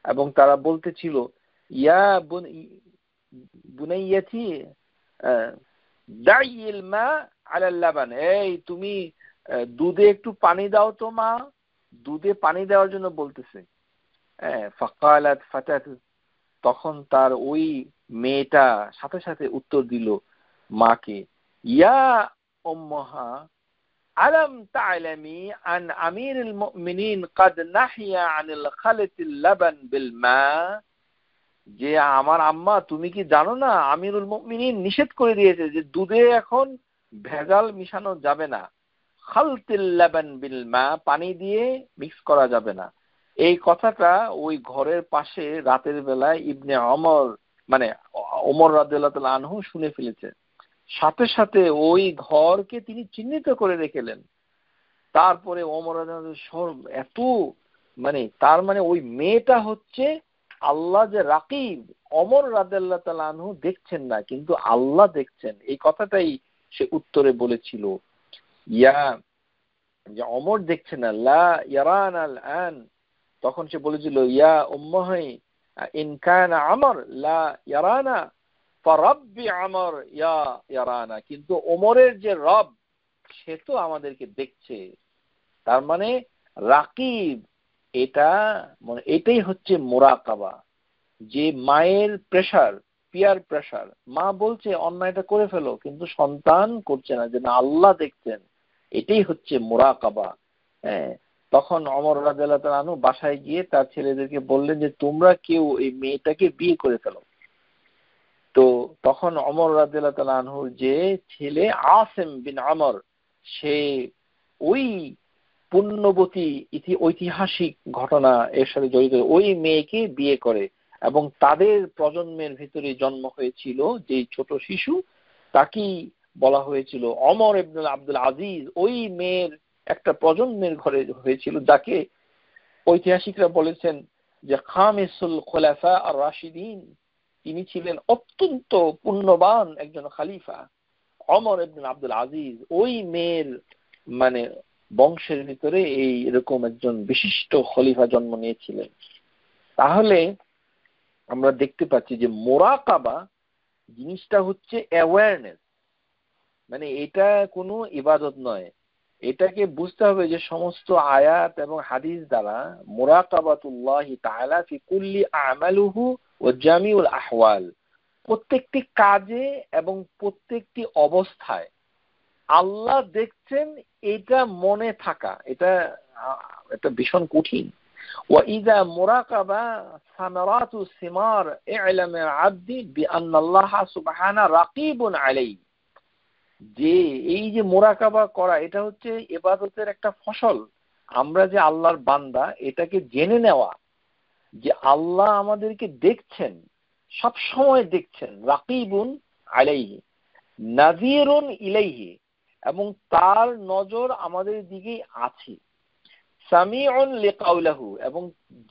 এবং তারা বলতেছিল ইয়া বুনাইয়াতি দাইল মা আলা লাবান, এই তুমি দুধে একটু পানি দাও তো মা, দুধে পানি দেওয়ার জন্য বলতেছে। ফাকালাত ফাতাত, তখন তার ওই মেয়েটা সাথে সাথে উত্তর দিল মাকে, ইয়া উম্মাহা আলাম তা'লামি আন আমিরুল মুমিনিন ক্বাদ নাহিয়া আনিল খালাতিল লাবান বিল মা, যে আমার আম্মা তুমি কি জানো না আমিরুল মুমিনিন নিষেধ করে দিয়েছে যে দুধে এখন ভেজাল মিশানো যাবে না, খালতিল লাবান বিল মা, পানি দিয়ে মিক্স করা যাবে না। এই কথাটা ওই ঘরের পাশে রাতের বেলায় ইবনে ওমর ওমর রাদিয়াল্লাহু তাআলা আনহু শুনে ফেলেছে। সাথে সাথে ওই ঘরকে তিনি চিহ্নিত করে রেখেলেন। তারপরে ওমর রাদিয়াল্লাহু এত তার ওই মেয়েটা হচ্ছে আল্লাহ যে রাকিব, ওমর রাদিয়াল্লাহু তাআলা আনহু দেখছেন না কিন্তু আল্লাহ দেখছেন, এই কথাটাই সে উত্তরে বলেছিল। যে ওমর দেখছে না, লা ইয়ারানা আল-আন, তখন সে বলেছিল ইয়া উম্মাহি ইন কানা আমর লা ইয়ারানা ফারাব্বি আমর ইয়া ইয়ারানা, কিন্তু ওমরের যে রব সে তো আমাদেরকে দেখছে। তার রাকিব, এটাই হচ্ছে মুরাকাবা। যে মায়ের প্রেসার, পিয়ার প্রেসার, মা বলছে অন্যায়টা করে ফেলো কিন্তু সন্তান করছে না, যে না আল্লাহ দেখছেন, এটাই হচ্ছে মুরাকাবা। তখন ওমর রাদিয়াল্লাহু তাআলা আনহু বাসায় গিয়ে তার ছেলেদেরকে বললেন যে তোমরা কেউ এই মেয়েটাকে বিয়ে করে ফেলো। তো তখন ওমর রাদিয়াল্লাহু তাআলা আনহুর যে ছেলে আসিম বিন আমর, সে ওই পুণ্যবতী ঐতিহাসিক ঘটনা এর সাথে জড়িত ওই মেয়েকে বিয়ে করে, এবং তাদের প্রজন্মের ভিতরে জন্ম হয়েছিল যে ছোট শিশু, তাকেই বলা হয়েছিল ওমর ইবনে আব্দুল আজিজ। ওই মেয়ের একটা প্রজন্মের ঘরে হয়েছিল, যাকে ঐতিহাসিকরা বলেছেন যে খামিসুল খুলাফা আর রাশিদিন, তিনি ছিলেন অত্যন্ত পুণ্যবান একজন খলিফা। ওমর ইবনে আব্দুল আজিজ ওই মেয়ের বংশের ভিতরে এই এরকম একজন বিশিষ্ট খলিফা জন্ম নিয়েছিলেন। তাহলে আমরা দেখতে পাচ্ছি যে মুরাকাবা জিনিসটা হচ্ছে অ্যাওয়ারনেস, এটা কোনো ইবাদত নয়। এটাকে বুঝতে হবে যে সমস্ত আয়াত এবং হাদিস দ্বারা মুরাকাবাতুল্লাহি তাআলা ফি কুল্লি আমালুহু ওয়া জামিউল আহওয়াল, প্রত্যেকটি কাজে এবং প্রত্যেকটি অবস্থায় আল্লাহ দেখছেন, এটা মনে থাকা, এটা ভীষণ কঠিন। ওয়াইদা মুরাকাবা সামারাতু সিমার ই'লাম আল-আবদি বিআন্নাল্লাহ সুবহানাহু রাকিবুন আলাইহি, যে এই যে মুরাকাবা করা এটা হচ্ছে ইবাদতের একটা ফসল। আমরা যে আল্লাহর বান্দা এটাকে জেনে নেওয়া যে আল্লাহ আমাদেরকে দেখছেন, সব সময় দেখছেন। রাকিবুন আলাইহি নাযিরুন ইলাইহি, এবং তার নজর আমাদের দিকেই আছে। সামিউন লিকাউলিহি, এবং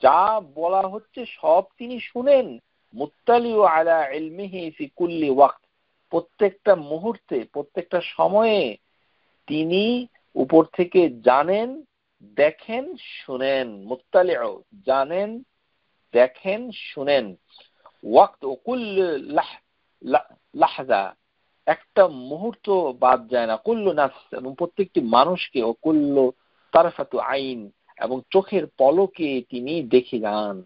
যা বলা হচ্ছে সব তিনি শুনেন। মুত্তালিউ আলা ইলমিহি ফি কুল্লি ওয়াক্ত, প্রত্যেকটা মুহূর্তে প্রত্যেকটা সময়ে তিনি উপর থেকে জানেন, দেখেন, শুনেন। মুত্তালিউ জানেন, দেখেন, শুনেন। ওয়াক্ত ও কুল্লু লাহজা, একটা মুহূর্ত বাদ যায় না। কুল্লু নাফস, এবং প্রত্যেকটি মানুষকে। ও কুল্লু তারফাতু আইন, এবং চোখের পলকে তিনি দেখে যান।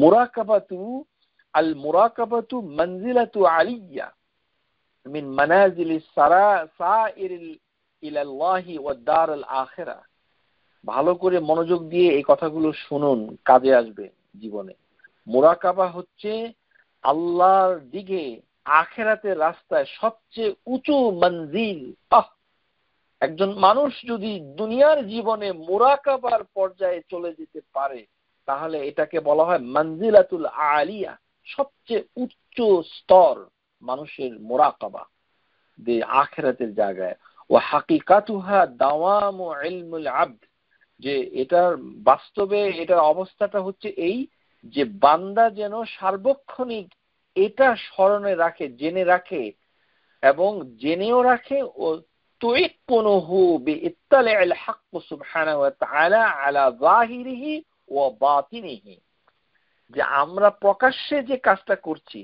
মুরাকাবাতু আল মুরাকাবাতু মানজিলাতু আলিয়া মিন মানাজিলিস সাইরিল ইলাল্লাহি ওয়াদ দারুল আখিরা। ভালো করে মনোযোগ দিয়ে এই কথাগুলো শুনুন, কাজে আসবে জীবনে। মুরাকাবা হচ্ছে আল্লাহর দিকে আখিরাতের রাস্তায় সবচেয়ে উঁচু মঞ্জিল। একজন মানুষ যদি দুনিয়ার জীবনে মুরাকাবার পর্যায়ে চলে যেতে পারে, তাহলে এটাকে বলা হয় মঞ্জিলাতুল আলিয়া, সবচেয়ে উচ্চ স্তর মানুষের মুরাকাবা, যে আখিরাতের জায়গায়। ও হাকিকাতুহা দাওয়ামু ইলমুল আবদ, যে এটার বাস্তবে এটার অবস্থাটা হচ্ছে এই যে বান্দা যেন সার্বক্ষণিক এটা স্মরণে রাখে, জেনে রাখে, এবং জেনেও রাখে। ও তুইকুনুহু বিইত্তালিল হক সুবহানাহু ওয়া তাআলা আলা যাহিরিহি ওয়া বাতিনিহি, যে আমরা প্রকাশ্যে যে কাজটা করছি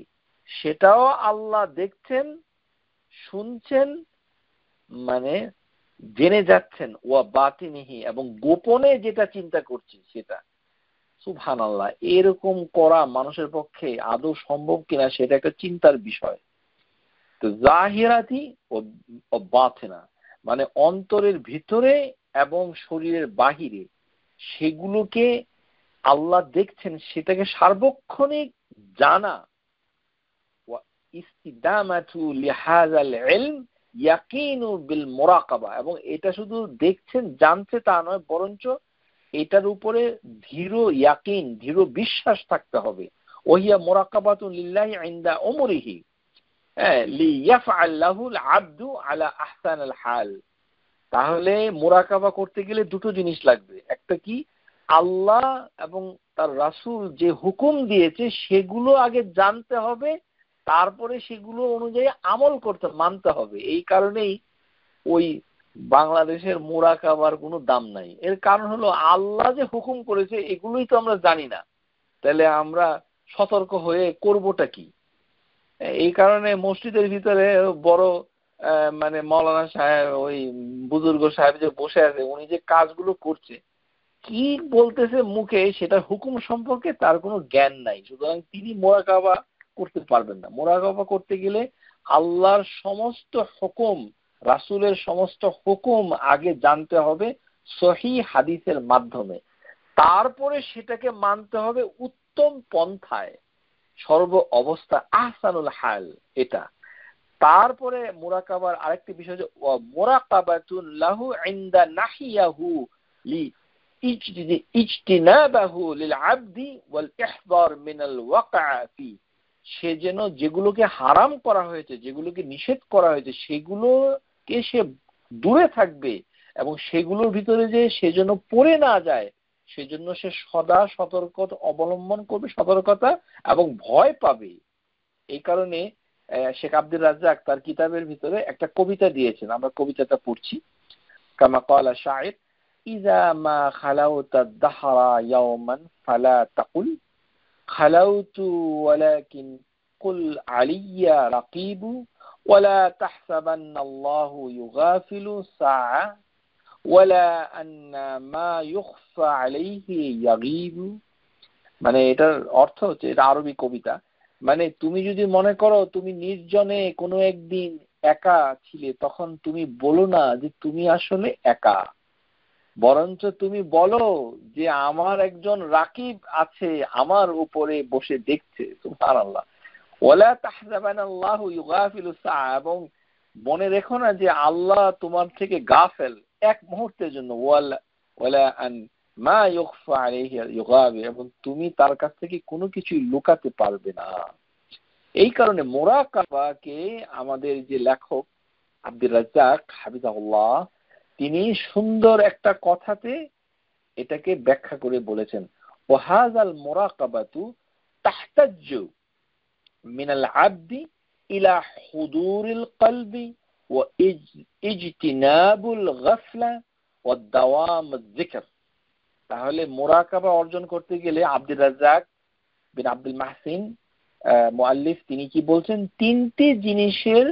সেটাও আল্লাহ দেখছেন, শুনছেন, মানে জেনে যাচ্ছেন। ওয়া বাতিনিহি, এবং গোপনে যেটা চিন্তা করছি সেটা। সুবহানাল্লাহ, এরকম করা মানুষের পক্ষে আদৌ সম্ভব কিনা সেটা একটা চিন্তার বিষয়। তো জাহিরাতি ও বাতিনা, মানে অন্তরের ভিতরে এবং শরীরের বাহিরে, সেগুলোকে আল্লাহ দেখছেন, সেটাকে সার্বক্ষণিক জানা। ওয়া ইস্তিদামাতু লিহাযাল ইলম ইয়াকিনু বিল মুরাকাবা, এবং এটা শুধু দেখছেন জানছে তা নয়, বরঞ্চ এটার উপরে দৃঢ় ইয়াকিন, দৃঢ় বিশ্বাস থাকতে হবে। ওহিয়া মুরাকাবাতু লিল্লাহি ইনদা উমরিহি লিয়াফআল লাহুল আবদু আলা আহসানিল হাল। তাহলে মুরাকাবা করতে গেলে দুটো জিনিস লাগবে। একটা কি, আল্লাহ এবং তার রাসূল যে হুকুম দিয়েছে সেগুলো আগে জানতে হবে, তারপরে সেগুলো অনুযায়ী আমল করতে, মানতে হবে। এই কারণেই ওই বাংলাদেশের মুরাকাবার কোনো দাম নাই। এর কারণ হলো আল্লাহ যে হুকুম করেছে এগুলোই তো আমরা জানি না, তাহলে আমরা সতর্ক হয়ে করবোটা কি? এই কারণে মসজিদের ভিতরে বড় মানে মৌলানা সাহেব, ওই বুজুর্গ সাহেব যে বসে আছে, উনি যে কাজগুলো করছে, কি বলতেছে মুখে, সেটা হুকুম সম্পর্কে তার কোনো জ্ঞান নাই। সুতরাং তিনি মুরাকাবা করতে পারবেন না। মুরাকাবা করতে গেলে আল্লাহর সমস্ত হুকুম, রাসূলের সমস্ত হুকুম আগে জানতে হবে সহিহ হাদিসের মাধ্যমে, তারপরে সেটাকে মানতে হবে উত্তম পন্থায়, সর্ব অবস্থা আহসানুল হাল। এটা তারপরে মুরাকাবার আরেকটি বিষয় যে মুরাকাবাতুন লাহু ইনদা নাহিয়াহু লি ইজতিনাবাহু লিল আবদি ওয়াল ইহদার মিনাল ওয়াকআ ফি, সে যেন যেগুলোকে হারাম করা হয়েছে, যেগুলোকে নিষেধ করা হয়েছে, সেগুলোকে সে দূরে থাকবে, এবং সেগুলোর ভিতরে যে সে যেন পড়ে না যায়, সেজন্য সে সদা সতর্কতা অবলম্বন করবে, সতর্কতা এবং ভয় পাবে। এই কারণে শেখ আব্দুর রাজ্জাক তার কিতাবের ভিতরে একটা কবিতা দিয়েছেন, আমরা কবিতাটা পড়ছি। কামা ক্বালা শাইর, ইযা মা খালাউতা দাহরা ইয়াওমান ফালা তাকুল খালাউতু ওয়ালাকিন কুল আলিয়া রাকিবু ওয়ালা তাহসাবান্নাল্লাহু ইউগাফিলু সাআ ওয়ালা আন্না মা ইউখফা আলাইহি ইয়াগীবু, মানে এটার অর্থ হচ্ছে, এটা আরবি কবিতা, মানে তুমি যদি মনে করো তুমি নির্জনে কোনো একদিন একা ছিলে, তখন তুমি বলো না যে তুমি আসলে একা, বরঞ্চ তুমি বলো যে আমার একজন রাকিব আছে, আমার উপরে বসে দেখছে। সুবহানাল্লাহ। ওয়ালা তাহজাবানাল্লাহু ইউগাফিলু সাআ, এবং মনে রেখো না যে আল্লাহ তোমার থেকে গাফেল এক মুহূর্তের জন্য। ওয়ালা আন মা ইউখফা আলাইহি ইউগাবি, এবং তুমি তার কাছ থেকে কোনো কিছু লুকাতে পারবে না। এই কারণে মুরাকাবাকে আমাদের যে লেখক আব্দুর রাজ্জাক হাফিজাহুল্লাহ, তিনি সুন্দর একটা কথাতে এটাকে ব্যাখ্যা করে বলেছেন, ওয়াহাযাল মুরাকাবাতু তাহতাজ্জু মিনাল আবদি ইলা হুদুরিল কলবি ওয়া ইজতিনাবুল গাফলা ওয়া দাওয়ামুজ যিকর। তাহলে মুরাকাবা অর্জন করতে গেলে আব্দুর রাজ্জাক বিন আব্দুল মাহসিন মুআল্লিফ তিনি কি বলছেন, তিনটি জিনিসের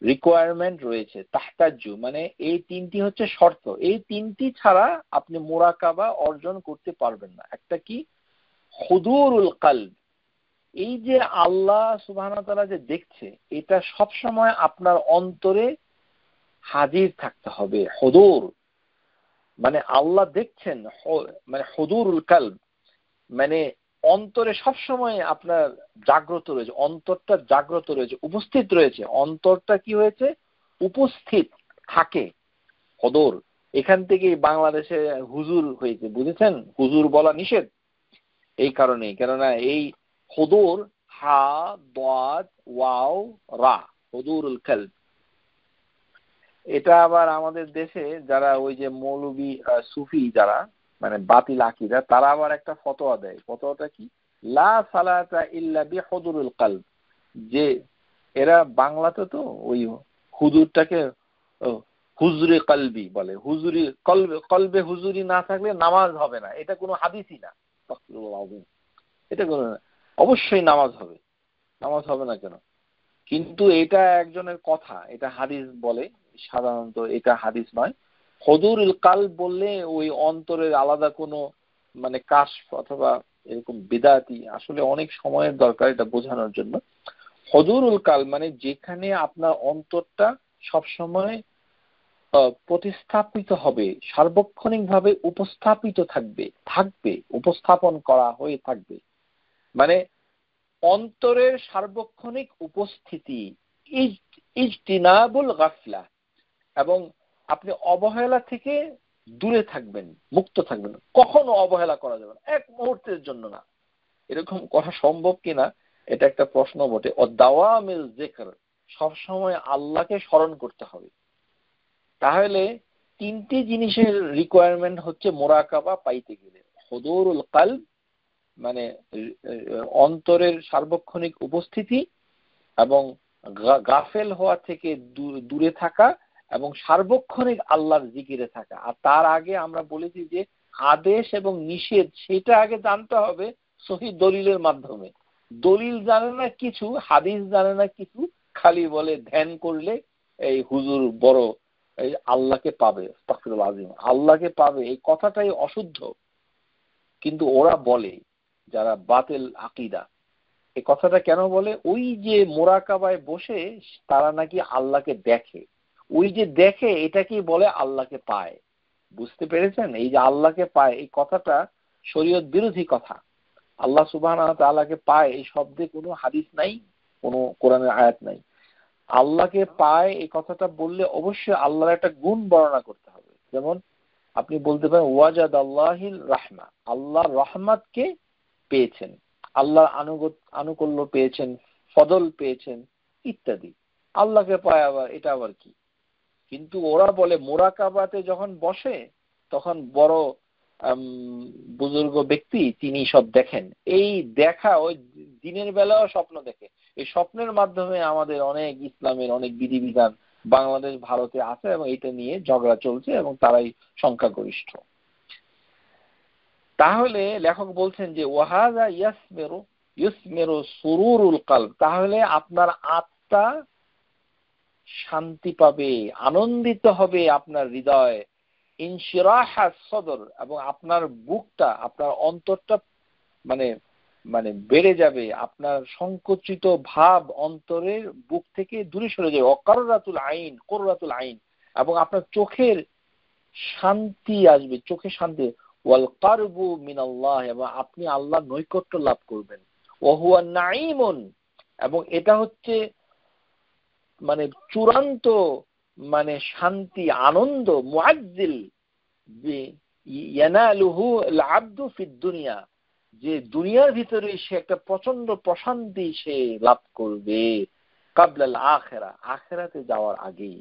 রিকোয়ারমেন্ট রয়েছে। তাহতাজ্জু মানে এই তিনটি হচ্ছে শর্ত, এই তিনটি ছাড়া আপনি মুরাকাবা অর্জন করতে পারবেন না। একটা কি? হুদুরুল কলব, এই যে আল্লাহ সুবহানাহু ওয়া তাআলা যে দেখছে, এটা সব সময় আপনার অন্তরে হাজির থাকতে হবে। হুদুর মানে আল্লাহ দেখছেন, মানে হুদুরুল কলব মানে অন্তরে সব সময় আপনার জাগ্রত রয়েছে, অন্তরটা জাগ্রত রয়েছে, উপস্থিত রয়েছে। অন্তরটা কি হয়েছে? উপস্থিত থাকে। হুদুর এখান থেকে বাংলাদেশে হুজুর হয়েছে, বুঝেছেন? হুজুর বলা নিষেধ এই কারণে, কেননা এই হুদুর হা দাদ ওয়াও রা, হুদুরুল কলব। এটা আবার আমাদের দেশে যারা ওই যে মৌলবী সুফি যারা মানে বাতিল আকীদা, তারা আবার একটা ফতোয়া দেয়। ফতোয়াটা কি? লা সালাতা ইল্লা বিহুদুরুল কলব, যে এরা বাংলাতে তো ওই হুজুরটাকে হুজুরে কলবি বলে। হুজুরি কলবে, কলবে হুজুরি না থাকলে নামাজ হবে না, এটা কোনো হাদিসই না। এটা কোনো, অবশ্যই নামাজ হবে, নামাজ হবে না কেন? কিন্তু এটা একজনের কথা, এটা হাদিস বলে, সাধারণত এটা হাদিস নয়। হুদুরুল কলব বললে ওই অন্তরের আলাদা কোনো মানে কাশফ অথবা এরকম বিদাতি, আসলে অনেক সময়ের দরকার এটা বোঝানোর জন্য। হুদুরুল কলব মানে যেখানে আপনার অন্তরটা সবসময় প্রতিস্থাপিত হবে, সার্বক্ষণিকভাবে উপস্থাপিত থাকবে, উপস্থাপন করা হয়ে থাকবে, মানে অন্তরের সার্বক্ষণিক উপস্থিতি, ইজতিনাবুল গাফলা, এবং আপনি অবহেলা থেকে দূরে থাকবেন, মুক্ত থাকবেন, কখনো অবহেলা করা যাবে না, এক মুহূর্তের জন্য না। এরকম করা সম্ভব কিনা এটা একটা প্রশ্ন বটে। ও দাওয়ামিল যিকর, সবসময় আল্লাহকে স্মরণ করতে হবে। তাহলে তিনটি জিনিসের রিকোয়ারমেন্ট হচ্ছে মুরাকাবা পাইতে গেলে। হুদুরুল কলব মানে অন্তরের সার্বক্ষণিক উপস্থিতি, এবং গাফেল হওয়া থেকে দূরে থাকা, এবং সার্বক্ষণিক আল্লাহর জিকিরে থাকা। আর তার আগে আমরা বলেছি যে আদেশ এবং নিষেধ সেটা আগে জানতে হবে সহি দলিলের মাধ্যমে। দলিল জানে না কিছু, হাদিস জানে না কিছু, খালি বলে ধ্যান করলে এই হুজুর বড়, এই আল্লাহকে পাবে, আস্তাগফিরুল্লাহ আযীম, আল্লাহকে পাবে, এই কথাটাই অশুদ্ধ। কিন্তু ওরা বলে যারা বাতিল আকীদা, এই কথাটা কেন বলে? ওই যে মুরাকাবায় বসে তারা নাকি আল্লাহকে দেখে, ওই যে দেখে এটাকেই বলে আল্লাহকে পায়। বুঝতে পেরেছেন? এই যে আল্লাহকে পায় এই কথাটা শরীয়ত বিরোধী কথা। আল্লাহ সুবহানাহু ওয়া তাআলাকে পায় এই শব্দে কোনো হাদিস নাই, কোনো কোরআনের আয়াত নাই। আল্লাহকে পায় এই কথাটা বললে অবশ্যই আল্লাহর একটা গুণ বর্ণনা করতে হবে। যেমন আপনি বলতে পারেন ওয়াজাদ আল্লাহিল রাহমা, আল্লাহর রহমতকে পেয়েছেন, আল্লাহর আনুকূল্য পেয়েছেন, ফজল পেয়েছেন ইত্যাদি। আল্লাহকে পায় আবার, এটা আবার কি? কিন্তু ওরা বলে মুরাকাবাতে যখন বসে তখন বড় বুজুর্গ ব্যক্তি তিনি সব দেখেন। এই দেখা ওই দিনের বেলাও স্বপ্ন দেখে, এই স্বপ্নের মাধ্যমে আমাদের অনেক ইসলামের অনেক বিধিবিধান বাংলাদেশ ভারতে আছে, এবং এটা নিয়ে ঝগড়া চলছে, এবং তারাই সংখ্যাগরিষ্ঠ। তাহলে লেখক বলছেন যে ওয়াহাযা ইউসমিরু সুরুরুল কলব, তাহলে আপনার আত্মা শান্তি পাবে, আনন্দিত হবে আপনার হৃদয়, ইনশিরাহা সদর, এবং আপনার বুকটা, আপনার অন্তরটা মানে মানে বেড়ে যাবে, আপনার সংকুচিত ভাব অন্তরের বুক থেকে দূরে সরে যাবে। অকাররাতুল আইন, কুররাতুল আইন, এবং আপনার চোখের শান্তি আসবে, চোখে শান্তি। ওয়াল কারবু মিনাল্লাহ, এবং আপনি আল্লাহর নৈকট্য লাভ করবেন। ওয়া হুয়া নাঈমুন, এবং এটা হচ্ছে মানে চূড়ান্ত মানে শান্তি, আনন্দ। মুআজ্জিল ইয়ানালুহু আল আবদু ফিদ দুনিয়া, যে দুনিয়ার ভিতরে সে একটা প্রচন্ড প্রশান্তি সে লাভ করবে কাবলাল আখিরা, আখিরাতে যাওয়ার আগেই।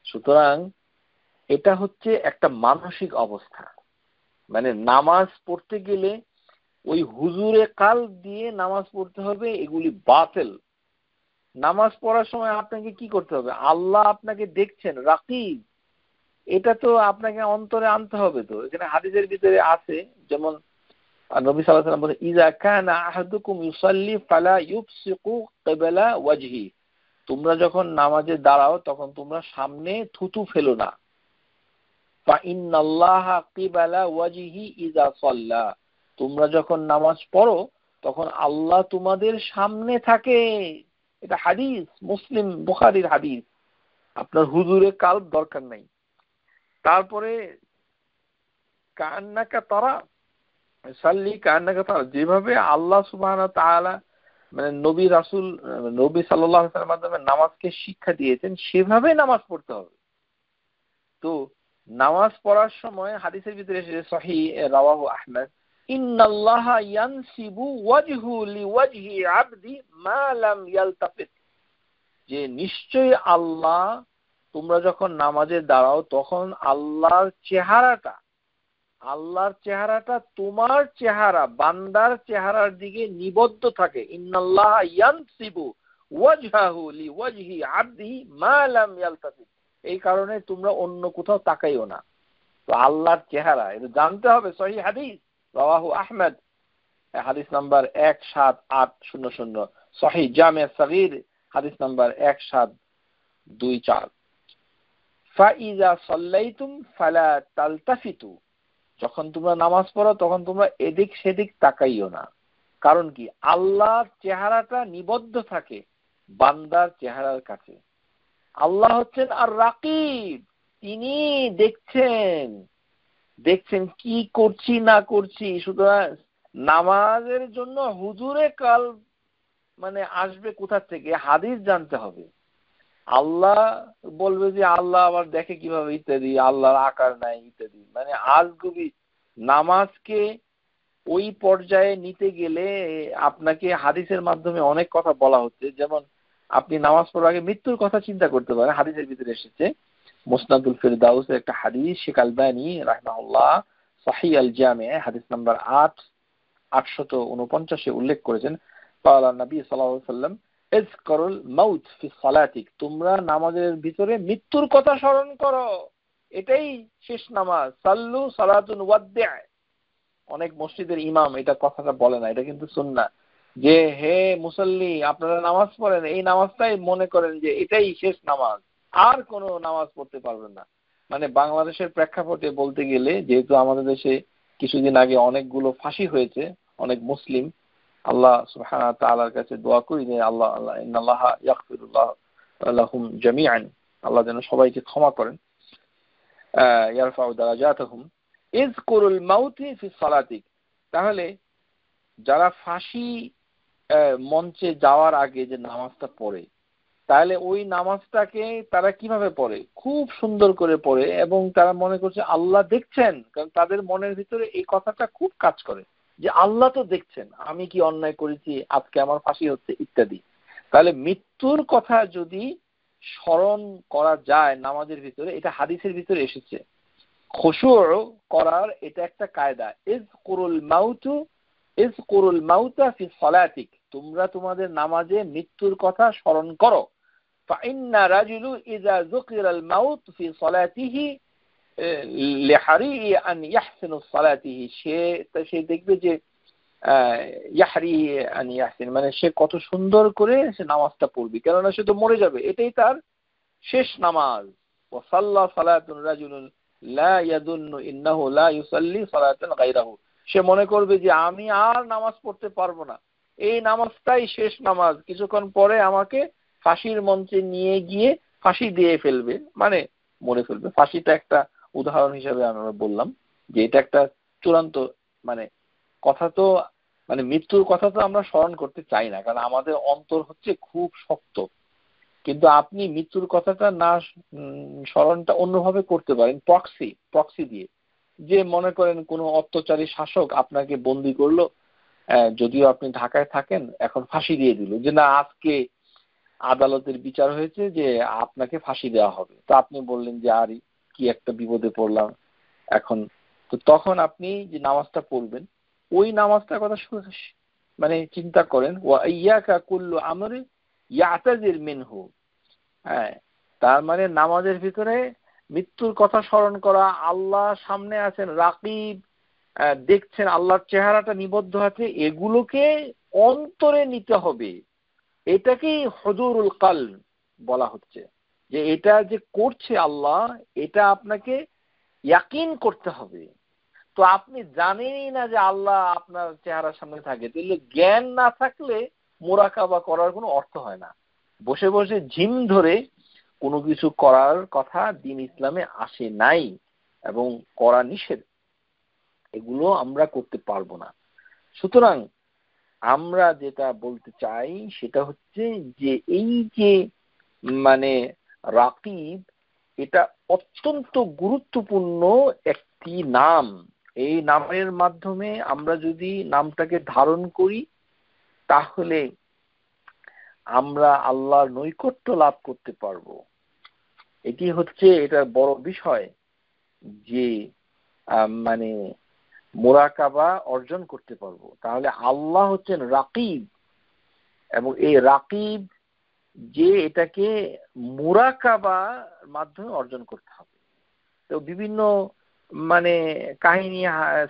সুতরাং এটা হচ্ছে একটা মানসিক অবস্থা। মানে নামাজ পড়তে গেলে ওই হুজুরে কাল দিয়ে নামাজ পড়তে হবে, এগুলি বাতিল। নামাজ পড়ার সময় আপনাকে কি করতে হবে? আল্লাহ আপনাকে দেখছেন, রাকিব, এটা তো আপনাকে অন্তরে আনতে হবে। তো এখানে হাদিসের ভিতরে আছে, যেমন নবী সাল্লাল্লাহু আলাইহি ওয়াসাল্লাম বলেন, ইযা কানা আহাদুকুম ইউসাল্লি ফালা ইউবসিকু কিবলা ওয়াজহি, তোমরা যখন নামাজে দাঁড়াও তখন তোমরা সামনে থুতু ফেলো না। ফা ইন্নাল্লাহা কিবলা ওয়াজহি ইযা সাল্লা, তোমরা যখন নামাজ পড়ো তখন আল্লাহ তোমাদের সামনে থাকে। এটা হাদিস, মুসলিম বুখারীর হাদিস। আপনার হুজুরে কালব দরকার নাই। তারপরে কান্নাকা তারা সাল্লি কান্নাকা তারা, যেভাবে আল্লাহ সুবহানাহু ওয়া তাআলা মানে নবী রাসূল নবী সাল্লাল্লাহু আলাইহি ওয়াসাল্লামের মাধ্যমে নামাজকে শিক্ষা দিয়েছেন, সেভাবে নামাজ পড়তে হবে। তো নামাজ পড়ার সময় হাদিসের ভিতরে এসেছে, সহিহ রাওয়াহু আহমদ, ইন্নাল্লাহা ইয়ানসিবু ওয়াজহু লিওয়াজহি আবদি মা লাম ইয়ালতাফিত, যে নিশ্চয়ই আল্লাহ, তোমরা যখন নামাজে দাঁড়াও তখন আল্লাহর চেহারাটা তোমার চেহারা, বান্দার চেহারার দিকে নিবদ্ধ থাকে। ইন্নাল্লাহা ইয়ানসিবু ওয়াজহাহু লিওয়াজহি আবদিহি মা লাম ইয়ালতাফিত, এই কারণে তোমরা অন্য কোথাও তাকাইও না। তো আল্লাহর চেহারা এটা জানতে হবে। সহিহ হাদিস, রাওয়াহু আহমদ, হাদিস নাম্বার 17800, সহিহ জামি সগীর হাদিস নাম্বার 1724। ফাইজা সাল্লাইতুম ফালা তালতাফিতু, যখন তোমরা নামাজ পড়ো তখন তোমরা এদিক সেদিক তাকাইও না। কারণ কি? আল্লাহর চেহারাটা নিবদ্ধ থাকে বান্দার চেহারার কাছে। আল্লাহ হচ্ছেন আর রাকিব, তিনি দেখছেন কি করছি না করছি। সুতরাং নামাজের জন্য হুজুরে কাল মানে আসবে কোথা থেকে? হাদিস জানতে হবে। আল্লাহ বলবে যে আল্লাহ আবার দেখে কিভাবে ইত্যাদি, আল্লাহর আকার নাই ইত্যাদি, মানে আজগুবি। নামাজকে ওই পর্যায়ে নিতে গেলে আপনাকে হাদিসের মাধ্যমে অনেক কথা বলা হচ্ছে। যেমন আপনি নামাজ পড়ার আগে মৃত্যুর কথা চিন্তা করতে পারেন। হাদিসের ভিতরে এসেছে, মুসনাদুল ফিরদাউসের একটা হাদিস, শেখ আলবানী রাহিমাহুল্লাহ সহিহ আল জামি হাদিস নাম্বার 849 উল্লেখ করেছেন, ক্বালা নবী সাল্লাল্লাহু আলাইহি ওয়াসাল্লাম ইযকুরুল মাউত ফি সালাতিক, তোমরা নামাজের ভিতরে মৃত্যুর কথা স্মরণ করো, এটাই শেষ নামাজ। সাল্লু সালাতুন ওয়াদ্দিআ, অনেক মসজিদের ইমাম এটা কথাটা বলে না, এটা কিন্তু সুন্নাহ, যে হে মুসল্লি আপনারা নামাজ পড়েন, এই নামাজটাই মনে করেন যে এটাই শেষ নামাজ, আর কোনো নামাজ পড়তে পারবেন না। মানে বাংলাদেশের প্রেক্ষাপটে বলতে গেলে, যেহেতু আমাদের দেশে কিছুদিন আগে অনেকগুলো ফাঁসি হয়েছে অনেক মুসলিম, আল্লাহ সুবহানাহু ওয়া তাআলার কাছে দোয়া করি যে আল্লাহ ইন্নাল্লাহা ইয়াগফিরুল্লাহ লাহুম জামিআন, আল্লাহ যেন সবাইকে ক্ষমা করেন। ইয়ারফাউ দারাজাতাহুম ইযকুরুল মাউতি ফি সালাতিক, তাহলে যারা ফাঁসি মঞ্চে যাওয়ার আগে যে নামাজটা পড়ে, তাহলে ওই নামাজটাকে তারা কিভাবে পড়ে? খুব সুন্দর করে পড়ে, এবং তারা মনে করছে আল্লাহ দেখছেন। কারণ তাদের মনের ভিতরে এই কথাটা খুব কাজ করে যে আল্লাহ তো দেখছেন, আমি কি অন্যায় করেছি, আজকে আমার ফাঁসি হচ্ছে ইত্যাদি। তাহলে মৃত্যুর কথা যদি স্মরণ করা যায় নামাজের ভিতরে, এটা হাদিসের ভিতরে এসেছে। খুশু' করার এটা একটা কায়দা। ইযকুরুল মাউতা ফি সালাতিক, তোমরা তোমাদের নামাজে মৃত্যুর কথা স্মরণ করো। ফাইন্না রাজুলু ইযা যুকিরাল মাউত ফি সালাতিহি লিহারিহি আন ইয়াহসিনু সালাতিহি, সে দেখবে যে ইয়াহরিহি আন ইয়াহসিন, মানে সে কত সুন্দর করে সে নামাজটা পড়বে, কেননা সে তো মরে যাবে, এটাই তার শেষ নামাজ। ওয়া সাল্লা সালাতুন রাজুলুন লা ইয়াদুন্নু ইন্নাহু লা ইউসাল্লি সালাতান গায়রাহু, সে মনে করবে যে আমি আর নামাজ পড়তে পারবো না, এই নামাজটাই শেষ নামাজ, কিছুক্ষণ পরে আমাকে ফাঁসির মঞ্চে নিয়ে গিয়ে ফাঁসি দিয়ে ফেলবে, মানে মরে ফেলবে। ফাঁসিটা একটা উদাহরণ হিসেবে আমরা বললাম যে এটা একটা চূড়ান্ত মানে কথা। তো মানে মৃত্যুর কথা তো আমরা স্মরণ করতে চাই না, কারণ আমাদের অন্তর হচ্ছে খুব শক্ত। কিন্তু আপনি মৃত্যুর কথাটা না স্মরণটা অন্যভাবে করতে পারেন, প্রক্সি দিয়ে। যে মনে করেন কোনো অত্যাচারী শাসক আপনাকে বন্দি করলো, যদিও আপনি ঢাকায় থাকেন, এখন ফাঁসি দিয়ে দিল যে না আজকে আদালতের বিচার হয়েছে যে আপনাকে ফাঁসি দেওয়া হবে। তো আপনি বললেন যে আর কি একটা বিপদে পড়লাম এখন। তো তখন আপনি যে নামাজটা পড়বেন, ওই নামাজটার কথা মানে চিন্তা করেন, ওয়া ইয়াকা কুল্লু আমরি ইয়াতাজির মিনহু। হ্যাঁ, তার মানে নামাজের ভিতরে মৃত্যুর কথা স্মরণ করা, আল্লাহ সামনে আছেন, রাকিব দেখছেন, আল্লাহর চেহারাটা নিবদ্ধ আছে, এগুলোকে অন্তরে নিতে হবে। এটাকেই হুজুরুল কলব বলা হচ্ছে, যে এটা যে করছে আল্লাহ, এটা আপনাকে ইয়াকিন করতে হবে। তো আপনি জানেনই না যে আল্লাহ আপনার চেহারার সামনে থাকে, তাহলে জ্ঞান না থাকলে মুরাকাবা করার কোনো অর্থ হয় না। বসে বসে ঝিম ধরে কোনো কিছু করার কথা দিন ইসলামে আসে নাই এবং করা নিষেধ, এগুলো আমরা করতে পারবো না। সুতরাং আমরা যেটা বলতে চাই সেটা হচ্ছে যে এই যে মানে রাকিব, এটা অত্যন্ত গুরুত্বপূর্ণ একটি নাম। এই নামের মাধ্যমে আমরা যদি নামটাকে ধারণ করি, তাহলে আমরা আল্লাহর নৈকট্য লাভ করতে পারবো। এটি হচ্ছে এটার বড় বিষয়, যে মানে মুরাকাবা অর্জন করতে পারবো। তাহলে আল্লাহ হচ্ছেন রাকিব, এবং এই রাকিব যে এটাকে মুরাকাবার মাধ্যমে অর্জন করতে হবে। তো বিভিন্ন মানে কাহিনী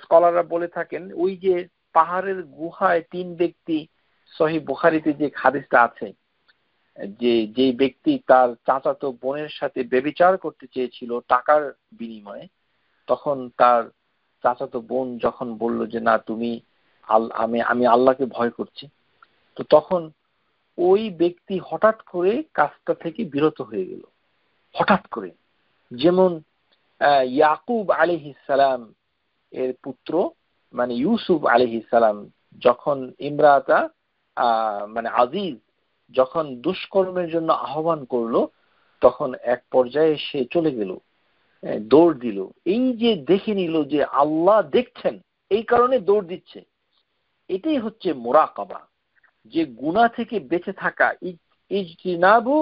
স্কলাররা বলে থাকেন, ওই যে পাহাড়ের গুহায় 3 ব্যক্তি, সহিহ বুখারীতে যে হাদিসটা আছে, যে ব্যক্তি তার চাচাতো বোনের সাথে ব্যভিচার করতে চেয়েছিল টাকার বিনিময়ে, তখন তার চাচাতো বোন যখন বলল যে না তুমি আমি আল্লাহকে ভয় করছি, তো তখন ওই ব্যক্তি হঠাৎ করে কাজটা থেকে বিরত হয়ে গেল, হঠাৎ করে। যেমন ইয়াকুব আলাইহিস সালাম এর পুত্র মানে ইউসুফ আলাইহিস সালাম, যখন ইমরাতা মানে আজিজ যখন দুষ্কর্মের জন্য আহ্বান করলো, তখন এক পর্যায়ে সে চলে গেল, দৌড় দিল। এই যে দেখে নিল যে আল্লাহ দেখছেন, এই কারণে দৌড় দিচ্ছে। এটাই হচ্ছে মুরাকাবা, যে গুনাহ থেকে বেঁচে থাকা, ইজতিনাবু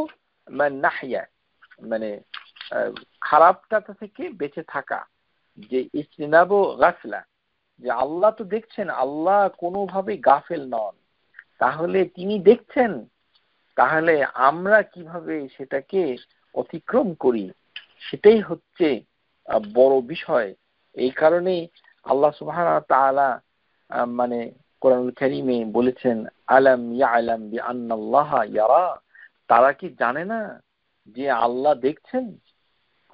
মান নাহিয়া, মানে খারাপটা থেকে বেঁচে থাকা, যে ইজতিনাবু গাফলা, যে আল্লাহ তো দেখছেন, আল্লাহ কোনোভাবে গাফেল নন, তাহলে তিনি দেখছেন, তাহলে আমরা কিভাবে সেটাকে অতিক্রম করি, সেটাই হচ্ছে বড় বিষয়। এই কারণেই আল্লাহ সুবহানাহু ওয়া তাআলা মানে কোরআনুল কারীমে বলেছেন, আলাম ইয়ালাম বিআন্নাল্লাহা ইয়ারা, তারা কি জানে না যে আল্লাহ দেখছেন?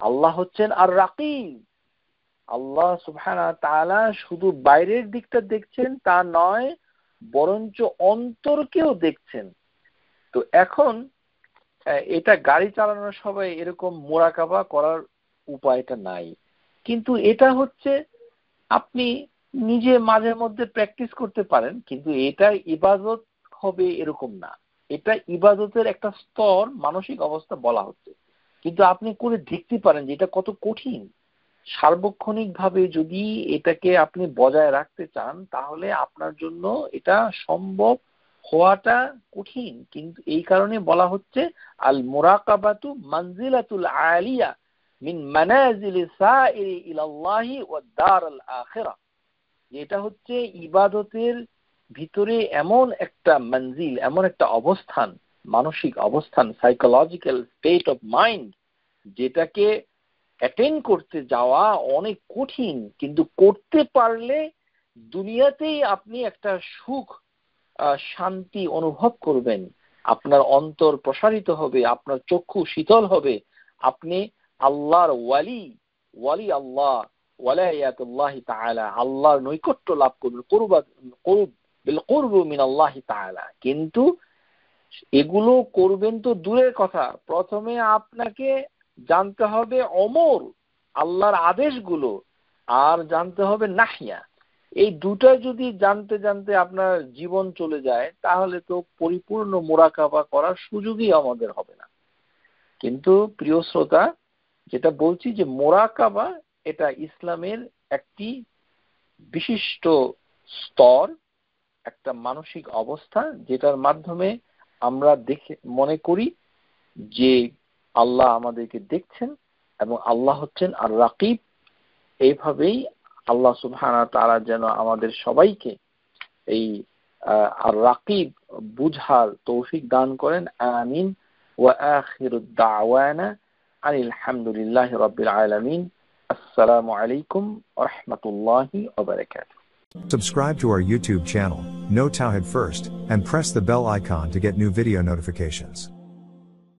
আল্লাহ হচ্ছেন আর রাকিব। আল্লাহ সুবহানাহু ওয়া তাআলা শুধু বাইরের দিকটা দেখছেন তা নয়, বরঞ্চ অন্তরকেও দেখছেন। তো এখন এটা গাড়ি চালানোর সময় এরকম মুরাকাবা করার উপায়টা নাই, কিন্তু এটা হচ্ছে আপনি নিজে মাঝে মধ্যে প্র্যাকটিস করতে পারেন, কিন্তু এটা ইবাদত হবে এরকম না। এটা ইবাদতের একটা স্তর, মানসিক অবস্থা বলা হচ্ছে, কিন্তু আপনি করে দেখতে পারেন যে এটা কত কঠিন। সার্বক্ষণিকভাবে যদি এটাকে আপনি বজায় রাখতে চান, তাহলে আপনার জন্য এটা সম্ভব হওয়াটা কঠিন। কিন্তু এই কারণে বলা হচ্ছে আল মুরাকাবাতু মানজিলাতুল আলিয়া মিন মানাজিলি সাইরি ইলাল্লাহি ওয়াদ দারুল আখিরাহ। এটা হচ্ছে ইবাদতের ভিতরে এমন একটা মঞ্জিল, এমন একটা অবস্থান, মানসিক অবস্থান, সাইকোলজিক্যাল স্টেট অফ মাইন্ড, যেটাকে অ্যাটেন্ড করতে যাওয়া অনেক কঠিন, কিন্তু করতে পারলে দুনিয়াতেই আপনি একটা সুখ শান্তি অনুভব করবেন, আপনার অন্তর প্রসারিত হবে, আপনার চক্ষু শীতল হবে, আপনি আল্লাহর ওয়ালি, ওয়ালি আল্লাহ ওয়ালায়াতুল্লাহি তাআলা, আল্লাহর নৈকট্য লাভ করবেন, কুরবু মিনাল্লাহি তাআলা। কিন্তু এগুলো করবেন তো দূরের কথা, প্রথমে আপনাকে জানতে হবে অমর আল্লাহর আদেশগুলো, আর জানতে হবে নাহিয়া। এই দুটো যদি জানতে জানতে আপনার জীবন চলে যায়, তাহলে তো পরিপূর্ণ মুরাকাবা করার সুযোগই আমাদের হবে না। কিন্তু প্রিয় শ্রোতা, যেটা বলছি যে মুরাকাবা এটা ইসলামের একটি বিশিষ্ট স্তর, একটা মানসিক অবস্থা, যেটার মাধ্যমে আমরা দেখে মনে করি যে আল্লাহ আমাদেরকে দেখছেন এবং আল্লাহ হচ্ছেন আর রাকিব। এইভাবেই আল্লাহ সুবহানাহু ওয়া তাআলা যেন আমাদের সবাইকে এই আর রাকিব বুঝার তৌফিক দান করেন। আমিন। ওয়া আখিরু দাওয়ানা আনিল হামদুলিল্লাহি রাব্বিল আলামিন। আসসালামু আলাইকুম ওয়া রাহমাতুল্লাহি ওয়া বারাকাতুহু। Subscribe to our YouTube channel, Know Tawhid First, and press the bell icon to get new video notifications.